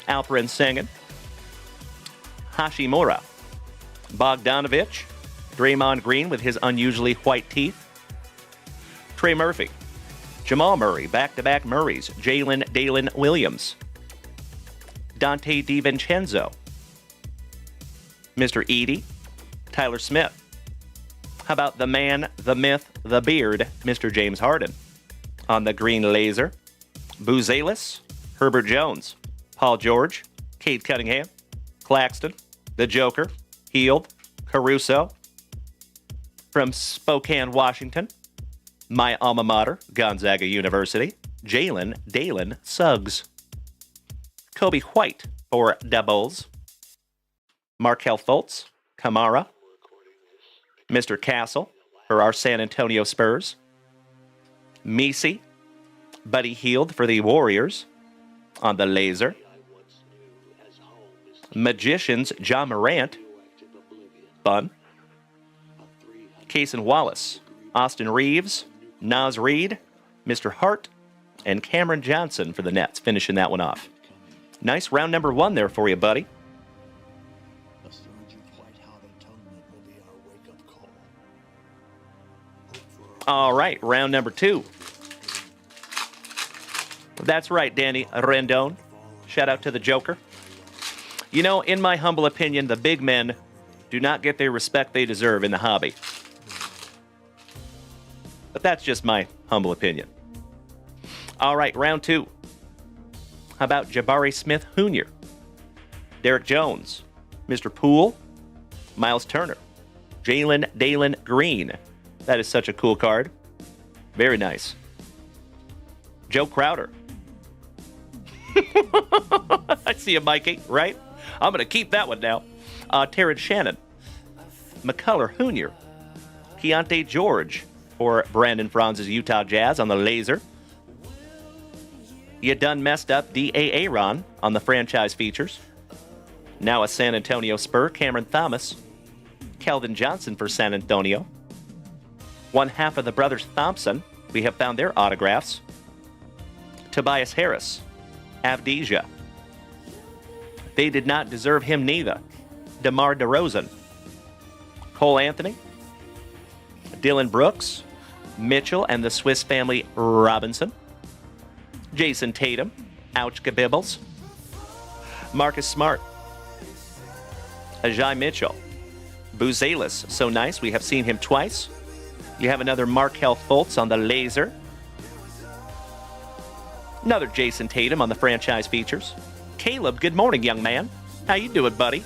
Alperen Sengun, Hashimura, Bogdanovich, Draymond Green with his unusually white teeth, Trey Murphy, Jamal Murray, back-to-back Murrays, Dalen Williams, Dante DiVincenzo, Mr. Edie, Tyler Smith. How about the man, the myth, the beard, Mr. James Harden? On the green laser, Buzelis, Herbert Jones, Paul George, Kate Cunningham, Claxton, the Joker, Heald, Caruso. From Spokane, Washington, my alma mater, Gonzaga University, Dalen Suggs. Kobe White for Doubles. Markel Fultz, Kamara. Mr. Castle for our San Antonio Spurs. Misi, Buddy Hield for the Warriors on the laser. Magicians, John Morant. Fun. Cason Wallace, Austin Reeves, Naz Reid, Mr. Hart, and Cameron Johnson for the Nets, finishing that one off. Nice round number 1 there for you, buddy. All right, round number 2. That's right, Danny Rendon. Shout out to the Joker. You know, in my humble opinion, the big men do not get the respect they deserve in the hobby. But that's just my humble opinion. All right, round 2. How about Jabari Smith Jr., Derek Jones, Mr. Poole, Miles Turner, Dalen Green. That is such a cool card. Very nice. Joe Crowder. I see a Mikey, right? I'm going to keep that one now. Terrence Shannon, McCullough Jr., Keontae George for Brandon Franz's Utah Jazz on the laser. You done messed up D.A. Aaron on the franchise features. Now a San Antonio Spur, Cameron Thomas. Keldon Johnson for San Antonio. One half of the brothers Thompson. We have found their autographs. Tobias Harris. Avdija. They did not deserve him neither. DeMar DeRozan. Cole Anthony. Dylan Brooks. Mitchell and the Swiss family Robinson. Jason Tatum. Ouch Gabibbles. Marcus Smart. Ajay Mitchell. Buzelis. So nice. We have seen him twice. You have another Markelle Fultz on the laser. Another Jason Tatum on the franchise features. Caleb, good morning, young man. How you doing, buddy?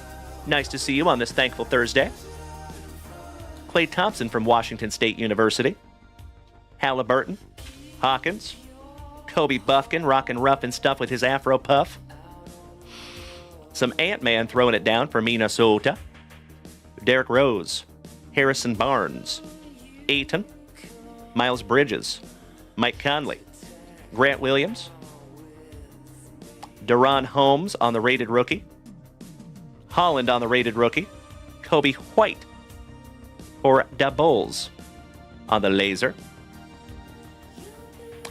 Nice to see you on this thankful Thursday. Klay Thompson from Washington State University. Halliburton. Hawkins. Kobe Buffkin rocking rough and stuff with his Afro puff. Some Ant-Man throwing it down for Minnesota. Derrick Rose. Harrison Barnes. Ayton. Miles Bridges. Mike Conley. Grant Williams. Deron Holmes on the rated rookie. Holland on the rated rookie. Kobe White for Da Bulls on the laser.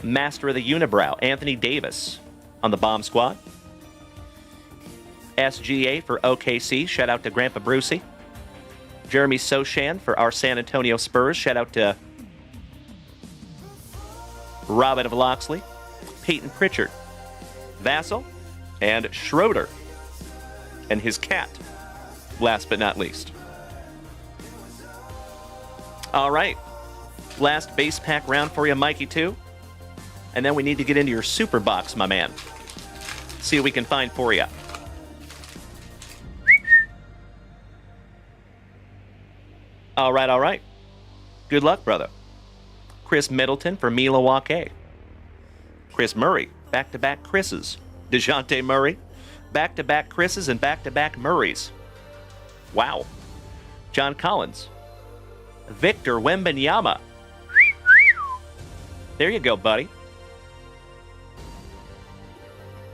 Master of the Unibrow, Anthony Davis on the Bomb Squad. SGA for OKC. Shout out to Grandpa Brucey. Jeremy Sochan for our San Antonio Spurs. Shout out to Robin of Loxley. Peyton Pritchard. Vassell. And Schroeder. And his cat. Last but not least. All right. Last base pack round for you, Mikey, too. And then we need to get into your super box, my man. See what we can find for you. All right, all right. Good luck, brother. Chris Middleton for Milwaukee. Chris Murray, back-to-back Chris's. DeJounte Murray, back-to-back Chris's and back-to-back Murrays. Wow. John Collins. Victor Wembanyama. There you go, buddy.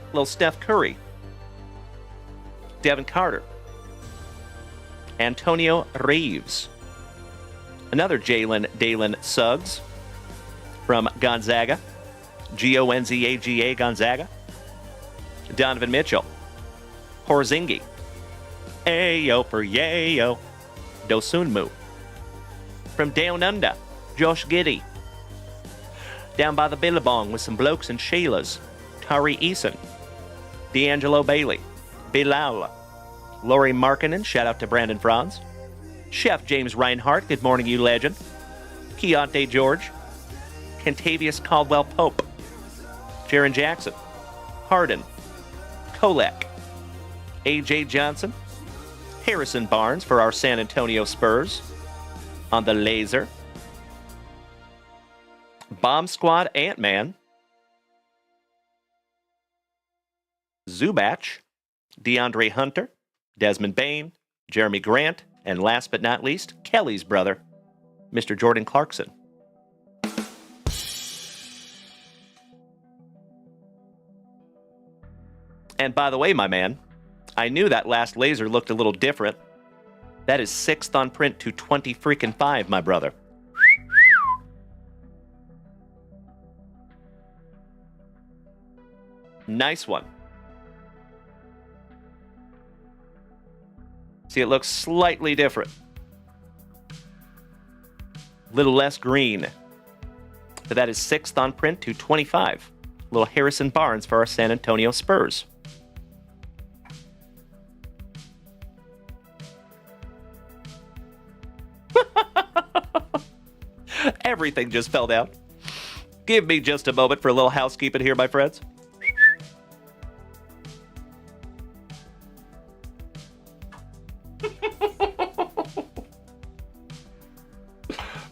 Little Steph Curry. Devin Carter. Antonio Reeves. Another Dalen Suggs from Gonzaga. Gonzaga. Gonzaga. Donovan Mitchell. Porzingis. Ayo for yayo. Dosunmu. From Down Under. Josh Giddey. Down by the Billabong with some blokes and Sheilas. Tari Eason. D'Angelo Bailey. Bilal. Laurie Markkinen. Shout out to Brandon Franz. Chef James Reinhart. Good morning, you legend. Keontae George. Kentavious Caldwell-Pope. Jaren Jackson. Harden. Kolek. A.J. Johnson. Harrison Barnes for our San Antonio Spurs. On the laser. Bomb Squad Ant-Man. Zubac. DeAndre Hunter. Desmond Bain. Jeremy Grant. And last but not least, Kelly's brother, Mr. Jordan Clarkson. And by the way, my man, I knew that last laser looked a little different. That is 6th on print to 20-freaking-5, my brother. Nice one. See, it looks slightly different. Little less green. But that is 6th on print to 25. Little Harrison Barnes for our San Antonio Spurs. Everything just fell down. Give me just a moment for a little housekeeping here, my friends.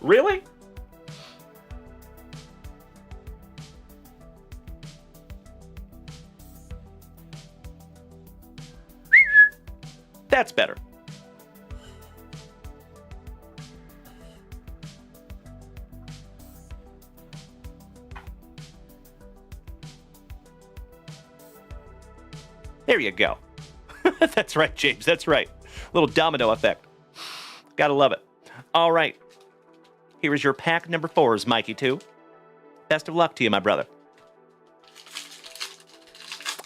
Really? That's better. There you go. That's right, James. That's right. Little domino effect. Gotta love it. All right. Here is your pack number 4s, Mikey 2. Best of luck to you, my brother.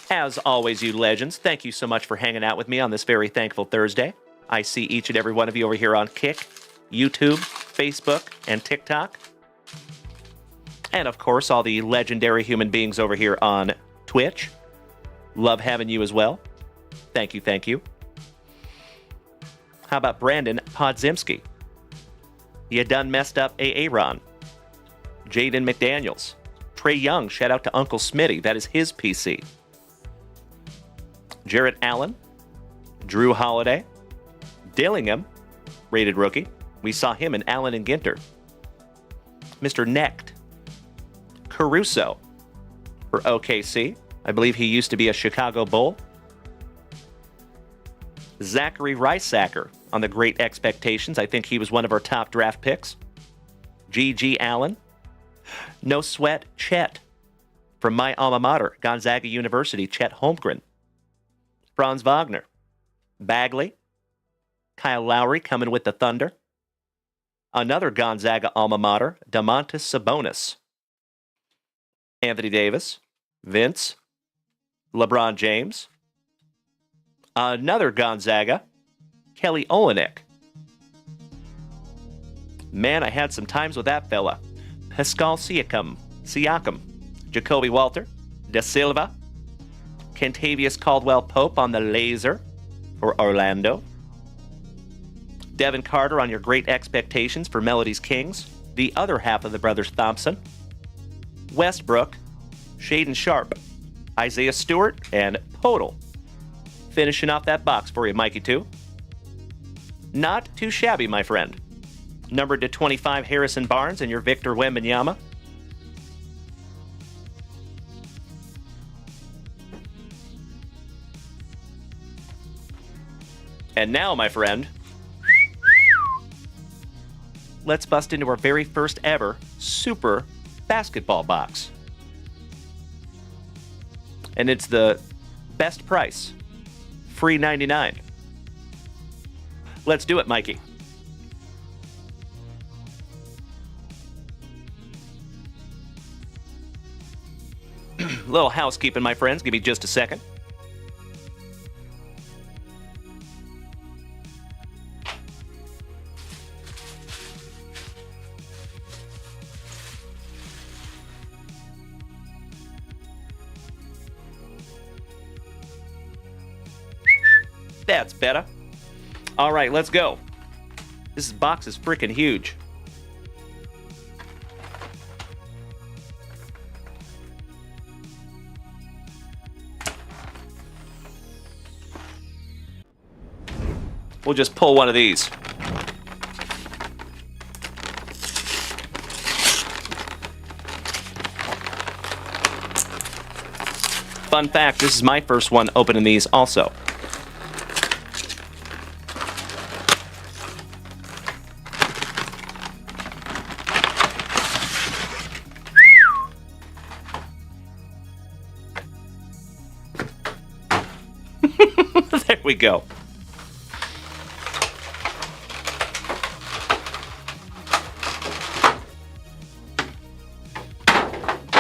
As always, you legends, thank you so much for hanging out with me on this very thankful Thursday. I see each and every one of you over here on Kick, YouTube, Facebook, and TikTok. And of course, all the legendary human beings over here on Twitch. Love having you as well. Thank you, thank you. How about Brandon Podzimski? You done messed up Aaron. Jaden McDaniels. Trey Young, shout out to Uncle Smitty. That is his PC. Jarrett Allen. Drew Holiday. Dillingham, rated rookie. We saw him in Allen and Ginter. Mr. Necht. Caruso for OKC. I believe he used to be a Chicago Bull. Zachary Reisacker on the Great Expectations. I think he was one of our top draft picks. G.G. Allen. No sweat, Chet. From my alma mater, Gonzaga University, Chet Holmgren. Franz Wagner. Bagley. Kyle Lowry coming with the Thunder. Another Gonzaga alma mater, Domantas Sabonis. Anthony Davis. Vince. LeBron James. Another Gonzaga, Kelly Olynyk. Man, I had some times with that fella. Pascal Siakam, Jacoby Walter, Da Silva, Kentavious Caldwell-Pope on the laser for Orlando. Devin Carter on your Great Expectations for Melody's Kings, the other half of the brothers Thompson. Westbrook, Shaden Sharp, Isaiah Stewart, and Podol. Finishing off that box for you, Mikey 2. Not too shabby, my friend. Numbered to 25, Harrison Barnes and your Victor Wembanyama. And now, my friend, let's bust into our very first ever Super Basketball box. And it's the best price. Free 99. Let's do it, Mikey. Little housekeeping, my friends. Give me just a second. That's better. All right, let's go. This box is freaking huge. We'll just pull one of these. Fun fact, this is my first one opening these also. There we go.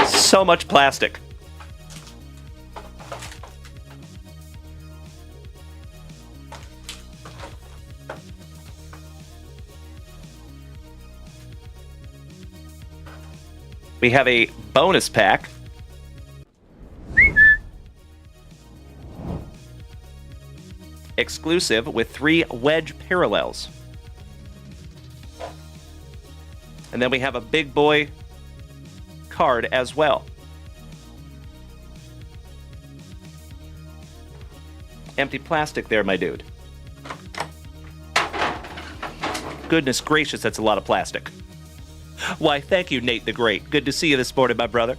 So much plastic. We have a bonus pack. Exclusive with 3 wedge parallels. And then we have a big boy card as well. Empty plastic there, my dude. Goodness gracious, that's a lot of plastic. Why, thank you, Nate the Great. Good to see you this morning, my brother.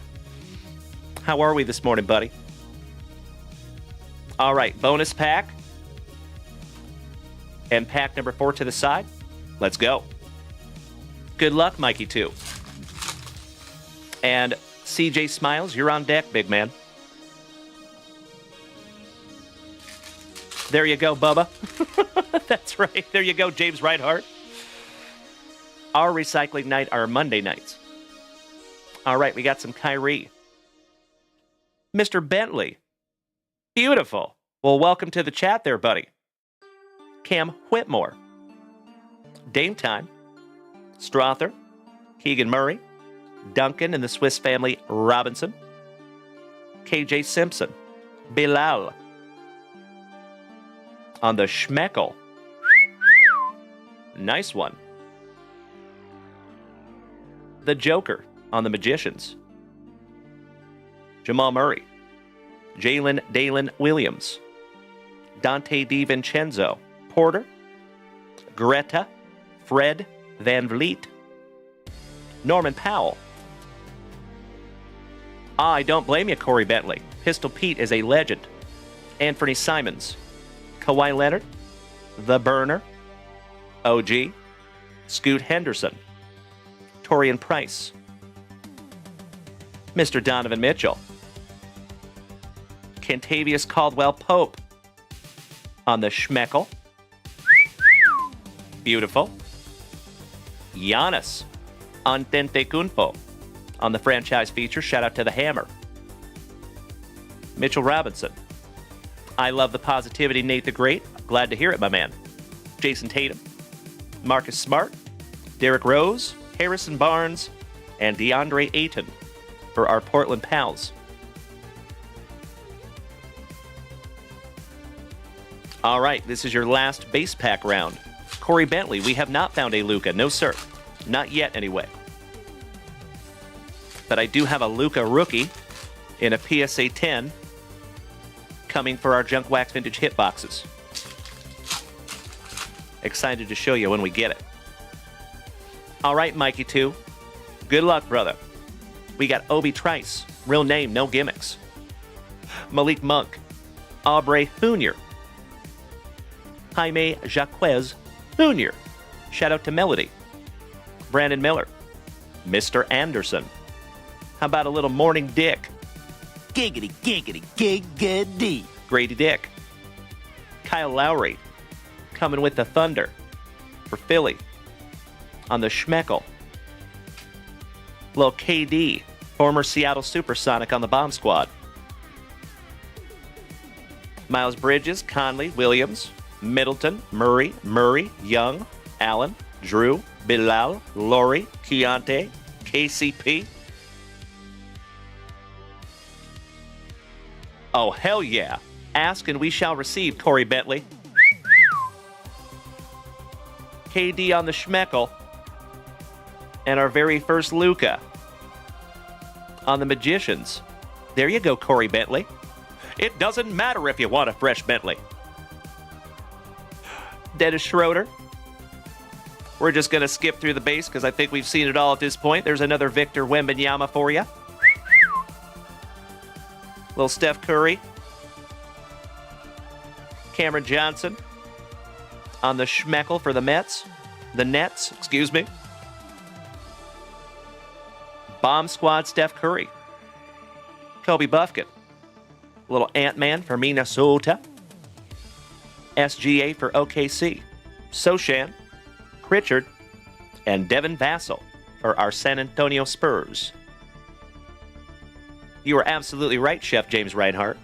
How are we this morning, buddy? All right, bonus pack. And pack number 4 to the side. Let's go. Good luck, Mikey, too. And CJ Smiles, you're on deck, big man. There you go, Bubba. That's right. There you go, James Reinhardt. Our recycling night are Monday nights. All right, we got some Kyrie. Mr. Bentley. Beautiful. Well, welcome to the chat there, buddy. Cam Whitmore. Dame Time. Strother. Keegan Murray. Duncan and the Swiss Family Robinson. KJ Simpson. Bilal. On the Schmeckel. Nice one. The Joker on the Magicians. Jamal Murray. Jalen Dalen Williams. Dante DiVincenzo. Porter. Greta. Fred Van Vliet. Norman Powell. I don't blame you, Corey Bentley. Pistol Pete is a legend. Anthony Simons. Kawhi Leonard. The Burner. OG. Scoot Henderson. Torian Price. Mr. Donovan Mitchell. Kentavious Caldwell Pope. On the Schmeckel. Beautiful. Giannis Antetokounmpo on the franchise feature. Shout out to the Hammer. Mitchell Robinson. I love the positivity, Nate the Great. Glad to hear it, my man. Jason Tatum. Marcus Smart. Derrick Rose. Harrison Barnes. And DeAndre Ayton for our Portland pals. All right, this is your last base pack round. Corey Bentley, we have not found a Luka. No, sir. Not yet, anyway. But I do have a Luka rookie in a PSA 10 coming for our Junk Wax Vintage hit boxes. Excited to show you when we get it. All right, Mikey 2. Good luck, brother. We got Obi Trice. Real name, no gimmicks. Malik Monk. Aubrey Jr. Jaime Jaquez Jr. Shout out to Melody. Brandon Miller. Mr. Anderson. How about a little Morning Dick? Giggity, giggity, giggity. Grady Dick. Kyle Lowry. Coming with the Thunder. For Philly. On the Schmeckel. Little KD. Former Seattle Supersonic on the Bomb Squad. Miles Bridges. Conley. Williams. Middleton. Murray. Young. Allen. Drew. Bilal. Laurie. Keontae. KCP. Oh, hell yeah. Ask and we shall receive, Corey Bentley. KD on the Schmeckel. And our very first Luka on the Magicians. There you go, Corey Bentley. It doesn't matter if you want a fresh Bentley. Dennis Schroeder. We're just going to skip through the base because I think we've seen it all at this point. There's another Victor Wembanyama for you. Little Steph Curry. Cameron Johnson on the Schmeckel for the Mets. The Nets, excuse me. Bomb Squad Steph Curry. Kobe Buffkin. Little Ant-Man for Minnesota. SGA for OKC. Sochan. Pritchard. And Devin Vassell for our San Antonio Spurs. You are absolutely right, Chef James Reinhardt.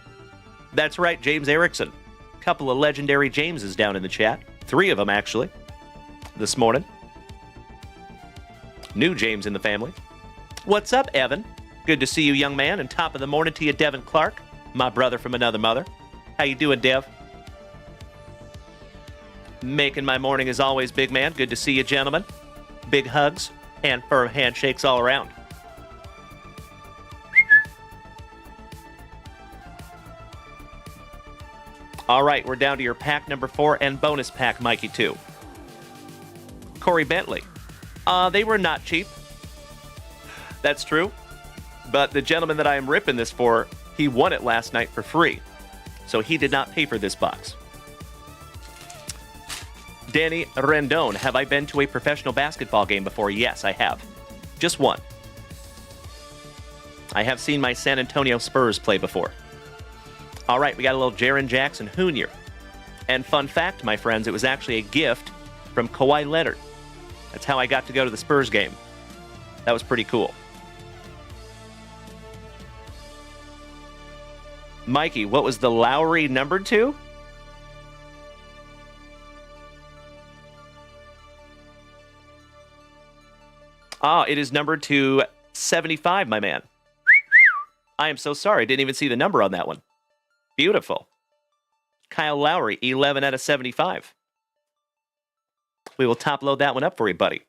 That's right, James Erickson. Couple of legendary Jameses down in the chat. 3 of them, actually, this morning. New James in the family. What's up, Evan? Good to see you, young man, and top of the morning to you, Devin Clark, my brother from another mother. How you doing, Dev? Making my morning as always, big man. Good to see you, gentlemen. Big hugs and firm handshakes all around. All right, we're down to your pack number 4 and bonus pack, Mikey 2. Corey Bentley. They were not cheap. That's true. But the gentleman that I am ripping this for, he won it last night for free. So he did not pay for this box. Danny Rendon, have I been to a professional basketball game before? Yes, I have. Just one. I have seen my San Antonio Spurs play before. All right, we got a little Jaren Jackson Jr. And fun fact, my friends, it was actually a gift from Kawhi Leonard. That's how I got to go to the Spurs game. That was pretty cool. Mikey, what was the Lowry numbered to? It is numbered to 75, my man. I am so sorry. I didn't even see the number on that one. Beautiful. Kyle Lowry, 11 out of 75. We will top load that one up for you, buddy.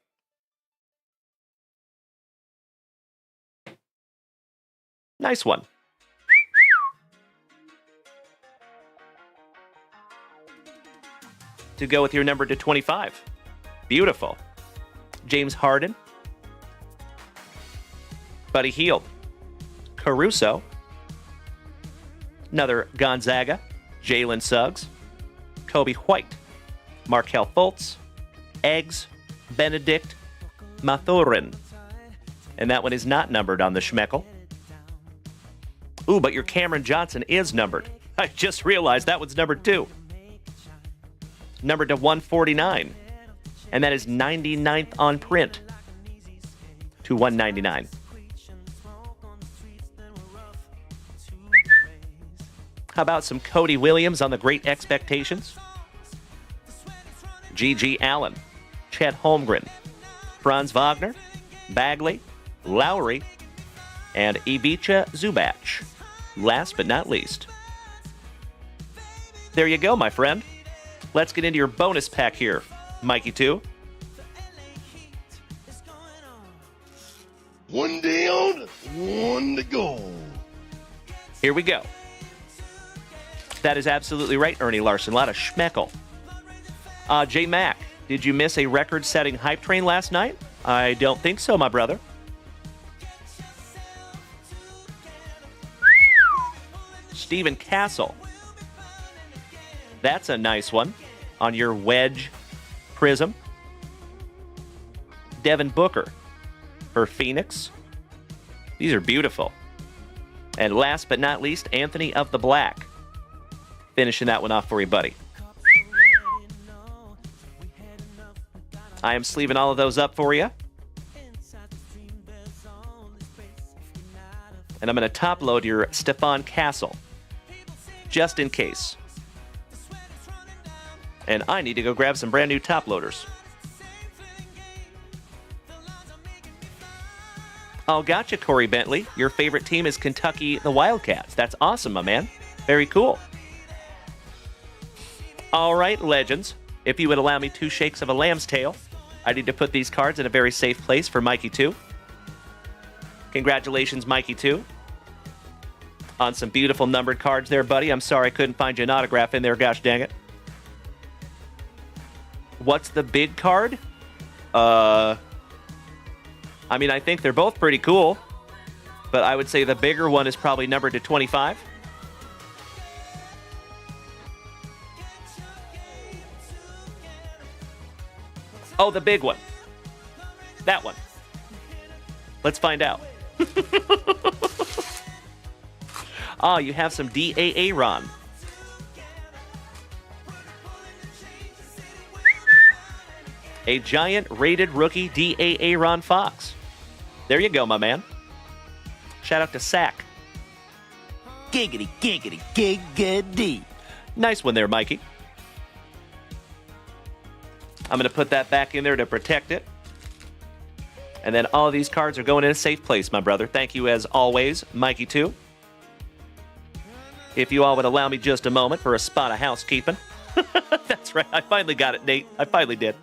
Nice one. To go with your number to 25. Beautiful. James Harden. Buddy Hield. Caruso. Another Gonzaga. Jalen Suggs. Kobe White. Markelle Fultz. Eggs. Benedict. Mathurin. And that one is not numbered on the Schmeckel. Ooh, but your Cameron Johnson is numbered. I just realized that one's numbered too. Numbered to 149. And that is 99th on print to 199. How about some Cody Williams on the Great Expectations? G.G. Allen, Chet Holmgren, Franz Wagner, Bagley, Lowry, and Ivica Zubac. Last but not least. There you go, my friend. Let's get into your bonus pack here, Mikey 2. One down, one to go. Here we go. That is absolutely right, Ernie Larson. A lot of schmeckle. J Mac, did you miss a record-setting hype train last night? I don't think so, my brother. Stephen Castle. That's a nice one on your wedge prism. Devin Booker for Phoenix. These are beautiful. And last but not least, Anthony of the Black. Finishing that one off for you, buddy. I am sleeving all of those up for you. And I'm going to top load your Stephon Castle. Just in case. And I need to go grab some brand new top loaders. Oh, gotcha, Corey Bentley. Your favorite team is Kentucky, the Wildcats. That's awesome, my man. Very cool. All right, legends. If you would allow me 2 shakes of a lamb's tail, I need to put these cards in a very safe place for Mikey 2. Congratulations, Mikey 2. On some beautiful numbered cards there, buddy. I'm sorry I couldn't find you an autograph in there, gosh dang it. What's the big card? I mean, I think they're both pretty cool, but I would say the bigger one is probably numbered to 25. Oh, the big one. That one. Let's find out. Oh, you have some DAA Ron. A giant rated rookie DAA Ron Fox. There you go, my man. Shout out to Sack. Giggity, giggity, giggity. Nice one there, Mikey. I'm going to put that back in there to protect it. And then all of these cards are going in a safe place, my brother. Thank you as always, Mikey 2. If you all would allow me just a moment for a spot of housekeeping. That's right. I finally got it, Nate. I finally did.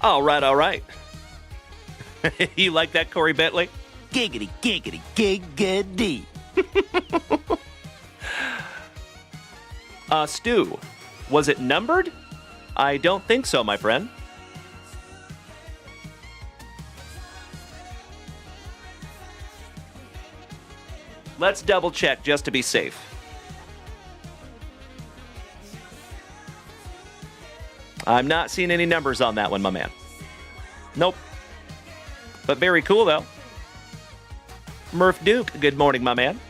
All right, all right. You like that, Corey Bentley? Giggity, giggity, giggity. Stu, was it numbered? I don't think so, my friend. Let's double check just to be safe. I'm not seeing any numbers on that one, my man. Nope. But very cool, though. Murph Duke, good morning, my man.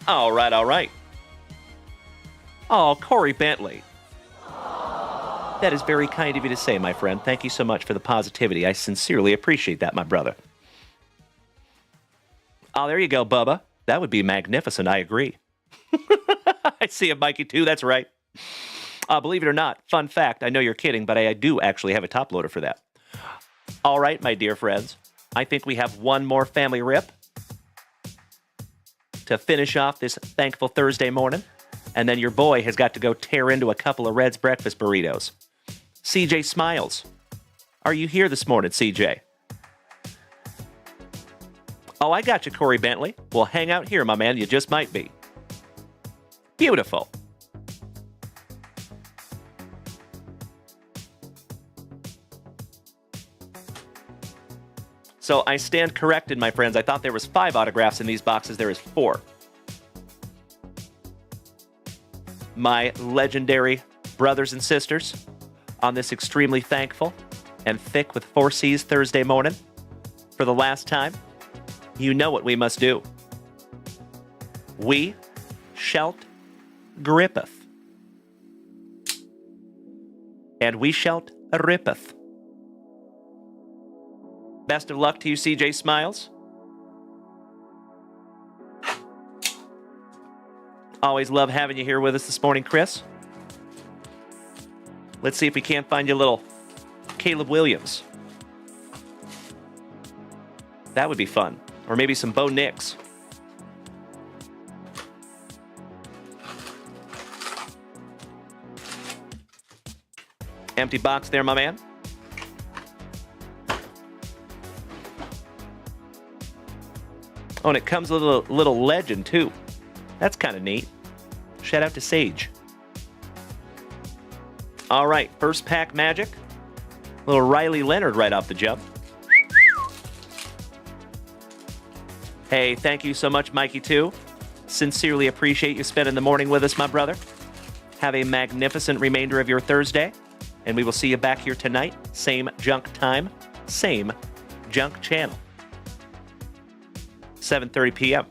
All right, all right. Oh, Corey Bentley. That is very kind of you to say, my friend. Thank you so much for the positivity. I sincerely appreciate that, my brother. Oh, there you go, Bubba. That would be magnificent. I agree. I see it, Mikey, too. That's right. Believe it or not, fun fact, I know you're kidding, but I do actually have a top loader for that. All right, my dear friends. I think we have one more family rip to finish off this thankful Thursday morning. And then your boy has got to go tear into a couple of Red's breakfast burritos. CJ Smiles. Are you here this morning, CJ? Oh, I got you, Corey Bentley. Well, hang out here, my man. You just might be. Beautiful. So I stand corrected, my friends. I thought there was 5 autographs in these boxes. There is 4. My legendary brothers and sisters on this extremely thankful and thick with 4 C's Thursday morning. For the last time, you know what we must do. We shalt grippeth. And we shalt rippeth. Best of luck to you, CJ Smiles. Always love having you here with us this morning, Chris. Let's see if we can't find you a little Caleb Williams. That would be fun. Or maybe some Bo Nix. Empty box there, my man. Oh, and it comes with a little legend, too. That's kind of neat. Shout out to Sage. All right, first pack magic. Little Riley Leonard right off the jump. Hey, thank you so much, Mikey, too. Sincerely appreciate you spending the morning with us, my brother. Have a magnificent remainder of your Thursday, and we will see you back here tonight. Same junk time, same junk channel. 7:30 p.m.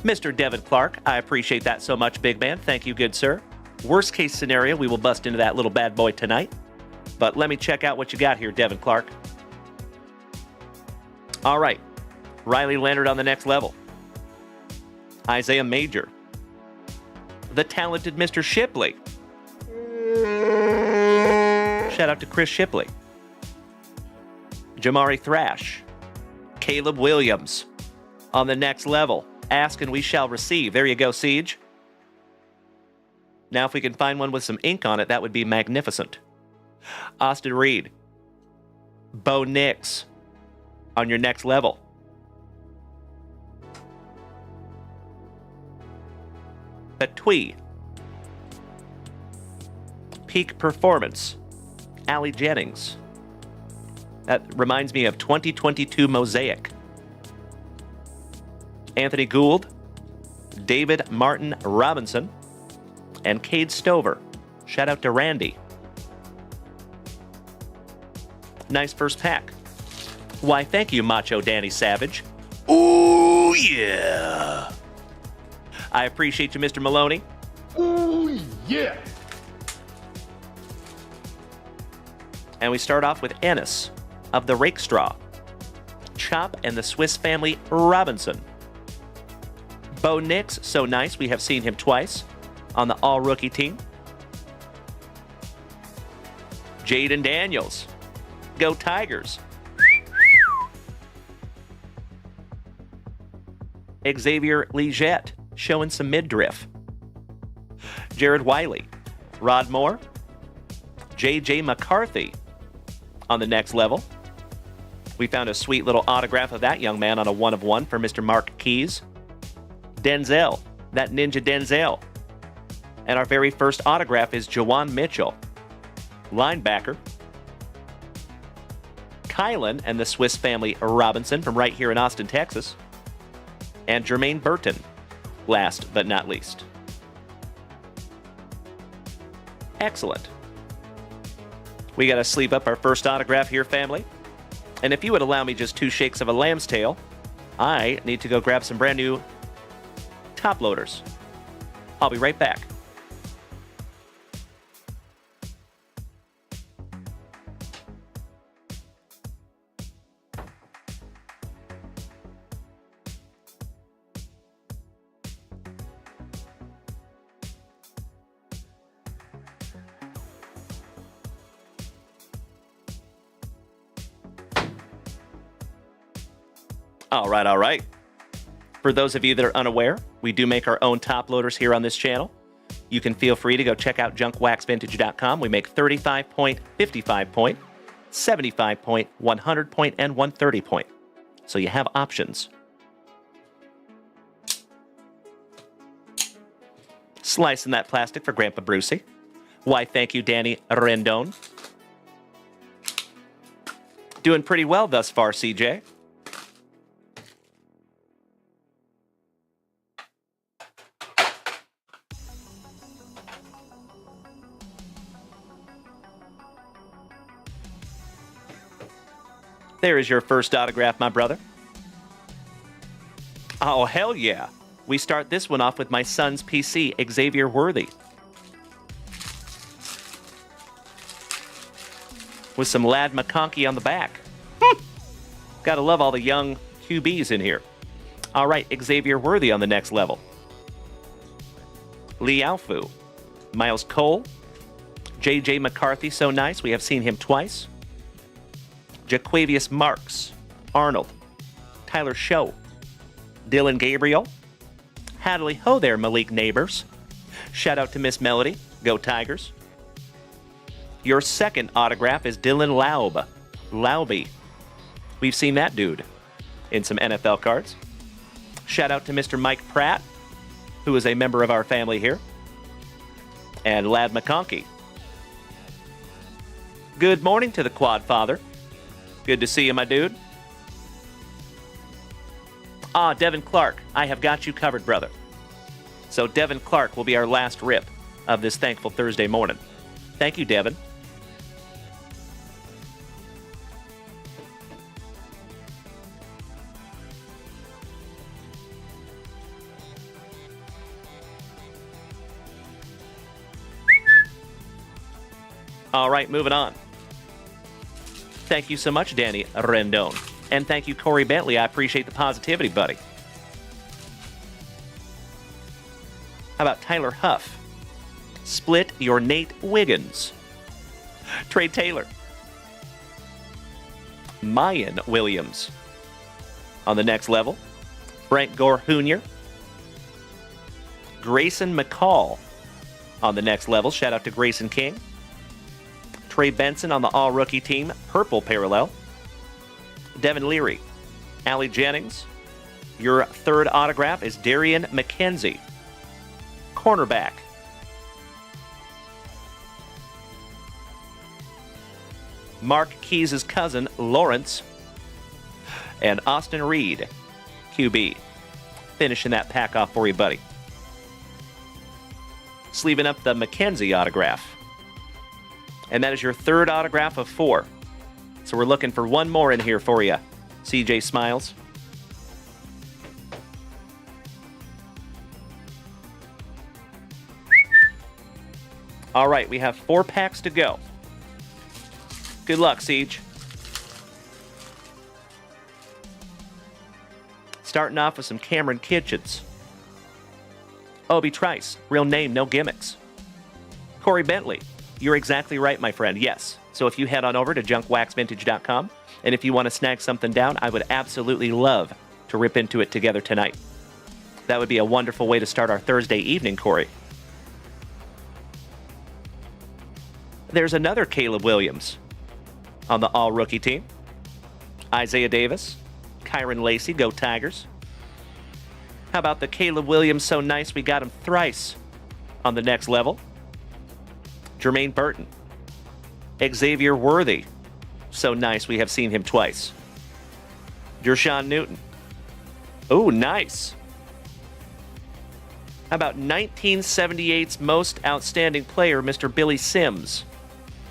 Mr. Devin Clark, I appreciate that so much, big man. Thank you, good sir. Worst case scenario, we will bust into that little bad boy tonight. But let me check out what you got here, Devin Clark. All right. Riley Leonard on the next level. Isaiah Major. The talented Mr. Shipley. Shout out to Chris Shipley. Jamari Thrash. Caleb Williams. On the next level. Ask and we shall receive. There you go, Siege. Now if we can find one with some ink on it, that would be magnificent. Austin Reed. Bo Nix. On your next level. Petwee. Peak Performance. Allie Jennings. That reminds me of 2022 Mosaic. Anthony Gould. David Martin Robinson. And Cade Stover. Shout out to Randy. Nice first pack. Why, thank you, Macho Danny Savage. Ooh, yeah. I appreciate you, Mr. Maloney. Ooh, yeah. And we start off with Ennis of the Rake Straw. Chop and the Swiss Family Robinson. Bo Nix, so nice. We have seen him twice on the all-rookie team. Jaden Daniels. Go Tigers. Xavier Legette showing some midriff. Jared Wiley, Rod Moore, J.J. McCarthy on the next level. We found a sweet little autograph of that young man on a 1-of-1 for Mr. Mark Keys. Denzel, that ninja Denzel. And our very first autograph is Jawan Mitchell, linebacker. Kylan and the Swiss Family Robinson from right here in Austin, Texas. And Jermaine Burton, last but not least. Excellent. We got to sleeve up our first autograph here, family. And if you would allow me just 2 shakes of a lamb's tail, I need to go grab some brand new top loaders. I'll be right back. All right. For those of you that are unaware, we do make our own top loaders here on this channel. You can feel free to go check out JunkWaxVintage.com. We make 35 point, 55 point, 75 point, 100 point, and 130 point. So you have options. Slicing that plastic for Grandpa Brucey. Why, thank you, Danny Rendon. Doing pretty well thus far, CJ. There is your first autograph, my brother. Oh, hell yeah. We start this one off with my son's PC, Xavier Worthy. With some Lad McConkey on the back. Gotta love all the young QBs in here. All right, Xavier Worthy on the next level. Lee Alfu. Miles Cole. J.J. McCarthy, so nice. We have seen him twice. Jaquavius Marks, Arnold, Tyler Show, Dylan Gabriel, Hadley Ho there, Malik Neighbors. Shout out to Miss Melody, go Tigers. Your second autograph is Dylan Laube. We've seen that dude in some NFL cards. Shout out to Mr. Mike Pratt, who is a member of our family here. And Lad McConkey. Good morning to the Quad Father. Good to see you, my dude. Devin Clark, I have got you covered, brother. So Devin Clark will be our last rip of this thankful Thursday morning. Thank you, Devin. All right, moving on. Thank you so much, Danny Rendon. And thank you, Corey Bentley. I appreciate the positivity, buddy. How about Tyler Huff? Split your Nate Wiggins. Trey Taylor. Mayan Williams. On the next level, Frank Gore Jr. Grayson McCall. On the next level, shout out to Grayson King. Trey Benson on the all-rookie team, purple parallel. Devin Leary, Allie Jennings. Your third autograph is Darian McKenzie, cornerback. Mark Keys' cousin, Lawrence. And Austin Reed, QB. Finishing that pack off for you, buddy. Sleeving up the McKenzie autograph. And that is your third autograph of 4. So we're looking for one more in here for you, CJ Smiles. All right, we have 4 packs to go. Good luck, Siege. Starting off with some Cameron Kitchens. Obi Trice, real name, no gimmicks. Corey Bentley. You're exactly right, my friend. Yes. So if you head on over to JunkWaxVintage.com, and if you want to snag something down, I would absolutely love to rip into it together tonight. That would be a wonderful way to start our Thursday evening, Corey. There's another Caleb Williams on the all-rookie team. Isaiah Davis, Kyron Lacey, go Tigers. How about the Caleb Williams so nice we got him thrice on the next level? Jermaine Burton. Xavier Worthy, so nice we have seen him twice. Dershawn Newton. Oh, nice. How about 1978's most outstanding player, Mr. Billy Sims,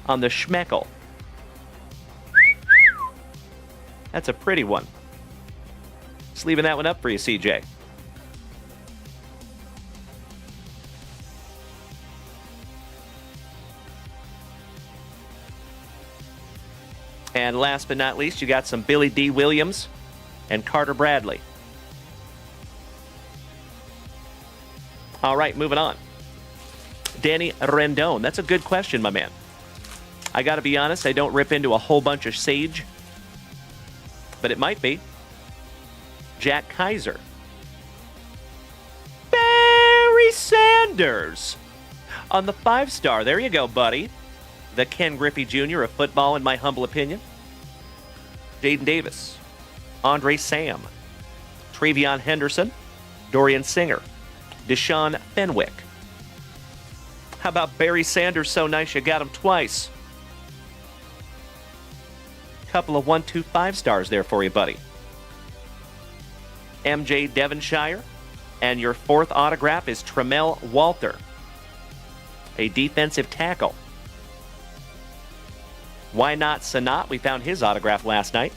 on the Schmeckel? That's a pretty one. Just leaving that one up for you, CJ. And last but not least, you got some Billy D. Williams and Carter Bradley. All right, moving on. Danny Rendon. That's a good question, my man. I got to be honest, I don't rip into a whole bunch of Sage, but it might be. Jack Kaiser. Barry Sanders on the 5-star. There you go, buddy. The Ken Griffey Jr. of football, in my humble opinion. Jaden Davis. Andre Sam. Travion Henderson. Dorian Singer. Deshaun Fenwick. How about Barry Sanders? So nice you got him twice. Couple of 1, 2, 5 stars there for you, buddy. MJ Devonshire. And your 4th autograph is Tremel Walter, a defensive tackle. Why not Sanat? We found his autograph last night.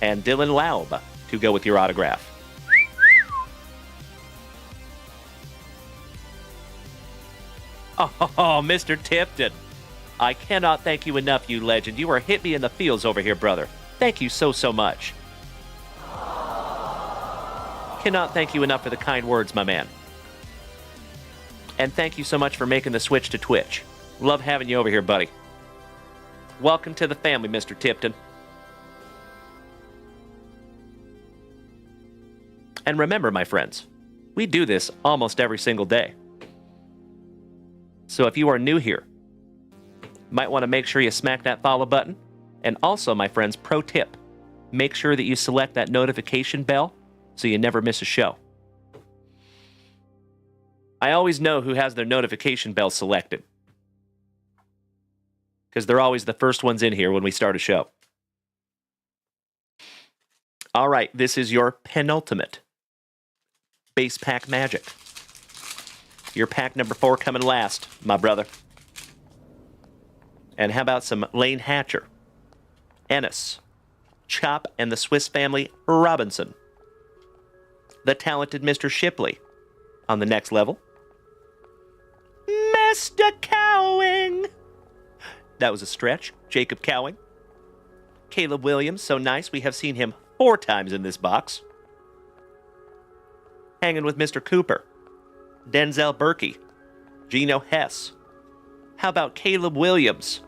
And Dylan Laub to go with your autograph. Oh, Mr. Tipton. I cannot thank you enough, you legend. You are hit me in the feels over here, brother. Thank you so, so much. Cannot thank you enough for the kind words, my man. And thank you so much for making the switch to Twitch. Love having you over here, buddy. Welcome to the family, Mr. Tipton. And remember, my friends, we do this almost every single day. So if you are new here, might want to make sure you smack that follow button. And also, my friends, pro tip, make sure that you select that notification bell so you never miss a show. I always know who has their notification bell selected, because they're always the first ones in here when we start a show. All right, this is your penultimate base pack magic. Your pack number 4 coming last, my brother. And how about some Lane Hatcher, Ennis, Chop, and the Swiss Family Robinson. The talented Mr. Shipley on the next level. Mr. Cowing. That was a stretch. Jacob Cowing. Caleb Williams, so nice. We have seen him 4 times in this box. Hanging with Mr. Cooper. Denzel Berkey. Geno Hess. How about Caleb Williams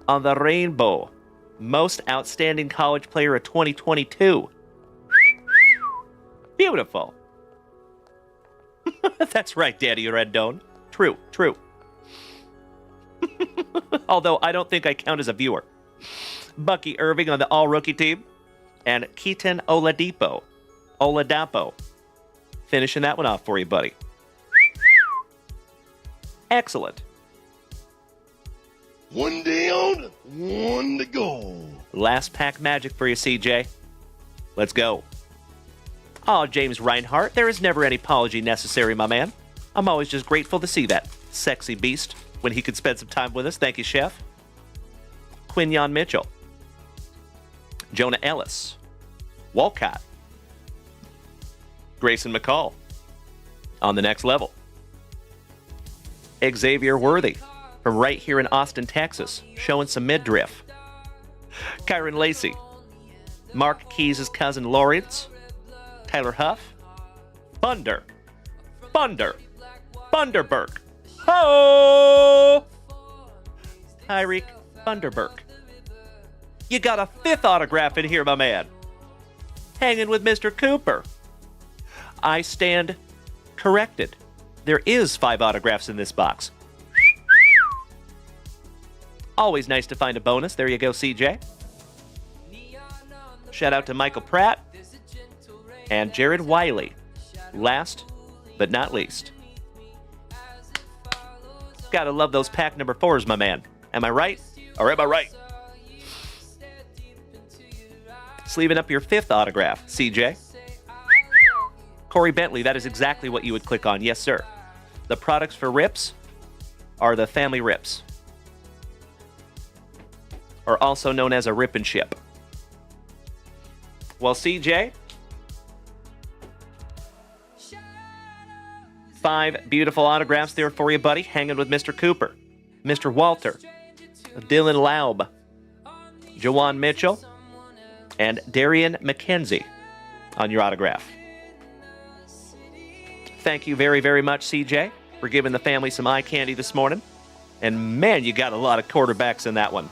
on the rainbow? Most outstanding college player of 2022. Beautiful. That's right, Daddy Rendon. True, true. Although I don't think I count as a viewer. Bucky Irving on the all-rookie team. And Keaton Oladapo. Finishing that one off for you, buddy. Excellent. One down, one to go. Last pack magic for you, CJ. Let's go. Oh, James Reinhart, there is never any apology necessary, my man. I'm always just grateful to see that sexy beast when he could spend some time with us. Thank you, Chef. Quinyon Mitchell. Jonah Ellis. Walcott. Grayson McCall. On the next level. Xavier Worthy from right here in Austin, Texas, showing some midriff. Kyron Lacey. Mark Keys' cousin Lawrence. Tyler Huff. Bunderberg. Ho! Tyreek Bunderberg. You got a 5th autograph in here, my man. Hanging with Mr. Cooper. I stand corrected. There is 5 autographs in this box. Always nice to find a bonus. There you go, CJ. Shout out to Michael Pratt and Jared Wiley. Last but not least. Gotta love those pack number 4s, my man. Am I right? Or am I right? Sleeving up your 5th autograph, CJ. Corey Bentley, that is exactly what you would click on. Yes, sir. The products for Rips are the family Rips, or also known as a rip and ship. Well, CJ, 5 beautiful autographs there for you, buddy. Hanging with Mr. Cooper, Mr. Walter, Dylan Laub, Jawan Mitchell, and Darian McKenzie on your autograph. Thank you very, very much, CJ, for giving the family some eye candy this morning. And man, you got a lot of quarterbacks in that one.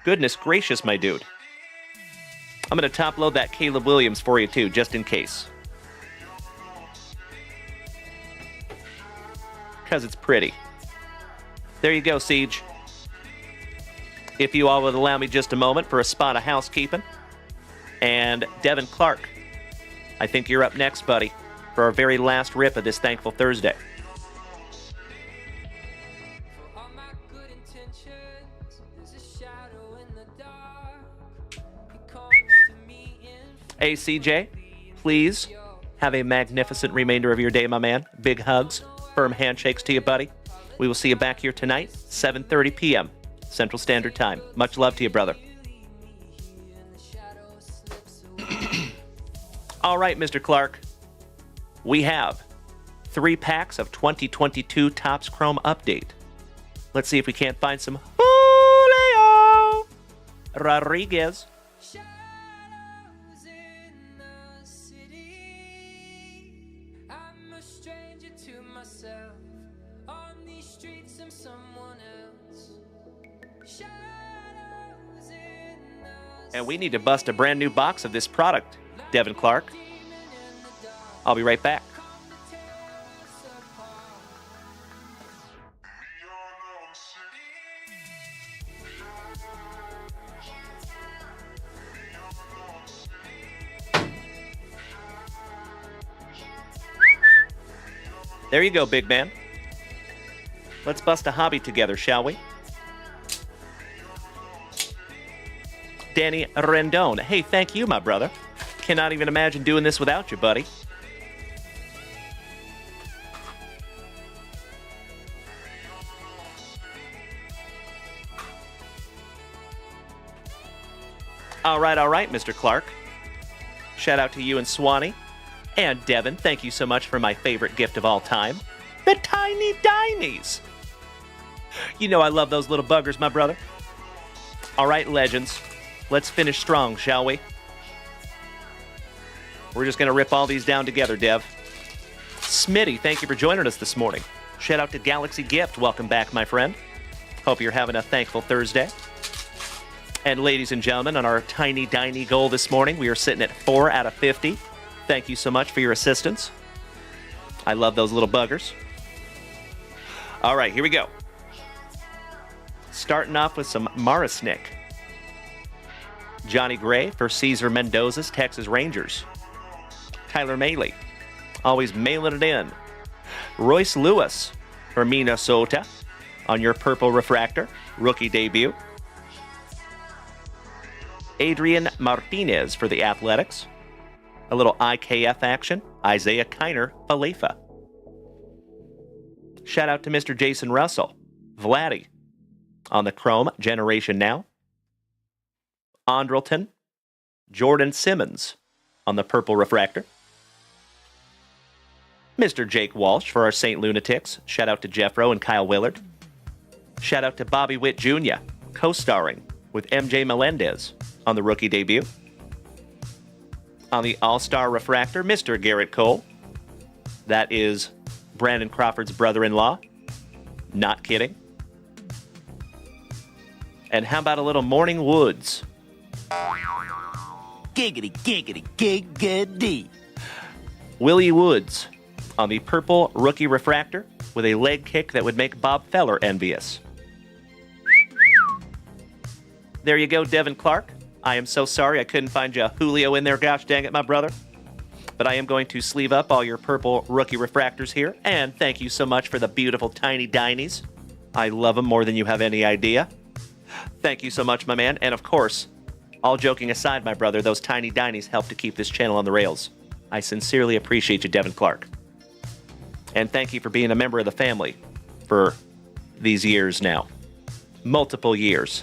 Goodness gracious, my dude. I'm going to top load that Caleb Williams for you, too, just in case. Because it's pretty. There you go, Siege. If you all would allow me just a moment for a spot of housekeeping. And Devin Clark, I think you're up next, buddy, for our very last rip of this Thankful Thursday. Hey, CJ, please have a magnificent remainder of your day, my man. Big hugs, firm handshakes to you, buddy. We will see you back here tonight, 7:30 p.m. Central Standard Time. Much love to you, brother. All right, Mr. Clark. We have 3 packs of 2022 Topps Chrome Update. Let's see if we can't find some Julio Rodriguez. And we need to bust a brand new box of this product, Devin Clark. I'll be right back. There you go, big man. Let's bust a hobby together, shall we? Danny Rendon. Hey, thank you, my brother. Cannot even imagine doing this without you, buddy. All right, Mr. Clark. Shout out to you and Swanee. And Devin, thank you so much for my favorite gift of all time, the Tiny Dinies. You know I love those little buggers, my brother. All right, legends. Let's finish strong, shall we? We're just going to rip all these down together, Dev. Smitty, thank you for joining us this morning. Shout out to Galaxy Gift. Welcome back, my friend. Hope you're having a thankful Thursday. And ladies and gentlemen, on our Tiny Diny goal this morning, we are sitting at 4 out of 50. Thank you so much for your assistance. I love those little buggers. All right, here we go. Starting off with some Marisnik. Johnny Gray for Cesar Mendoza's Texas Rangers. Tyler Mahle, always mailing it in. Royce Lewis for Minnesota on your purple refractor, rookie debut. Adrian Martinez for the Athletics. A little IKF action, Isaiah Kiner Falefa. Shout out to Mr. Jason Russell, Vladdy on the Chrome Generation Now. Andrelton, Jordan Simmons on the purple refractor. Mr. Jake Walsh for our St. Lunatics. Shout out to Jeffro and Kyle Willard. Shout out to Bobby Witt Jr., co-starring with MJ Melendez on the rookie debut. On the All-Star refractor, Mr. Garrett Cole. That is Brandon Crawford's brother-in-law. Not kidding. And how about a little Morning Woods? Giggity, giggity, giggity. Willie Woods on the purple rookie refractor with a leg kick that would make Bob Feller envious. There you go, Devin Clark. I am so sorry I couldn't find you a Julio in there, gosh dang it, my brother. But I am going to sleeve up all your purple rookie refractors here. And thank you so much for the beautiful tiny Dinies. I love them more than you have any idea. Thank you so much, my man. And of course, all joking aside, my brother, those tiny Dinies help to keep this channel on the rails. I sincerely appreciate you, Devin Clark. And thank you for being a member of the family for these years now. Multiple years.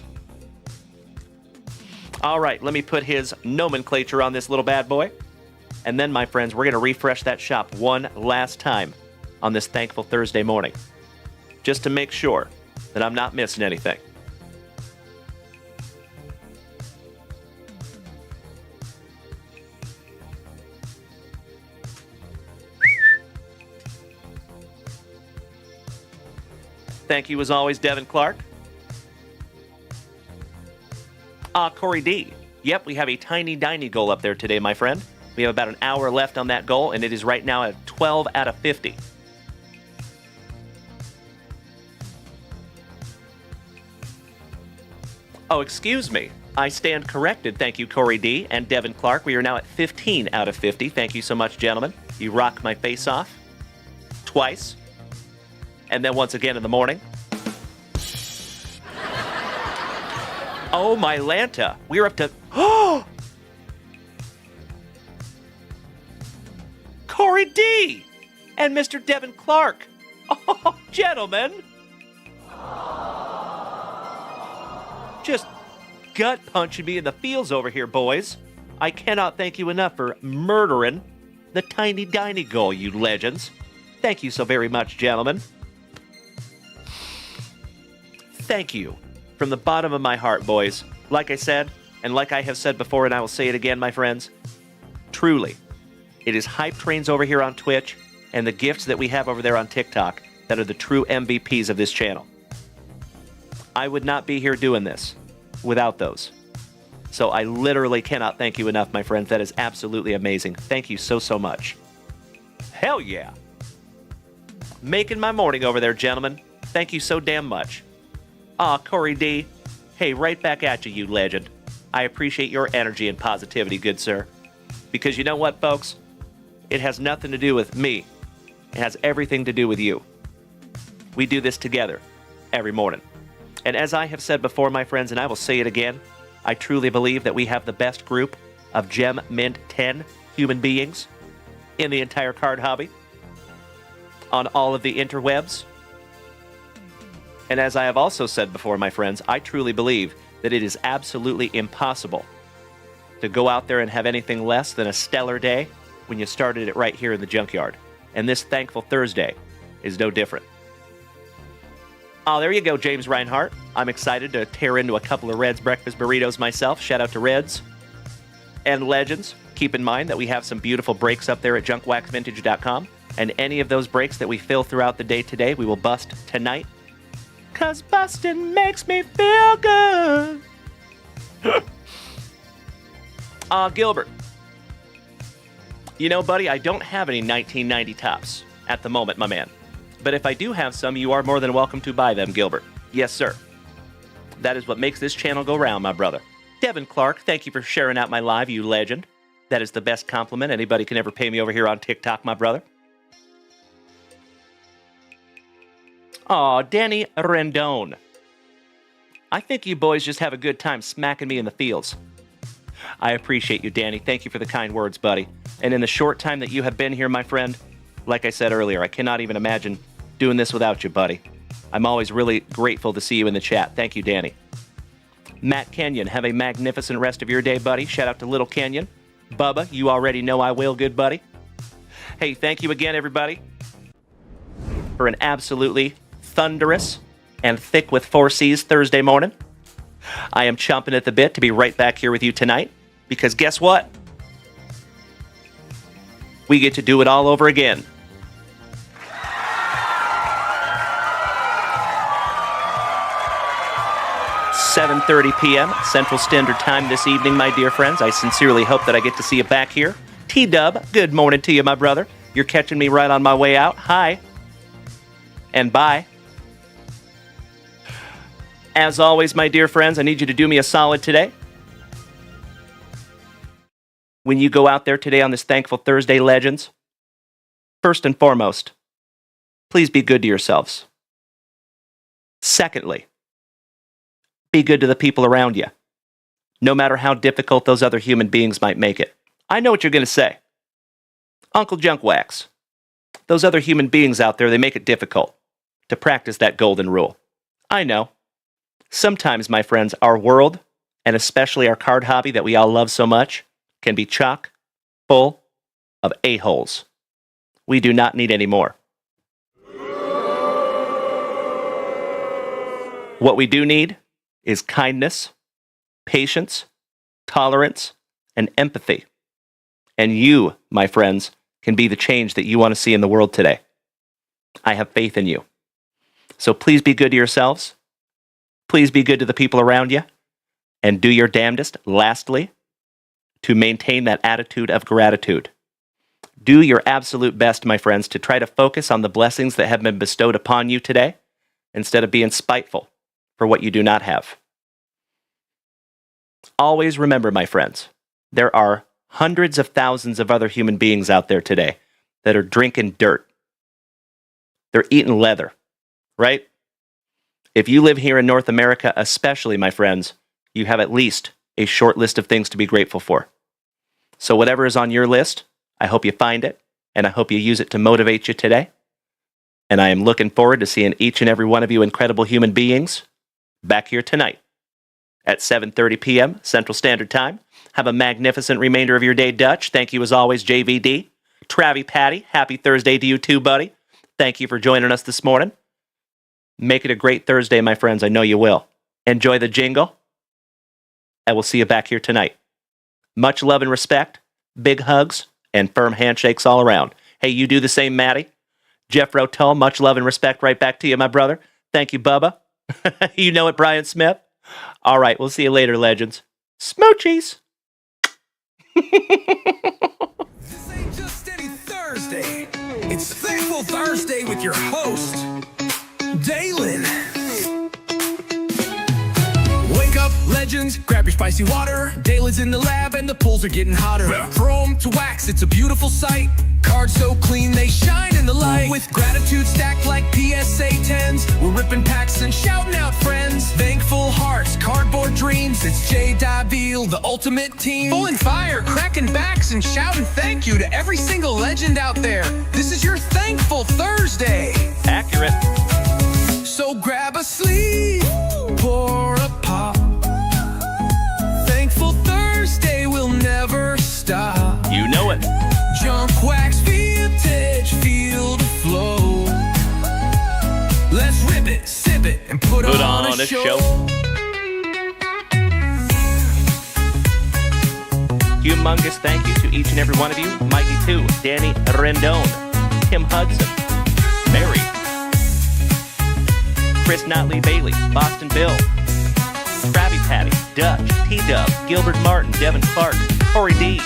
All right, let me put his nomenclature on this little bad boy. And then, my friends, we're going to refresh that shop one last time on this thankful Thursday morning, just to make sure that I'm not missing anything. Thank you, as always, Devin Clark. Corey D. Yep, we have a tiny Diny goal up there today, my friend. We have about an hour left on that goal, and it is right now at 12 out of 50. Oh, excuse me. I stand corrected. Thank you, Corey D. and Devin Clark. We are now at 15 out of 50. Thank you so much, gentlemen. You rock my face off. Twice. And then once again in the morning. Oh, my Lanta. We're up to... Oh! Corey D. and Mr. Devin Clark. Oh, gentlemen. Just gut punching me in the feels over here, boys. I cannot thank you enough for murdering the tiny Diny goal, you legends. Thank you so very much, gentlemen. Thank you from the bottom of my heart, boys. Like I said, and like I have said before, and I will say it again, my friends, truly, it is hype trains over here on Twitch and the gifts that we have over there on TikTok that are the true MVPs of this channel. I would not be here doing this without those. So I literally cannot thank you enough, my friends. That is absolutely amazing. Thank you so, so much. Hell yeah. Making my morning over there, gentlemen. Thank you so damn much. Corey D. Hey, right back at you, you legend. I appreciate your energy and positivity, good sir. Because you know what, folks? It has nothing to do with me. It has everything to do with you. We do this together every morning. And as I have said before, my friends, and I will say it again, I truly believe that we have the best group of Gem Mint 10 human beings in the entire card hobby, on all of the interwebs. And as I have also said before, my friends, I truly believe that it is absolutely impossible to go out there and have anything less than a stellar day when you started it right here in the junkyard. And this Thankful Thursday is no different. Oh, there you go, James Reinhart. I'm excited to tear into a couple of Red's breakfast burritos myself. Shout out to Reds and Legends. Keep in mind that we have some beautiful breaks up there at JunkWaxVintage.com. And any of those breaks that we fill throughout the day today, we will bust tonight. 'Cause busting makes me feel good. Gilbert. You know, buddy, I don't have any 1990 tops at the moment, my man. But if I do have some, you are more than welcome to buy them, Gilbert. Yes, sir. That is what makes this channel go round, my brother. Devin Clark, thank you for sharing out my live, you legend. That is the best compliment anybody can ever pay me over here on TikTok, my brother. Aw, Danny Rendon. I think you boys just have a good time smacking me in the fields. I appreciate you, Danny. Thank you for the kind words, buddy. And in the short time that you have been here, my friend, like I said earlier, I cannot even imagine doing this without you, buddy. I'm always really grateful to see you in the chat. Thank you, Danny. Matt Kenyon, have a magnificent rest of your day, buddy. Shout out to Little Kenyon. Bubba, you already know I will, good buddy. Hey, thank you again, everybody, for an absolutely thunderous and thick with 4 C's Thursday morning. I am chomping at the bit to be right back here with you tonight, because guess what? We get to do it all over again. $7:30 p.m. Central Standard Time this evening, my dear friends. I sincerely hope that I get to see you back here. T-Dub, good morning to you, my brother. You're catching me right on my way out. Hi. And bye. As always, my dear friends, I need you to do me a solid today. When you go out there today on this Thankful Thursday, legends, first and foremost, please be good to yourselves. Secondly, be good to the people around you, no matter how difficult those other human beings might make it. I know what you're going to say. Uncle JunkWax, those other human beings out there, they make it difficult to practice that golden rule. I know. Sometimes, my friends, our world, and especially our card hobby that we all love so much, can be chock full of a-holes. We do not need any more. What we do need is kindness, patience, tolerance, and empathy. And you, my friends, can be the change that you want to see in the world today. I have faith in you. So please be good to yourselves. Please be good to the people around you. And do your damnedest, lastly, to maintain that attitude of gratitude. Do your absolute best, my friends, to try to focus on the blessings that have been bestowed upon you today, instead of being spiteful for what you do not have. Always remember, my friends, there are hundreds of thousands of other human beings out there today that are drinking dirt. They're eating leather, right? If you live here in North America, especially, my friends, you have at least a short list of things to be grateful for. So whatever is on your list, I hope you find it, and I hope you use it to motivate you today. And I am looking forward to seeing each and every one of you incredible human beings back here tonight at 7:30 p.m. Central Standard Time. Have a magnificent remainder of your day, Dutch. Thank you as always, JVD. Travie Patty, happy Thursday to you too, buddy. Thank you for joining us this morning. Make it a great Thursday, my friends. I know you will. Enjoy the jingle, and we'll see you back here tonight. Much love and respect, big hugs, and firm handshakes all around. Hey, you do the same, Maddie. Jeff Rotel, much love and respect right back to you, my brother. Thank you, Bubba. You know it, Brian Smith. All right, we'll see you later, legends. Smoochies. This ain't just any Thursday. It's Thankful Thursday with your host, Dalen. Wake up, legends, grab your spicy water. Dalen's in the lab and the pools are getting hotter. Chrome to wax, it's a beautiful sight. Cards so clean, they shine in the light. With gratitude stacked like PSA 10s, we're ripping packs and shouting out friends. Thankful hearts, cardboard dreams, it's J. Davil, the ultimate team. Pulling fire, cracking backs, and shouting thank you to every single legend out there. This is your Thankful Thursday. Accurate. So grab a sleeve, pour a pop. Thankful Thursday will never stop. You know it. JunkWaxVintage, feel the flow. Let's rip it, sip it, and put on a show. Humongous thank you to each and every one of you. Mikey 2, Danny Rendon, Tim Hudson, Mary, Chris Notley Bailey, Boston Bill, Krabby Patty, Dutch, T-Dub, Gilbert Martin, Devin Clark, Corey D.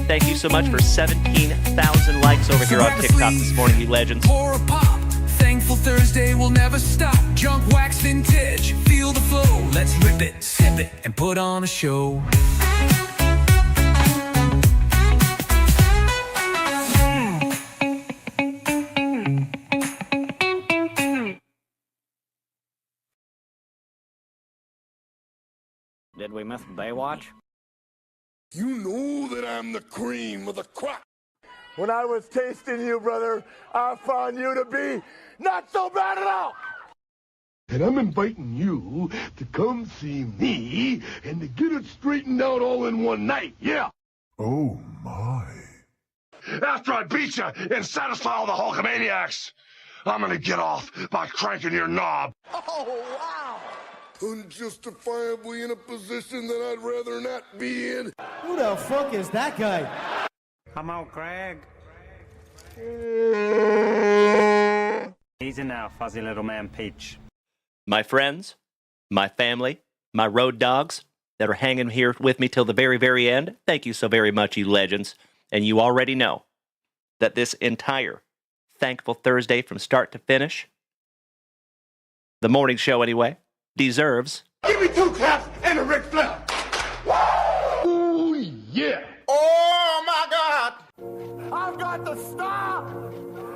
Thank you so much for 17,000 likes over here on TikTok this morning, you legends. Pour a pop. Thankful Thursday will never stop. JunkWaxVintage, feel the flow. Let's rip it, sip it, and put on a show. Did we miss Baywatch? You know that I'm the cream of the crop. When I was tasting you, brother, I found you to be not so bad at all. And I'm inviting you to come see me and to get it straightened out all in one night, yeah. Oh, my. After I beat you and satisfy all the Hulkamaniacs, I'm gonna get off by cranking your knob. Oh, wow. Unjustifiably in a position that I'd rather not be in. Who the fuck is that guy? Come on, Craig. Easy now, fuzzy little man Peach. My friends, my family, my road dogs that are hanging here with me till the very, very end, thank you so very much, you legends. And you already know that this entire Thankful Thursday from start to finish the morning show anyway, deserves. Give me 2 claps and a Ric Flair. Ooh, yeah. Oh my God! I've got the style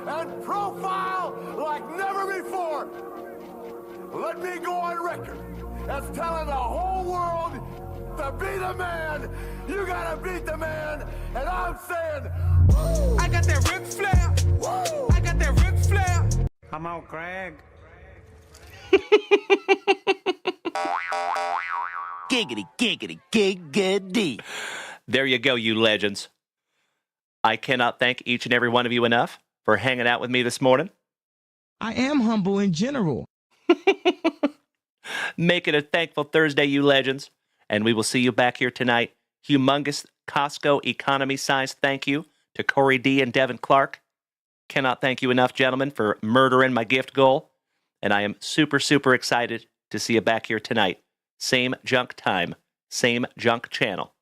and profile like never before. Let me go on record as telling the whole world to be the man. You gotta beat the man, and I'm saying, woo! I got that Ric Flair. Woo! I got that Ric Flair. Come on, Craig. Giggity, giggity, giggity. There you go, you legends. I cannot thank each and every one of you enough for hanging out with me this morning. I am humble in general. Make it a thankful Thursday, you legends. And we will see you back here tonight. Humongous Costco economy size thank you to Corey D. and Devin Clark. Cannot thank you enough, gentlemen, for murdering my gift goal. And I am super, super excited to see you back here tonight. Same junk time, same junk channel,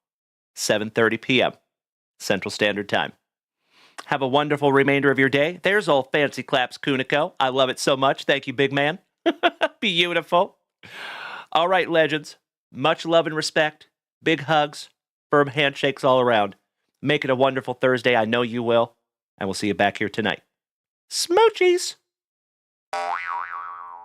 7:30 p.m. Central Standard Time. Have a wonderful remainder of your day. There's old Fancy Claps Kunico. I love it so much. Thank you, big man. Beautiful. All right, legends. Much love and respect. Big hugs. Firm handshakes all around. Make it a wonderful Thursday. I know you will. And we'll see you back here tonight. Smoochies.